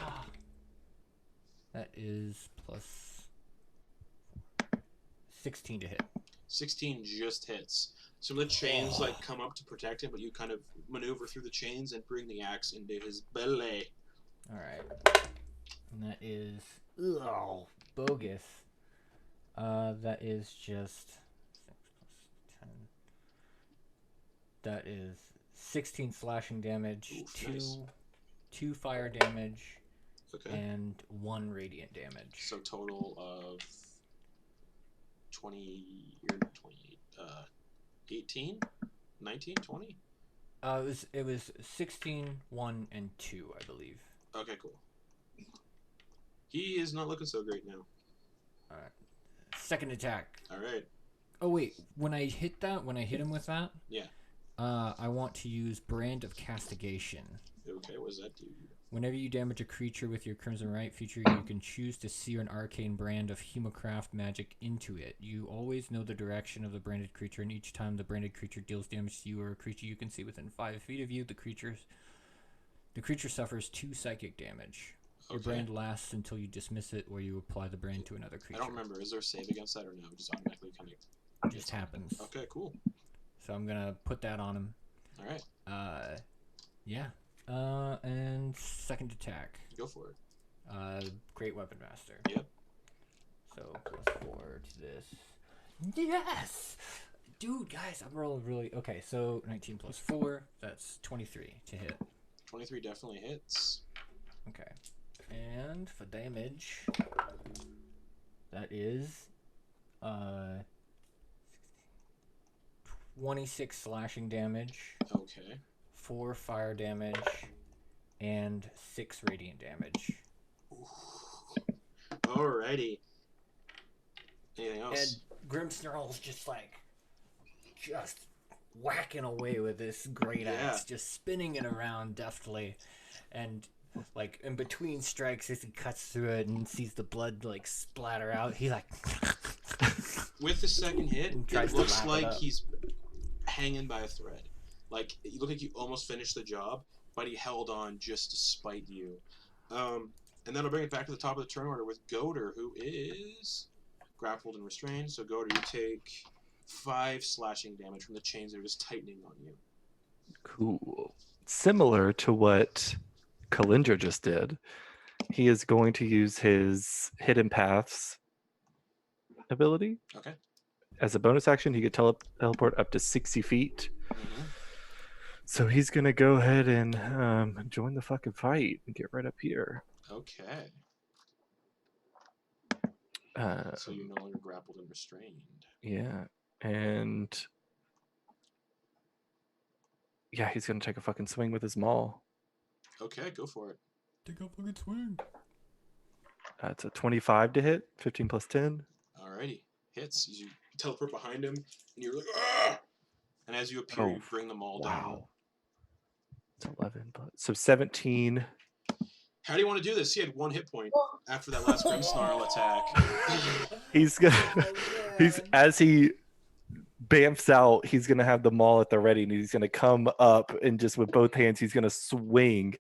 S3: That is plus 16 to hit.
S1: 16 just hits. Some of the chains come up to protect him, but you kind of maneuver through the chains and bring the axe into his belly.
S3: Alright. And that is bogus. That is just 6 plus 10. That is 16 slashing damage,
S1: Oof, nice.
S3: 2 fire damage,
S1: Okay.
S3: and 1 radiant damage.
S1: So total of 18, 19, 20?
S3: It was 16, 1, and 2, I believe.
S1: Okay, cool. He is not looking so great now.
S3: All right. Second attack.
S1: All right.
S3: Oh wait, when I hit him with that,
S1: Yeah.
S3: I want to use Brand of Castigation.
S1: Okay, what does that do?
S3: Whenever you damage a creature with your Crimson Right feature, you can choose to sear an arcane brand of Humacraft magic into it. You always know the direction of the branded creature, and each time the branded creature deals damage to you or a creature you can see within 5 feet of you, the creature suffers 2 psychic damage. Your
S1: Okay.
S3: brand lasts until you dismiss it or you apply the brand to another creature.
S1: I don't remember. Is there a save against that or no? It just automatically kind of...
S3: It just happens.
S1: Okay, cool.
S3: So I'm going to put that on him.
S1: All right.
S3: Yeah. And second attack.
S1: Go for it.
S3: Great Weapon Master.
S1: Yep.
S3: So +4 to this. Yes! Dude, guys, I'm rolling really... Okay, so 19 plus 4, that's 23 to hit.
S1: 23 definitely hits.
S3: Okay. And for damage, that is 26 slashing damage,
S1: Okay.
S3: 4 fire damage, and 6 radiant damage.
S1: Alrighty. Anything else?
S3: And Grimmsnarl's just whacking away with this great axe, just spinning it around deftly, and like in between strikes as he cuts through it and sees the blood like splatter out, he like
S1: With the second hit,
S3: tries
S1: it
S3: to
S1: looks
S3: wrap it
S1: like
S3: up.
S1: he's hanging by a thread. Like, you look like you almost finished the job, but he held on just to spite you. And that'll bring it back to the top of the turn order with Goater, who is grappled and restrained. So Goater, you take 5 slashing damage from the chains that are just tightening on you.
S2: Cool. Similar to what Kalindra just did, he is going to use his Hidden Paths ability.
S1: Okay.
S2: As a bonus action, he could teleport up to 60 feet.
S1: Mm-hmm.
S2: So he's going to go ahead and join the fucking fight and get right up here.
S1: Okay. So you're no longer grappled and restrained.
S2: Yeah. And yeah, he's going to take a fucking swing with his maul.
S1: Okay, go for it.
S3: take a fucking swing.
S2: It's a 25 to hit, 15 plus 10.
S1: Alrighty. Hits. You teleport behind him, and you're like, ah! And as you appear, you bring them all down.
S2: Wow. It's 11, so 17.
S1: How do you want to do this? He had 1 hit point after that last Grimmsnarl attack.
S2: He's gonna, as he bamfs out, he's gonna have the maul at the ready, and he's gonna come up and just with both hands, he's gonna swing,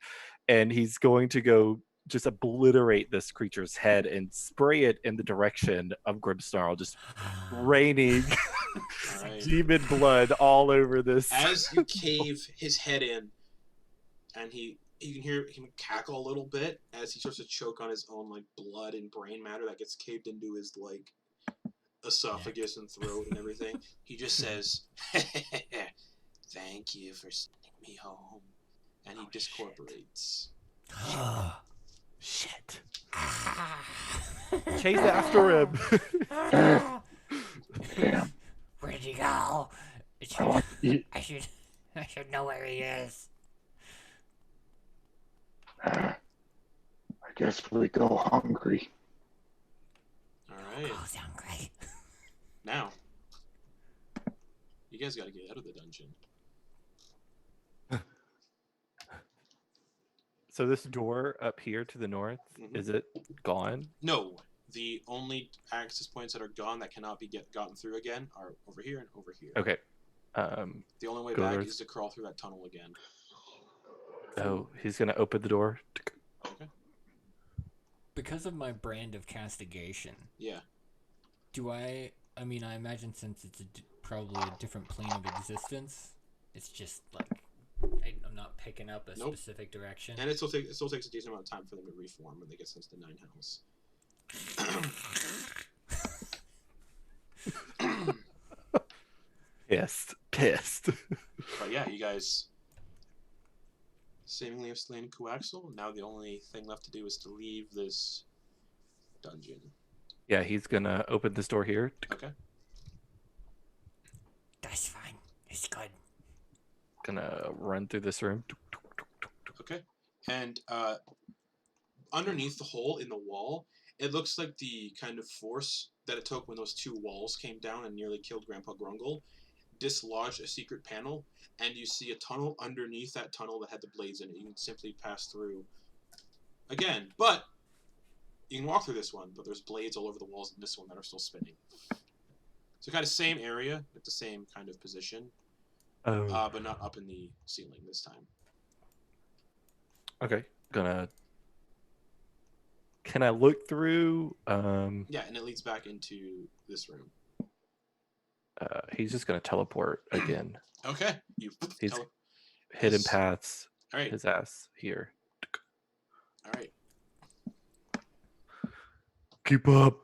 S2: and he's going to go just obliterate this creature's head and spray it in the direction of Grimmsnarl, just raining
S1: Alright.
S2: demon blood all over this.
S1: As you cave his head in, and you can hear him cackle a little bit as he starts to choke on his own like blood and brain matter that gets caved into his like esophagus and throat and everything. He just says, "Thank you for sending me home," and he discorporates.
S2: Shit. Chase after him.
S6: Damn.
S3: Where'd he go?
S6: I want to eat.
S3: I should know where he is.
S6: I guess we go hungry.
S1: All right,
S3: Who's hungry?
S1: now you guys got to get out of the dungeon.
S2: So this door up here to the north,
S1: Mhm.
S2: is it gone?
S1: No, the only access points that are gone that cannot be gotten through again are over here and over here.
S2: Okay.
S1: The only way
S2: Go
S1: back
S2: north.
S1: is to crawl through that tunnel again.
S2: Oh, he's gonna open the door.
S1: Okay.
S3: Because of my brand of castigation,
S1: Yeah.
S3: do I mean, I imagine since it's probably a different plane of existence, it's just like I'm not picking up a
S1: Nope.
S3: specific direction.
S1: And it still takes a decent amount of time for them to reform when they get sent to 9 hells.
S2: Pissed.
S1: But yeah, you guys seemingly have slain Coaxel. Now the only thing left to do is to leave this dungeon.
S2: Yeah, he's gonna open this door here.
S1: Okay.
S3: That's fine. It's good.
S2: Gonna run through this room.
S1: Okay. And underneath the hole in the wall, it looks like the kind of force that it took when those two walls came down and nearly killed Grandpa Grungle dislodged a secret panel, and you see a tunnel underneath that tunnel that had the blades in it. You can simply pass through again, but you can walk through this one, but there's blades all over the walls in this one that are still spinning. So kind of same area at the same kind of position,
S2: Oh.
S1: but not up in the ceiling this time.
S2: Okay. Can I look through?
S1: Yeah, and it leads back into this room.
S2: He's just gonna teleport again.
S1: Okay, you
S2: He's
S1: tele-
S2: hidden
S1: Yes.
S2: paths.
S1: All right,
S2: His ass here.
S1: all right.
S2: Keep up.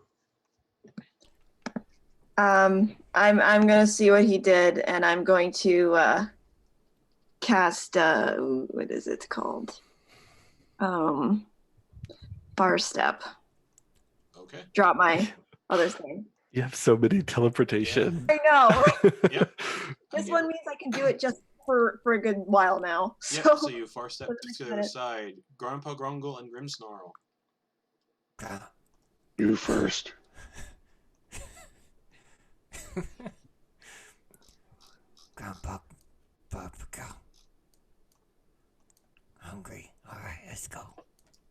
S5: I'm gonna see what he did, and I'm going to cast what is it called? Bar step.
S1: Okay.
S5: Drop my other thing.
S2: You have so many teleportation.
S5: I know.
S1: Yep.
S5: This one means I can do it just for a good while now.
S1: Yep.
S5: So,
S1: So you far step
S5: for the
S1: to
S5: next
S1: the other
S5: minute.
S1: side. Grandpa Grungle and Grimmsnarl.
S4: You first.
S3: Grandpa, go. Hungry. All right, let's go.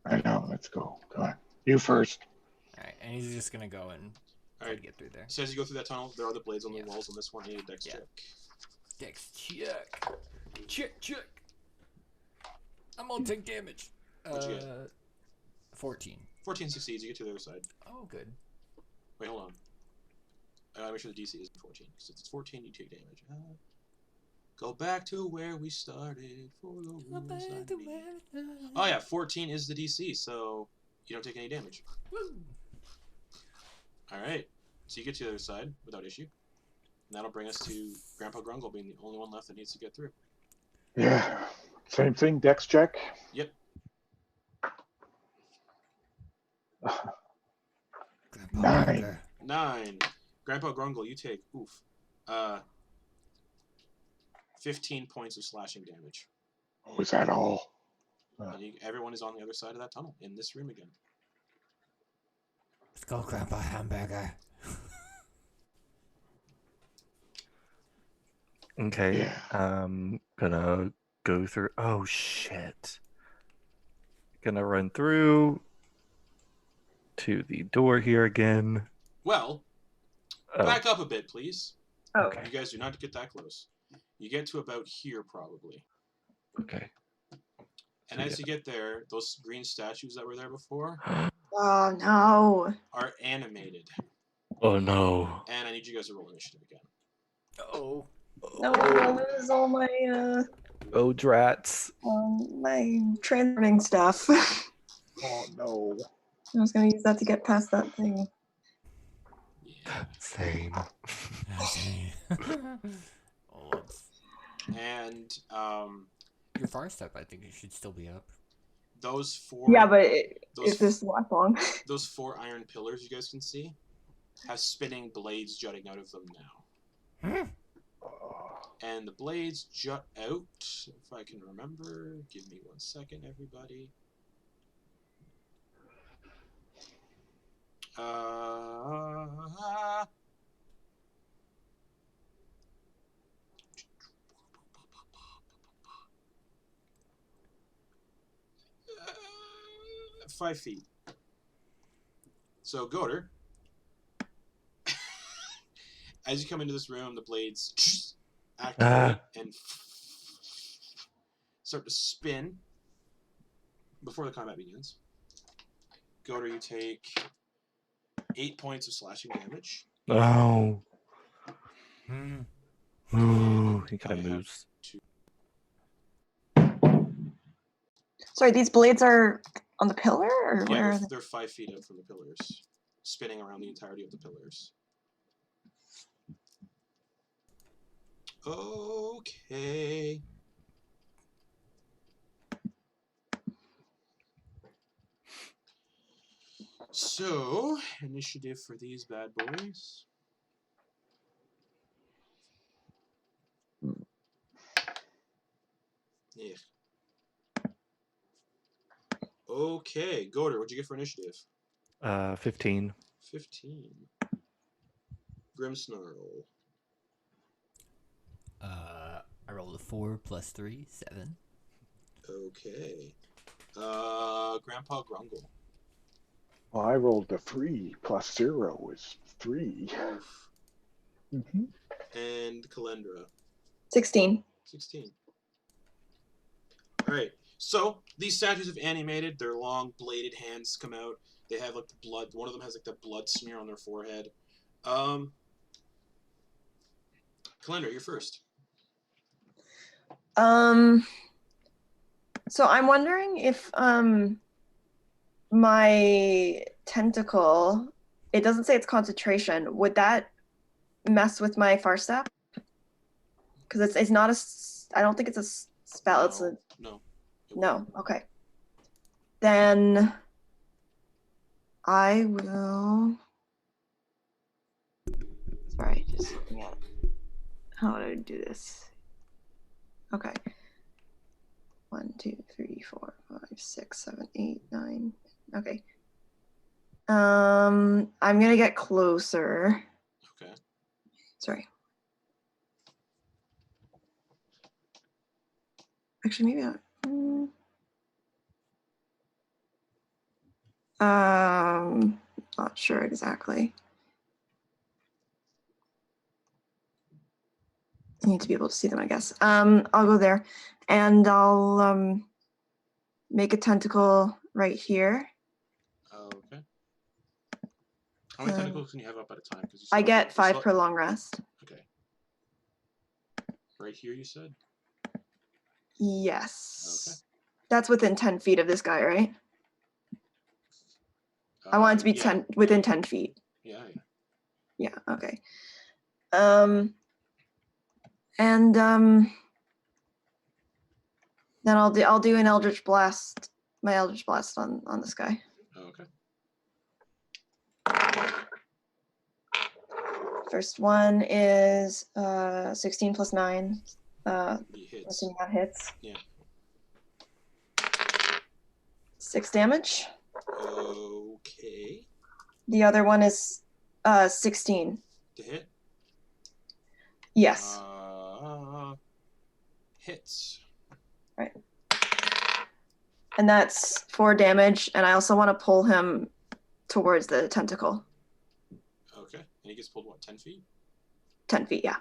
S4: I know. Let's go. Come on. You first.
S3: All right, and he's just gonna go and
S1: All
S3: try
S1: right.
S3: to get through there.
S1: So as you go through that tunnel, there are the blades on the
S3: Yeah.
S1: walls on this one. You need a dex
S3: Yeah.
S1: check.
S3: Dex check. Check. I'm gonna take damage.
S1: What'd you get?
S3: 14.
S1: 14 succeeds. You get to the other side.
S3: Oh, good.
S1: Wait, hold on. I gotta make sure the DC isn't 14. Because if it's 14, you take damage. Go back to where we started for the rules I need. Oh yeah, 14 is the DC, so you don't take any damage.
S3: Woo.
S1: Alright, so you get to the other side without issue. And that'll bring us to Grandpa Grungle being the only one left that needs to get through.
S6: Yeah. Same thing, dex check.
S1: Yep.
S3: Grandpa
S4: 9.
S3: Burger.
S1: 9. Grandpa Grungle, you take, 15 points of slashing damage.
S4: Oh, is that all?
S1: And everyone is on the other side of that tunnel, in this room again.
S3: Let's go, Grandpa Hamburger.
S2: Okay.
S4: Yeah.
S2: Gonna go through. Oh shit. Gonna run through to the door here again.
S1: Well,
S2: Oh,
S1: back up a bit, please.
S5: Oh,
S2: okay.
S1: You guys do not get that close. You get to about here, probably.
S2: Okay.
S1: And as you get there, those green statues that were there before
S5: oh no.
S1: are animated.
S2: Oh no.
S1: And I need you guys to roll initiative again.
S3: Oh.
S5: No, I'll lose all my
S2: Oh drats.
S5: my transforming stuff.
S6: Oh no.
S5: I was gonna use that to get past that thing.
S1: Yeah.
S2: Same.
S3: Oh,
S1: And
S3: your far step, I think you should still be up.
S1: those four
S5: Yeah, but
S1: those
S5: if this lasts long.
S1: those 4 iron pillars you guys can see have spinning blades jutting out of them now. And the blades jut out, if I can remember. Give me 1 second, everybody. Uh, 5 feet. So, Goater, as you come into this room, the blades activate and start to spin before the combat begins. Goater, you take 8 points of slashing damage.
S2: Oh.
S3: Hmm.
S2: Ooh, he
S1: I
S2: kind of
S1: have
S2: moves.
S5: Sorry, these blades are on the pillar, or where
S1: Yeah,
S5: are they?
S1: they're 5 feet out from the pillars, spinning around the entirety of the pillars. Okay. So, initiative for these bad boys. Yeah. Okay, Goder, what'd you get for initiative?
S2: 15.
S1: 15. Grimmsnarl.
S3: I rolled a 4 plus 3, 7.
S1: Okay. Grandpa Grungle.
S6: Well, I rolled a 3 plus 0 is 3.
S1: Oof.
S6: Mm-hmm.
S1: And Kalendra.
S5: 16.
S1: 16. Alright, so these statues have animated, their long bladed hands come out. They have like the blood, one of them has like the blood smear on their forehead. Kalendra, you're first.
S5: So I'm wondering if my tentacle, it doesn't say it's concentration. Would that mess with my far step? Because it's not a. I don't think it's a spell. It's a
S1: No.
S5: no. Okay. Then I will. Sorry, just looking at how would I do this. Okay. 1, 2, 3, 4, 5, 6, 7, 8, 9. Okay. I'm gonna get closer.
S1: Okay.
S5: Sorry. Actually, maybe not. Not sure exactly. I need to be able to see them, I guess. I'll go there, and I'll make a tentacle right here.
S1: Okay. How many tentacles can you have up at a time? Because
S5: I get 5 per long rest.
S1: Okay. Right here, you said?
S5: Yes.
S1: Okay.
S5: That's within 10 feet of this guy, right? I want it to be
S1: yeah.
S5: within 10 feet.
S1: Yeah.
S5: Yeah, okay. And then I'll do an Eldritch Blast, my Eldritch Blast on this guy.
S1: Okay.
S5: First one is 16 plus 9.
S1: He hits.
S5: Assuming that hits.
S1: Yeah.
S5: 6 damage.
S1: Okay.
S5: The other one is 16.
S1: To hit?
S5: Yes.
S1: Hits.
S5: Right. And that's 4 damage, and I also want to pull him towards the tentacle.
S1: Okay. And he gets pulled, what, 10 feet?
S5: 10 feet, yeah.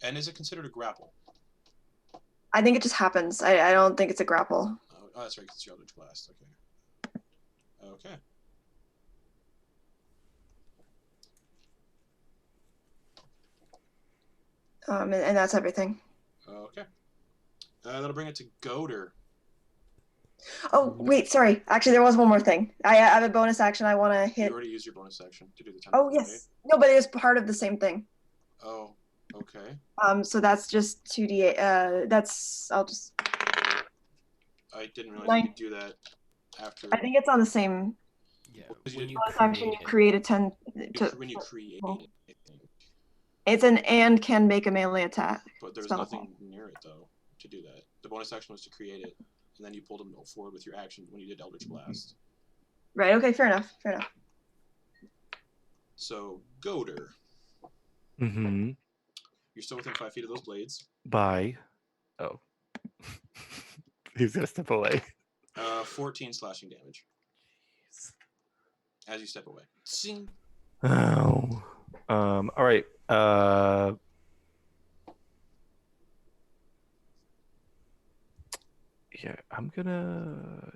S1: And is it considered a grapple?
S5: I think it just happens. I don't think it's a grapple.
S1: Oh, that's right, it's your Eldritch Blast. Okay. Okay.
S5: And that's everything.
S1: Okay. That'll bring it to Goder.
S5: Oh, wait, sorry. Actually, there was one more thing. I have a bonus action. I want to hit.
S1: You already used your bonus action to do the tentacle.
S5: Oh, yes. No, but it was part of the same thing.
S1: Right? Oh, okay.
S5: So that's just 2d8. I'll just.
S1: I didn't realize you could do that after.
S5: I think it's on the same.
S3: Yeah.
S1: When you
S5: Bonus action, you create a 10.
S1: When you create it, I think.
S5: It's an and can make a melee attack.
S1: But there was nothing near it, though, to do that. The bonus action was to create it, and then you pulled him forward with your action when you did Eldritch Blast.
S5: Right, okay, fair enough.
S1: So, Goder.
S2: Mm-hmm.
S1: You're still within 5 feet of those blades.
S2: Bye. Oh. He's gonna step away.
S1: 14 slashing damage. As you step away. Sing.
S2: Oh. All right. Yeah, I'm gonna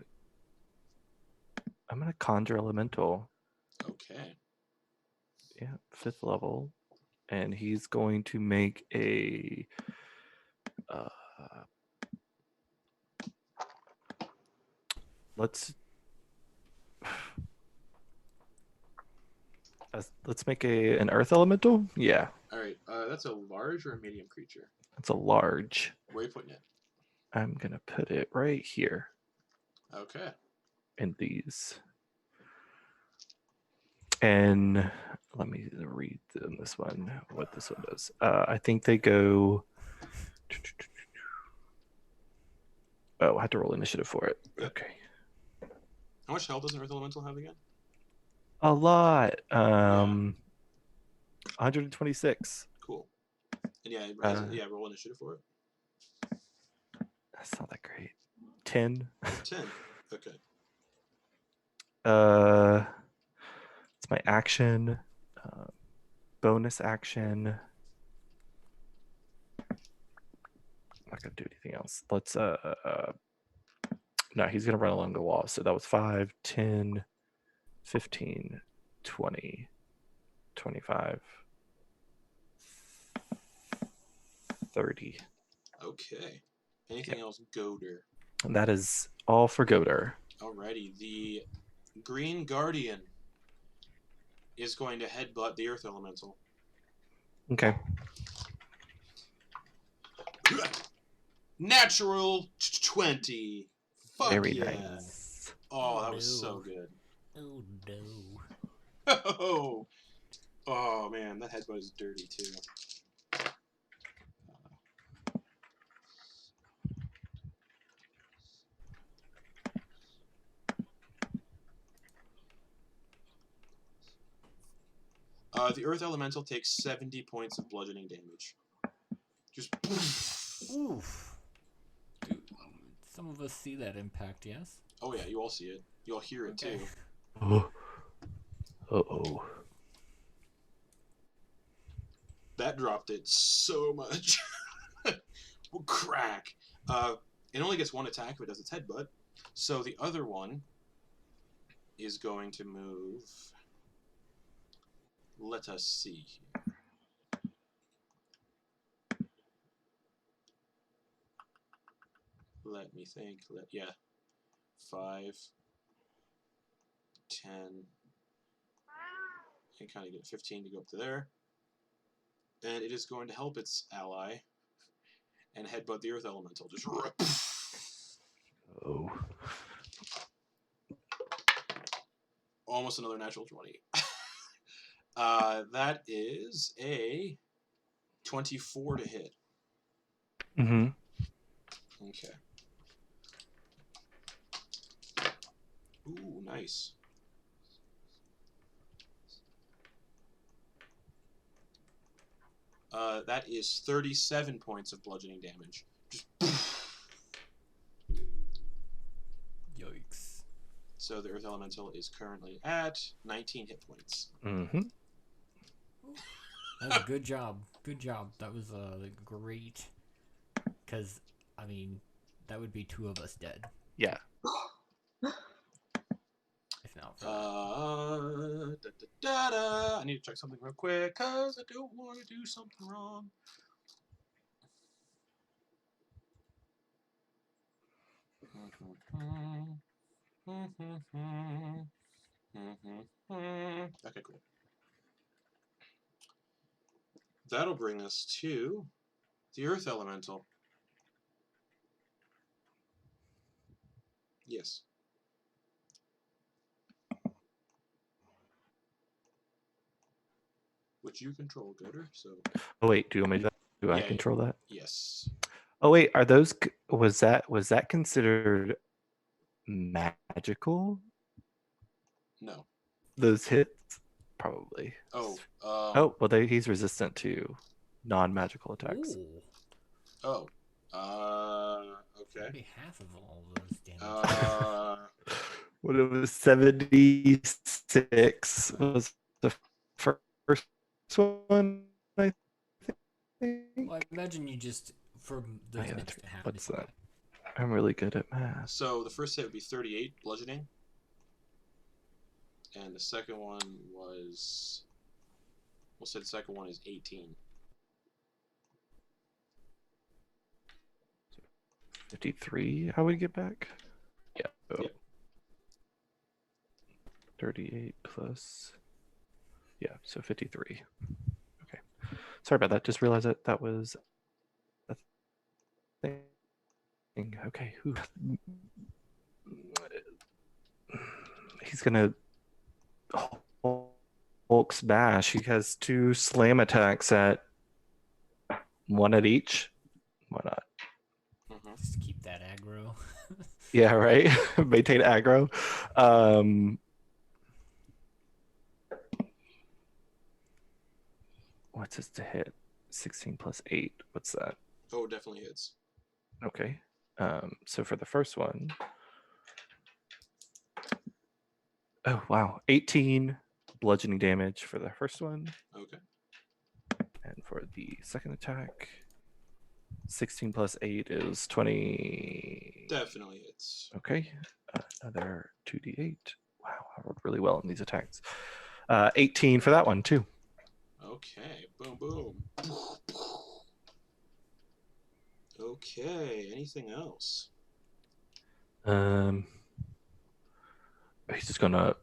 S2: conjure elemental.
S1: Okay.
S2: Yeah, 5th level, and he's going to make a. Let's make an earth elemental. Yeah.
S1: All right. That's a large or a medium creature?
S2: It's a large.
S1: Where are you putting it?
S2: I'm gonna put it right here.
S1: Okay.
S2: In these. And let me read this one. What this one does. I think they go. Oh, I have to roll initiative for it.
S1: Yep.
S2: Okay.
S1: How much health does an Earth Elemental have again?
S2: A lot. 126.
S1: Cool. And yeah, roll initiative for it.
S2: That's not that great. 10.
S1: 10. Okay.
S2: It's my action. Bonus action. I'm not gonna do anything else. Let's no, he's gonna run along the wall. So that was 5, 10, 15, 20, 25, 30.
S1: Okay. Anything else, Goater?
S2: And that is all for Goater.
S1: Alrighty. The Green Guardian is going to headbutt the Earth Elemental.
S2: Okay.
S1: Natural 20. Fuck
S2: Very
S1: yeah.
S2: nice.
S1: Oh, that was so good.
S3: Oh no.
S1: Oh man, that headbutt is dirty too. The Earth Elemental takes 70 points of bludgeoning damage. Just.
S3: Oof. Dude, some of us see that impact, yes?
S1: Oh yeah, you all see it. You all hear it
S3: Okay.
S1: too.
S2: Oh. Uh-oh.
S1: That dropped it so much. Well, crack. It only gets one attack if it does its headbutt. So the other one is going to move. Let us see. Let me think. 5, 10. And kind of get 15 to go up to there. And it is going to help its ally and headbutt the Earth Elemental. Just
S2: Oh.
S1: almost another natural 20. That is a 24 to hit.
S2: Mm-hmm.
S1: Okay. Ooh, nice. That is 37 points of bludgeoning damage. Just
S3: Yikes.
S1: so the Earth Elemental is currently at 19 hit points.
S2: Mm-hmm.
S3: That was a good job. Good job. That was great. Because, I mean, that would be 2 of us dead.
S2: Yeah.
S3: If not for that.
S1: I need to check something real quick because I don't want to do something wrong. Okay, cool. That'll bring us to the Earth Elemental. Yes. Which you control, Goater, so...
S2: Oh wait, do you want me to do that? Do I
S1: Yeah,
S2: control that?
S1: Yes.
S2: Oh wait, are those was that considered magical?
S1: No.
S2: Those hits? Probably.
S1: Oh,
S2: Oh, well he's resistant to non-magical attacks.
S3: Ooh.
S1: Oh. Okay.
S3: Maybe half of all those damage.
S2: What it was 76 was the first one, I think.
S3: Well, I imagine you just, for those
S2: Yeah,
S3: next half.
S2: what's that? I'm really good at math.
S1: So the first hit would be 38 bludgeoning. And the second one was... We'll say the second one is 18.
S2: 53, how would we get back? Yeah. Oh.
S1: Yep.
S2: 38 plus... Yeah, so 53. Okay. Sorry about that. Just realized that was a thing. Okay. He's going to... Hulk smash. He has 2 slam attacks at 1 at each. Why not?
S3: Just keep that aggro.
S2: Yeah, right. Maintain aggro. What's this to hit? 16 plus 8. What's that?
S1: Oh, it definitely hits.
S2: Okay. So for the first one, oh wow, 18 bludgeoning damage for the first one,
S1: Okay.
S2: and for the second attack, 16 plus 8 is 20.
S1: Definitely hits.
S2: Okay, another 2d8. Wow, I rolled really well in these attacks. 18 for that one too.
S1: Okay. Boom, boom. Okay. Anything else?
S2: He's just gonna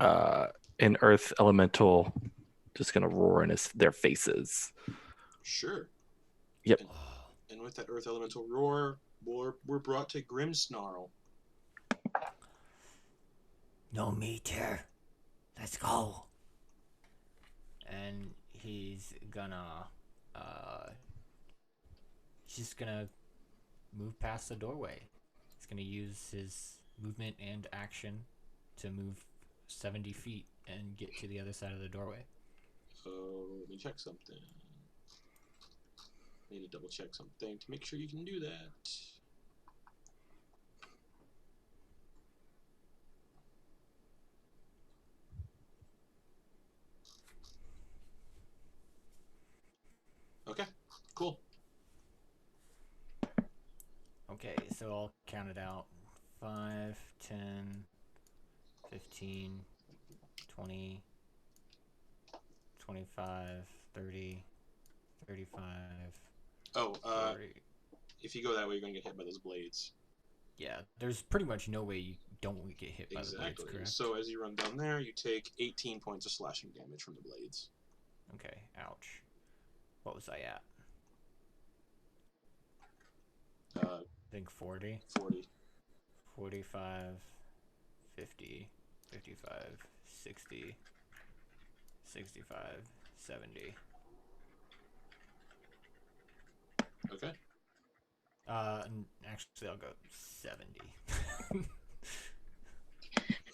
S2: an earth elemental, just gonna roar in their faces.
S1: Sure.
S2: Yep.
S1: And with that earth elemental roar, we're brought to Grimmsnarl.
S3: No meter. Let's go. And he's just gonna move past the doorway. He's gonna use his movement and action to move 70 feet and get to the other side of the doorway.
S1: Let me check something. Need to double check something to make sure you can do that. Okay, cool.
S3: Okay, so I'll count it out. 5, 10, 15, 20, 25, 30, 35,
S1: Oh,
S3: 40.
S1: if you go that way, you're gonna get hit by those blades.
S3: Yeah, there's pretty much no way you don't get hit by the blades,
S1: Exactly.
S3: correct?
S1: So as you run down there, you take 18 points of slashing damage from the blades.
S3: Okay, ouch. What was I at? I think 40.
S1: 40.
S3: 45, 50, 55, 60, 65, 70.
S1: Okay.
S3: Actually, I'll go 70.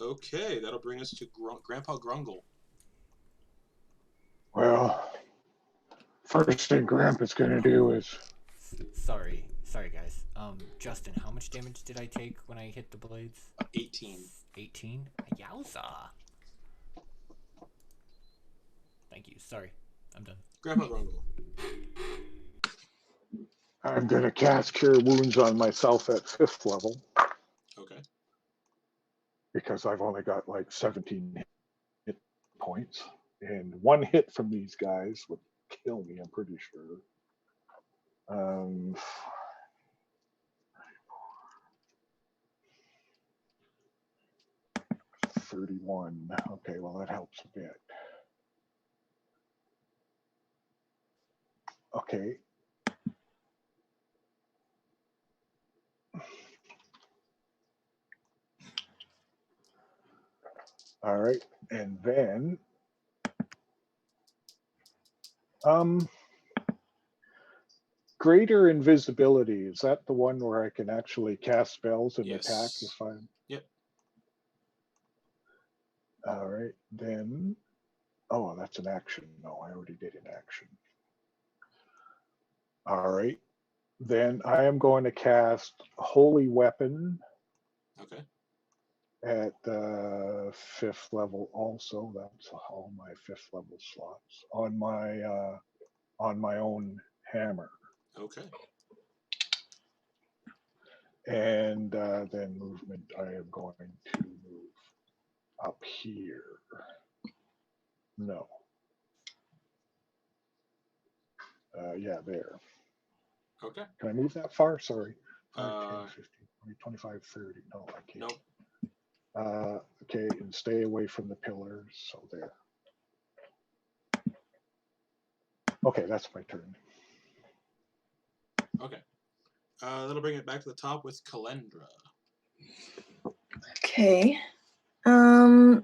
S1: Okay, that'll bring us to Grandpa Grungle.
S6: Well, first thing Grandpa's gonna do is
S3: Sorry, guys. Justin, how much damage did I take when I hit the blades?
S1: 18.
S3: 18? Yowza. Thank you. Sorry, I'm done.
S1: Grandpa Grungle.
S6: I'm gonna cast Cure Wounds on myself at 5th level
S1: Okay.
S6: because I've only got like 17 hit points, and one hit from these guys would kill me. I'm pretty sure. 31. Okay, well that helps a bit. Okay. All right, and then greater invisibility, is that the one where I can actually cast spells and attack
S1: Yes.
S6: if I'm
S1: Yep.
S6: all right? Then oh, that's an action. No, I already did an action. All right, then I am going to cast Holy Weapon
S1: Okay.
S6: at the 5th level also. That's all my 5th level slots on my own hammer.
S1: Okay.
S6: And then movement, I am going to move up here. No. Yeah, there.
S1: Okay.
S6: Can I move that far? Sorry. 5, 10, 15, 20, 25, 30. No, I can't.
S1: Nope.
S6: Okay, and stay away from the pillars. So there. Okay, that's my turn.
S1: Okay. That'll bring it back to the top with Kalendra.
S5: Okay. I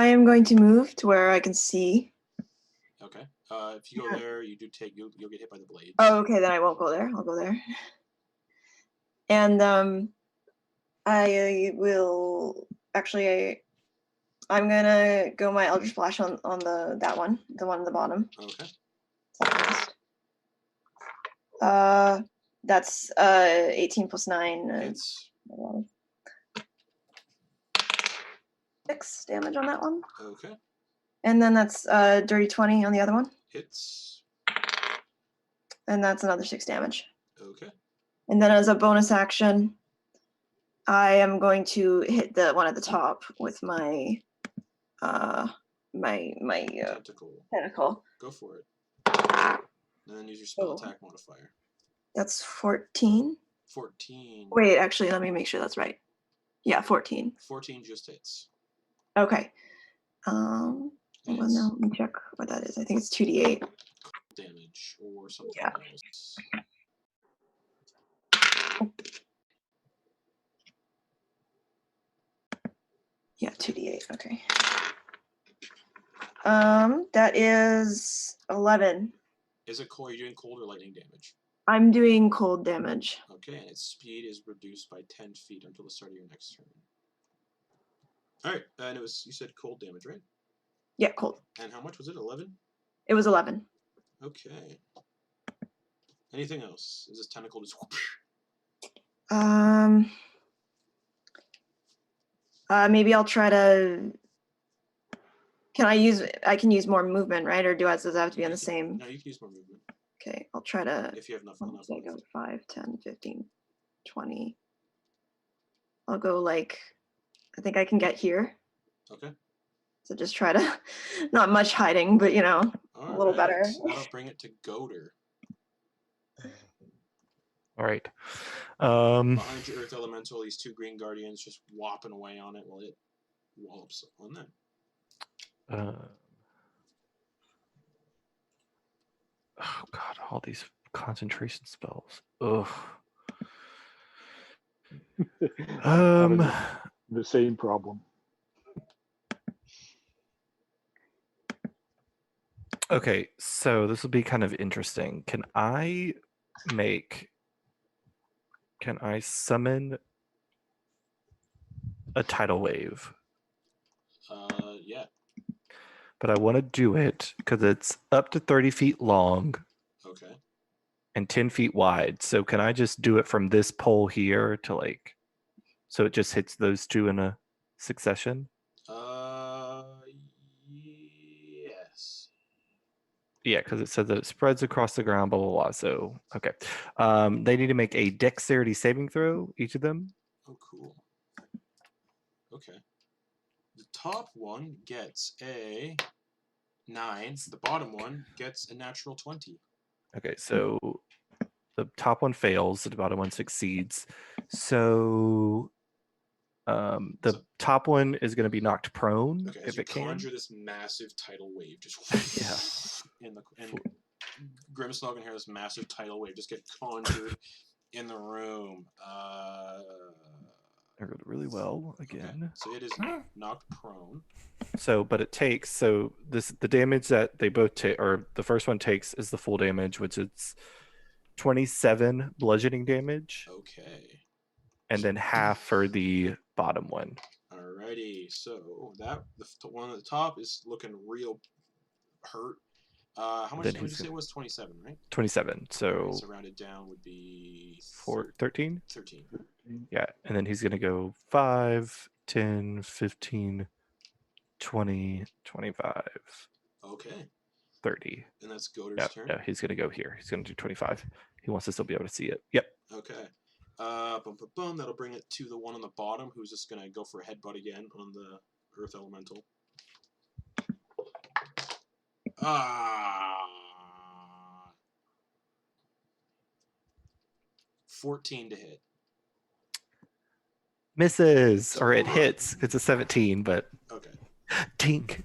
S5: am going to move to where I can see.
S1: Okay. If you go there, you do take you'll get hit by the blades.
S5: Oh, okay, then I won't go there. I'll go there. And I will actually. I'm gonna go my Eldritch Flash on that one, the one at the bottom.
S1: Okay.
S5: That's 18 plus 9.
S1: Hits.
S5: 6 damage on that one.
S1: Okay.
S5: And then that's dirty 20 on the other one.
S1: Hits.
S5: And that's another 6 damage.
S1: Okay.
S5: And then as a bonus action, I am going to hit the one at the top with my tentacle.
S1: Go for it. And then use your spell attack modifier.
S5: That's 14.
S1: 14.
S5: Wait, actually, let me make sure that's right. Yeah, 14.
S1: 14 just hits.
S5: Okay. Well, now let me check what that is. I think it's 2d8.
S1: Damage or something else.
S5: Yeah, 2d8. Okay. That is 11.
S1: Is it cold? Are you doing cold or lightning damage?
S5: I'm doing cold damage.
S1: Okay, and its speed is reduced by 10 feet until the start of your next turn. All right, and it was, you said cold damage, right?
S5: Yeah, cold.
S1: And how much was it? 11?
S5: It was 11.
S1: Okay. Anything else? Is this tentacle just?
S5: Maybe I'll try to. I can use more movement, right? Or does it have to be on the same?
S1: No, you can use more movement.
S5: Okay, I'll try to.
S1: If you have enough.
S5: I go 5, 10, 15, 20. I'll go like, I think I can get here.
S1: Okay.
S5: So just try to, not much hiding, but a little better.
S1: That'll bring it to Goater.
S2: All right.
S1: Behind your Earth Elemental, these 2 green guardians just whopping away on it while it wallops on them.
S2: Oh god, all these concentration spells. Ugh.
S6: The same problem.
S2: Okay, so this will be kind of interesting. Can I summon a tidal wave?
S1: Yeah.
S2: But I want to do it because it's up to 30 feet long.
S1: Okay.
S2: And 10 feet wide. So can I just do it from this pole here to so it just hits those 2 in a succession?
S1: Yes.
S2: Yeah, because it says that it spreads across the ground, blah, blah, blah. So, okay. They need to make a dexterity saving throw, each of them.
S1: Oh, cool. Okay. The top one gets a 9. The bottom one gets a natural 20.
S2: Okay, so the top one fails, the bottom one succeeds. So the top one is going to be knocked prone if it can.
S1: Conjure this massive tidal wave, just in Grimsnog can hear this massive tidal wave just get conjured in the room.
S2: I rolled really well again.
S1: Okay. So it is knocked prone.
S2: So, but it takes the damage that they both take, or the first one takes, is the full damage, which is 27 bludgeoning damage.
S1: Okay.
S2: And then half for the bottom one.
S1: Alrighty. So the one at the top is looking real hurt. How much did you say it was? 27, right?
S2: 27. So
S1: rounded down would be
S2: 13?
S1: 13.
S2: Yeah, and then he's going to go 5, 10, 15, 20, 25.
S1: Okay.
S2: 30.
S1: And that's Goater's turn?
S2: No, he's going to go here. He's going to do 25. He wants to still be able to see it. Yep.
S1: Okay. Boom. That'll bring it to the one on the bottom, who's just going to go for a headbutt again on the Earth Elemental. 14 to hit.
S2: Misses, or it hits. It's a 17, but
S1: okay.
S2: Tink.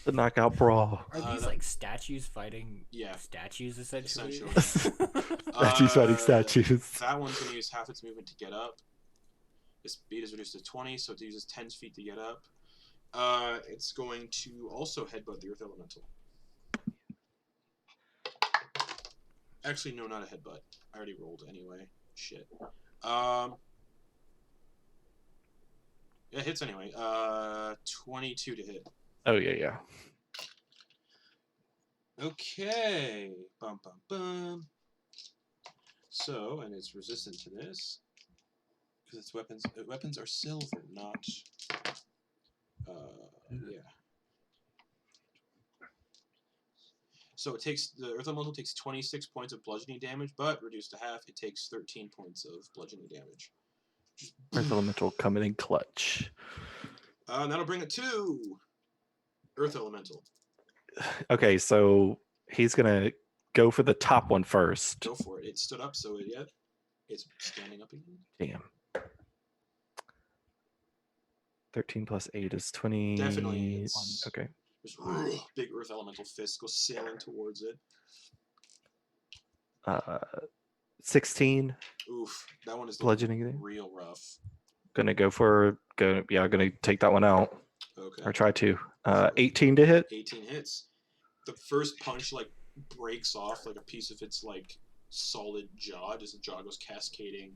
S2: The knockout brawl.
S3: Are these like statues fighting?
S1: Yeah.
S3: Statues essentially.
S2: Statues fighting statues.
S1: That one's gonna use half its movement to get up. Its speed is reduced to 20, so it uses 10 feet to get up. It's going to also headbutt the Earth Elemental. Actually, no, not a headbutt. I already rolled anyway. Shit. It hits anyway. 22 to hit.
S2: Oh yeah.
S1: Okay. Bum bum bum. So, and it's resistant to this because its weapons are silver, not. Yeah. So it takes the Earth Elemental takes 26 points of bludgeoning damage, but reduced to half, it takes 13 points of bludgeoning damage. Just
S2: Earth Elemental coming in clutch.
S1: And that'll bring it to Earth Elemental.
S2: Okay, so he's gonna go for the top one first.
S1: Go for it. It stood up, so it's standing up again.
S2: Damn. 13 plus 8 is 20.
S1: Definitely it's-
S2: Okay.
S1: Just big Earth Elemental fist goes sailing towards it.
S2: 16
S1: Oof, that one is
S2: bludgeoning there.
S1: real rough.
S2: Gonna gonna take that one out.
S1: Okay.
S2: Or try to. 18 to hit.
S1: 18 hits. The first punch like breaks off like a piece of its like solid jaw. Just the jaw goes cascading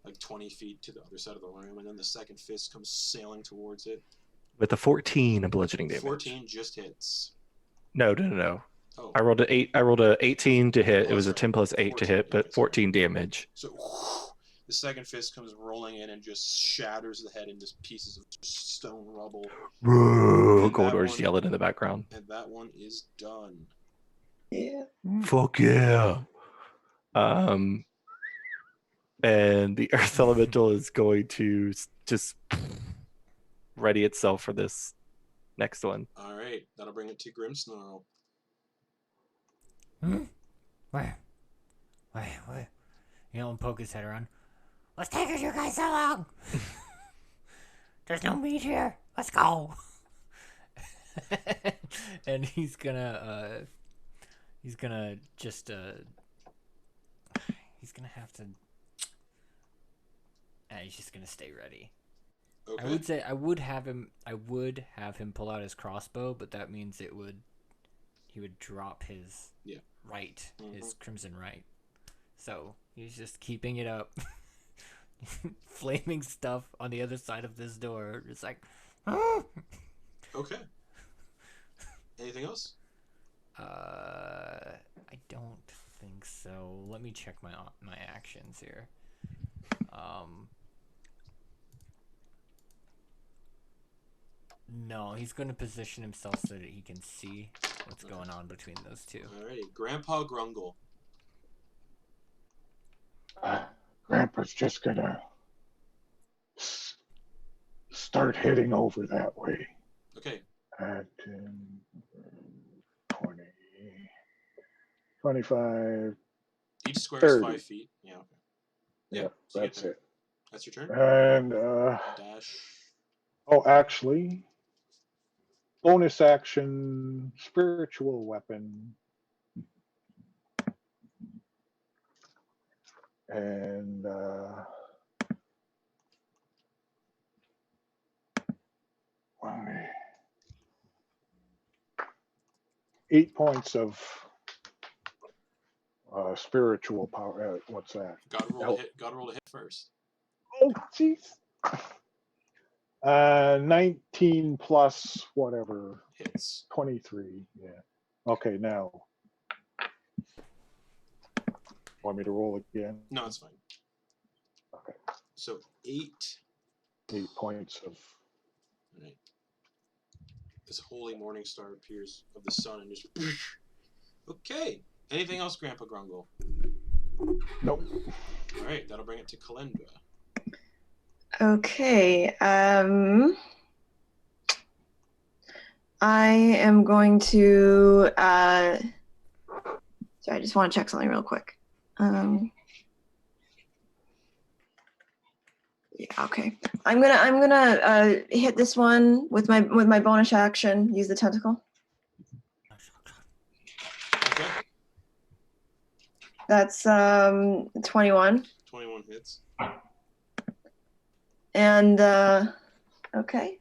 S1: like 20 feet to the other side of the room, and then the second fist comes sailing towards it.
S2: With a 14 of bludgeoning damage.
S1: 14 just hits.
S2: No.
S1: Oh.
S2: I rolled a 18 to hit.
S1: Oh,
S2: it was a
S1: sorry.
S2: 10 plus 8 to
S1: 14,
S2: hit, but
S1: okay,
S2: 14 damage.
S1: So the second fist comes rolling in and just shatters the head into pieces of stone rubble.
S2: Whoa,
S1: And that
S2: Goldor's
S1: one-
S2: yelling in the background.
S1: And that one is done.
S5: Yeah.
S2: Fuck yeah. And the Earth Elemental is going to just ready itself for this next one.
S1: All right, that'll bring it to Grimmsnarl.
S3: Where? You know, and poke his head around. What's taking you guys so long? There's no meat here. Let's go. And he's gonna just he's gonna have to. He's just gonna stay ready.
S1: Okay.
S3: I would say I would have him pull out his crossbow, but that means he would drop his right, his crimson right. So he's just keeping it up. Flaming stuff on the other side of this door. It's like
S1: Okay. Anything else?
S3: I don't think so. Let me check my actions here. No, he's going to position himself so that he can see what's going on between those two.
S1: Alrighty, Grandpa Grungle.
S4: Grandpa's just gonna start heading over that way.
S1: Okay.
S4: At 20, 25.
S1: Each square is
S4: 30.
S1: 5 feet. Yeah. Okay.
S4: Yeah,
S1: so you get
S4: that's
S1: there.
S4: it.
S1: That's your turn.
S4: And
S1: Dash.
S4: oh, actually, bonus action, spiritual weapon, and why? 8 points of spiritual power. What's that?
S1: Gotta roll a hit. Gotta roll a hit first.
S4: Oh, jeez. 19 plus whatever.
S1: Hits.
S4: 23. Yeah. Okay, now. Want me to roll again?
S1: No, it's fine.
S4: Okay.
S1: So 8.
S4: 8 points of.
S1: Right. This holy morning star appears of the sun and just. Okay. Anything else, Grandpa Grungle?
S4: Nope.
S1: All right, that'll bring it to Kalendra.
S5: Okay. I am going to. Sorry, I just want to check something real quick. Yeah. Okay. I'm gonna hit this one with my bonus action. Use the tentacle.
S1: Okay.
S5: That's 21.
S1: 21 hits.
S5: And okay.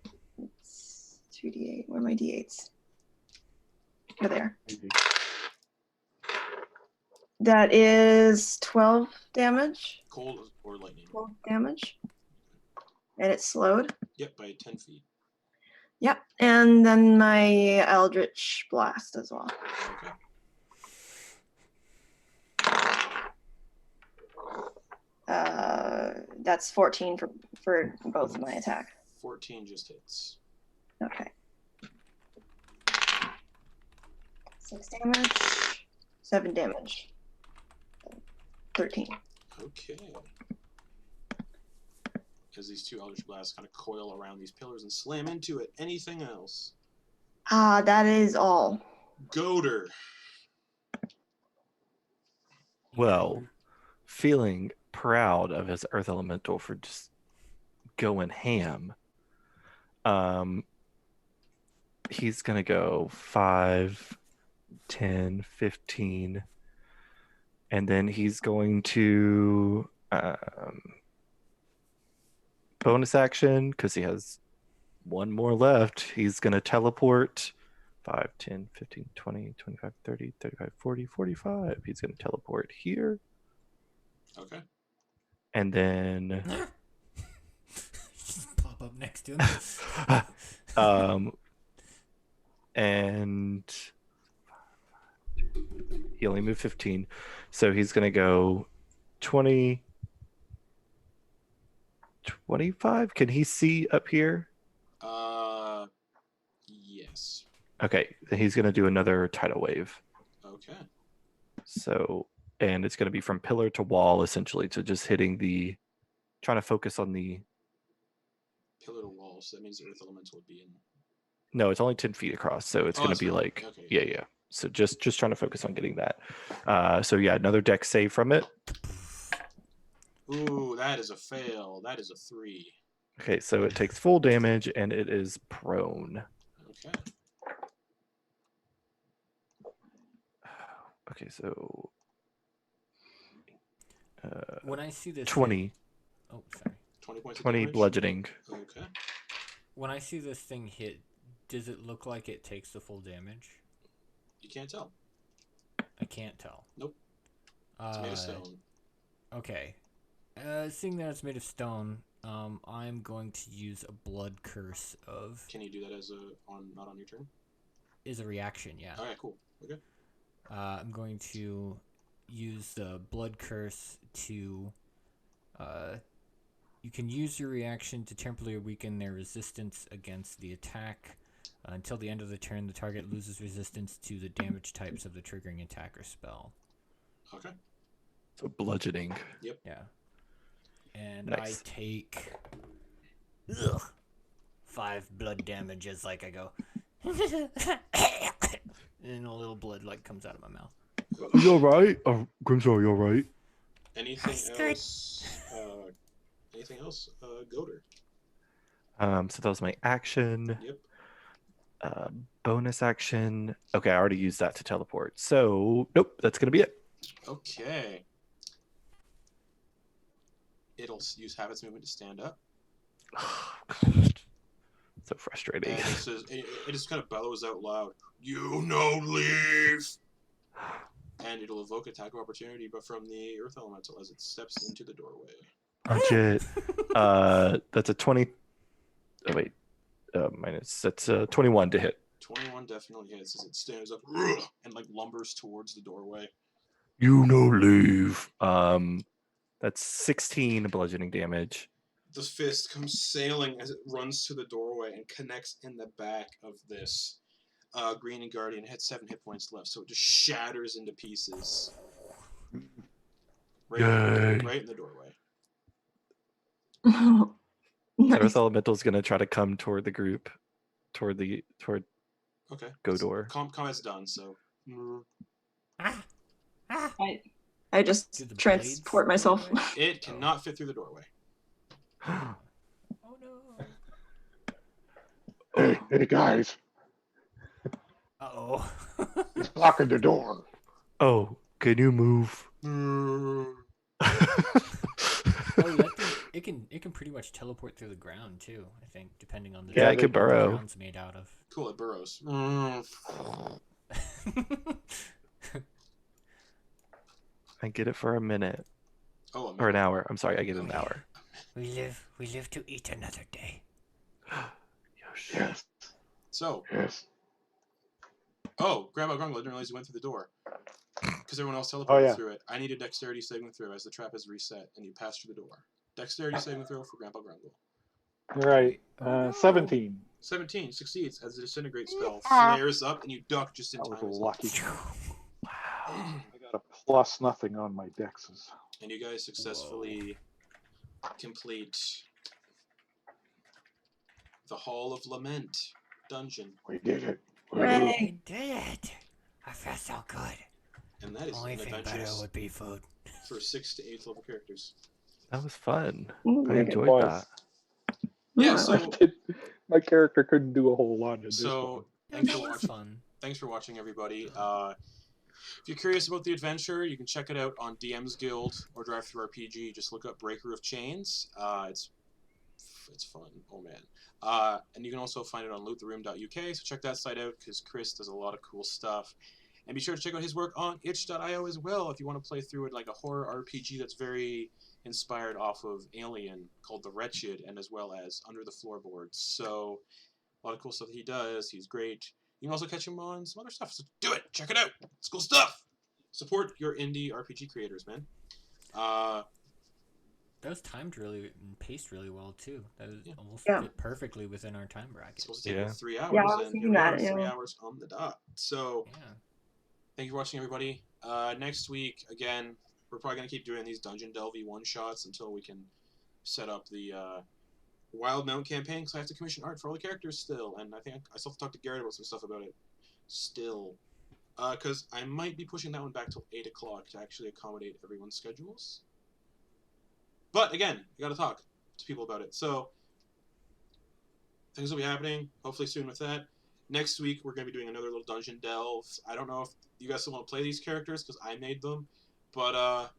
S5: 2d8. Where are my d8s? Oh, there. That is 12 damage.
S1: Cold or lightning?
S5: 12 damage. And it's slowed.
S1: Yep, by 10 feet.
S5: Yep. And then my Eldritch Blast as well.
S1: Okay.
S5: That's 14 for both of my attack.
S1: 14 just hits.
S5: Okay. 6 damage. 7 damage. 13.
S1: Okay. As these two Eldritch Blasts kind of coil around these pillars and slam into it. Anything else?
S5: That is all.
S1: Goater.
S2: Well, feeling proud of his Earth Elemental for just going ham, he's going to go 5, 10, 15, and then he's going to bonus action, because he has one more left. He's going to teleport 5, 10, 15, 20, 25, 30, 35, 40, 45. He's going to teleport here.
S1: Okay.
S2: And then
S3: Just pop up next to him.
S2: and he only moved 15. So he's going to go 20, 25. Can he see up here?
S1: Yes.
S2: Okay, then he's going to do another tidal wave.
S1: Okay.
S2: So, and it's going to be from pillar to wall, essentially, to just hitting the, trying to focus on the,
S1: Pillar to wall, so that means the Earth Elemental would be in.
S2: no, it's only 10 feet across. So it's going to be
S1: fine.
S2: like,
S1: Okay.
S2: yeah. So just trying to focus on getting that. So yeah, another dex save from it.
S1: Ooh, that is a fail. That is a 3.
S2: Okay, so it takes full damage and it is prone.
S1: Okay.
S2: Okay, so
S3: When I see this
S2: 20,
S3: hit, oh sorry.
S1: 20 points of
S2: 20
S1: damage?
S2: bludgeoning.
S1: Okay.
S3: When I see this thing hit, does it look like it takes the full damage?
S1: You can't tell.
S3: I can't tell.
S1: Nope. It's made of stone.
S3: Okay. Seeing that it's made of stone, I'm going to use a blood curse of.
S1: Can you do that as not on your turn?
S3: Is a reaction, yeah.
S1: Alright, cool. Okay.
S3: I'm going to use the blood curse to. You can use your reaction to temporarily weaken their resistance against the attack. Until the end of the turn, the target loses resistance to the damage types of the triggering attack or spell.
S1: Okay.
S2: So bludgeoning.
S3: Yeah. And
S2: Nice.
S3: I take 5 blood damage as like I go and a little blood like comes out of my mouth.
S2: Are you alright? Oh, Grimshaw, are you alright?
S1: Anything
S3: Scared.
S1: else? Anything else? Goater.
S2: So that was my action.
S1: Yep.
S2: Bonus action. Okay, I already used that to teleport. So, nope, that's going to be it.
S1: Okay. It'll use Habit's movement to stand up.
S2: So frustrating.
S1: And it just kind of bellows out loud, "You no leave!" And it'll evoke attack of opportunity, but from the Earth Elemental as it steps into the doorway.
S2: Punch it. That's a 20. Oh, wait. Minus. That's a 21 to hit.
S1: 21 definitely hits as it stands up and like lumbers towards the doorway.
S2: You no leave. That's 16 bludgeoning damage.
S1: The fist comes sailing as it runs to the doorway and connects in the back of this Green and Guardian. It had 7 hit points left, so it just shatters into pieces. Right in the doorway.
S2: Earth Elemental is going to try to come toward the group, toward
S1: Okay.
S2: Godor.
S1: Combat's done, so.
S5: I just
S3: Do the
S5: transport
S3: blades
S5: myself.
S3: go away?
S1: It cannot fit through the doorway.
S3: Oh no.
S6: Hey guys,
S3: Uh-oh.
S6: he's blocking the door.
S2: Oh, can you move?
S3: Oh, that thing, it can pretty much teleport through the ground too. I think, depending on the
S2: Yeah, I could
S3: what the
S2: burrow.
S3: ground's made out of.
S1: Cool, it burrows.
S2: I get it for a minute
S1: Oh,
S2: or an hour. I'm sorry, I get an hour.
S3: We live to eat another day.
S6: Yes.
S1: So,
S6: Yes.
S1: oh, Grandma Grungle, I didn't realize you went through the door. Because everyone else teleported
S6: Oh, yeah.
S1: through it. I need a dexterity saving throw as the trap is reset and you pass through the door. Dexterity saving throw for Grandpa Grungle.
S6: Right.
S3: Oh, no.
S6: 17.
S1: 17 succeeds as the disintegrate spell flares up and you duck just in
S6: That was
S1: time.
S6: lucky.
S2: Wow.
S6: I got a plus nothing on my dexes.
S1: And you guys successfully complete the Hall of Lament dungeon.
S6: We did it.
S5: Hooray.
S3: We did it! I feel so good.
S1: And that is
S3: Only
S1: an
S3: thing better
S1: adventure
S3: would be food.
S1: for 6th to 8th level characters.
S2: That was fun.
S5: Ooh,
S2: I enjoyed
S6: was.
S2: that.
S1: Yeah,
S5: ooh,
S1: so
S6: My character couldn't do a whole lot in this
S1: So
S6: one.
S1: thanks for
S3: That was
S1: watching.
S3: fun.
S1: Thanks for watching, everybody. If you're curious about the adventure, you can check it out on DM's Guild or Drive Through RPG. Just look up Breaker of Chains. It's fun. Oh man. And you can also find it on LootTheRoom.uk. So check that site out because Chris does a lot of cool stuff. And be sure to check out his work on itch.io as well if you want to play through it like a horror RPG that's very inspired off of Alien called The Wretched and as well as Under the Floorboards. So a lot of cool stuff that he does. He's great. You can also catch him on some other stuff. So do it. Check it out. It's cool stuff. Support your indie RPG creators, man.
S3: That was timed really and paced really well too. That was almost
S5: Yeah.
S3: fit perfectly within our time bracket.
S1: It's supposed to take
S2: Yeah.
S1: about 3 hours,
S5: Yeah, I was
S1: and here
S5: thinking
S1: we are,
S5: that,
S1: 3
S5: yeah.
S1: hours on the dot. So
S3: Yeah.
S1: thank you for watching, everybody. Next week, again, we're probably going to keep doing these Dungeon Delvey one-shots until we can set up the Wild Mount campaign, because I have to commission art for all the characters still, and I think I still have to talk to Garrett about some stuff about it still. Because I might be pushing that one back till 8 o'clock to actually accommodate everyone's schedules. But again, you got to talk to people about it. So things will be happening hopefully soon with that. Next week we're going to be doing another little dungeon delve. I don't know if you guys still want to play these characters because I made them, but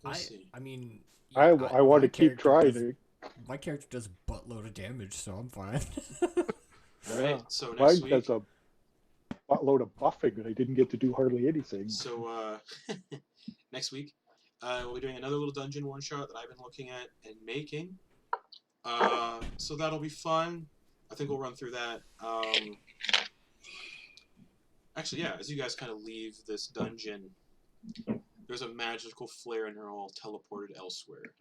S1: we'll see.
S3: I mean,
S6: I
S3: my
S6: want to keep
S3: character
S6: trying
S3: does-
S6: it.
S3: My character does a buttload of damage, so I'm fine.
S1: Alright, so next
S6: Mine
S1: week.
S6: does a buttload of buffing, and I didn't get to do hardly anything.
S1: So next week we'll be doing another little dungeon one shot that I've been looking at and making. So that'll be fun. I think we'll run through that. Actually, yeah, as you guys kind of leave this dungeon, there's a magical flare and you're all teleported elsewhere.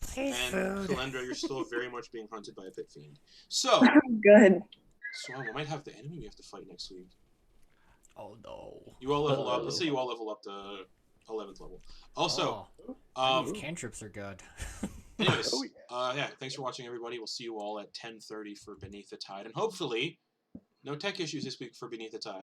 S3: Please,
S1: And
S3: food.
S1: Kalendra, you're still very much being hunted by a pit fiend. So,
S5: Good.
S1: Swan, we might have the enemy we have to fight next week.
S3: Oh no.
S1: You all level up. Let's say you all level up to 11th level. Also,
S3: These cantrips are good.
S1: anyways,
S6: Oh,
S1: yeah, thanks for watching, everybody. We'll see you all at 10:30 for Beneath the Tide. And hopefully, no tech issues this week for Beneath the Tide.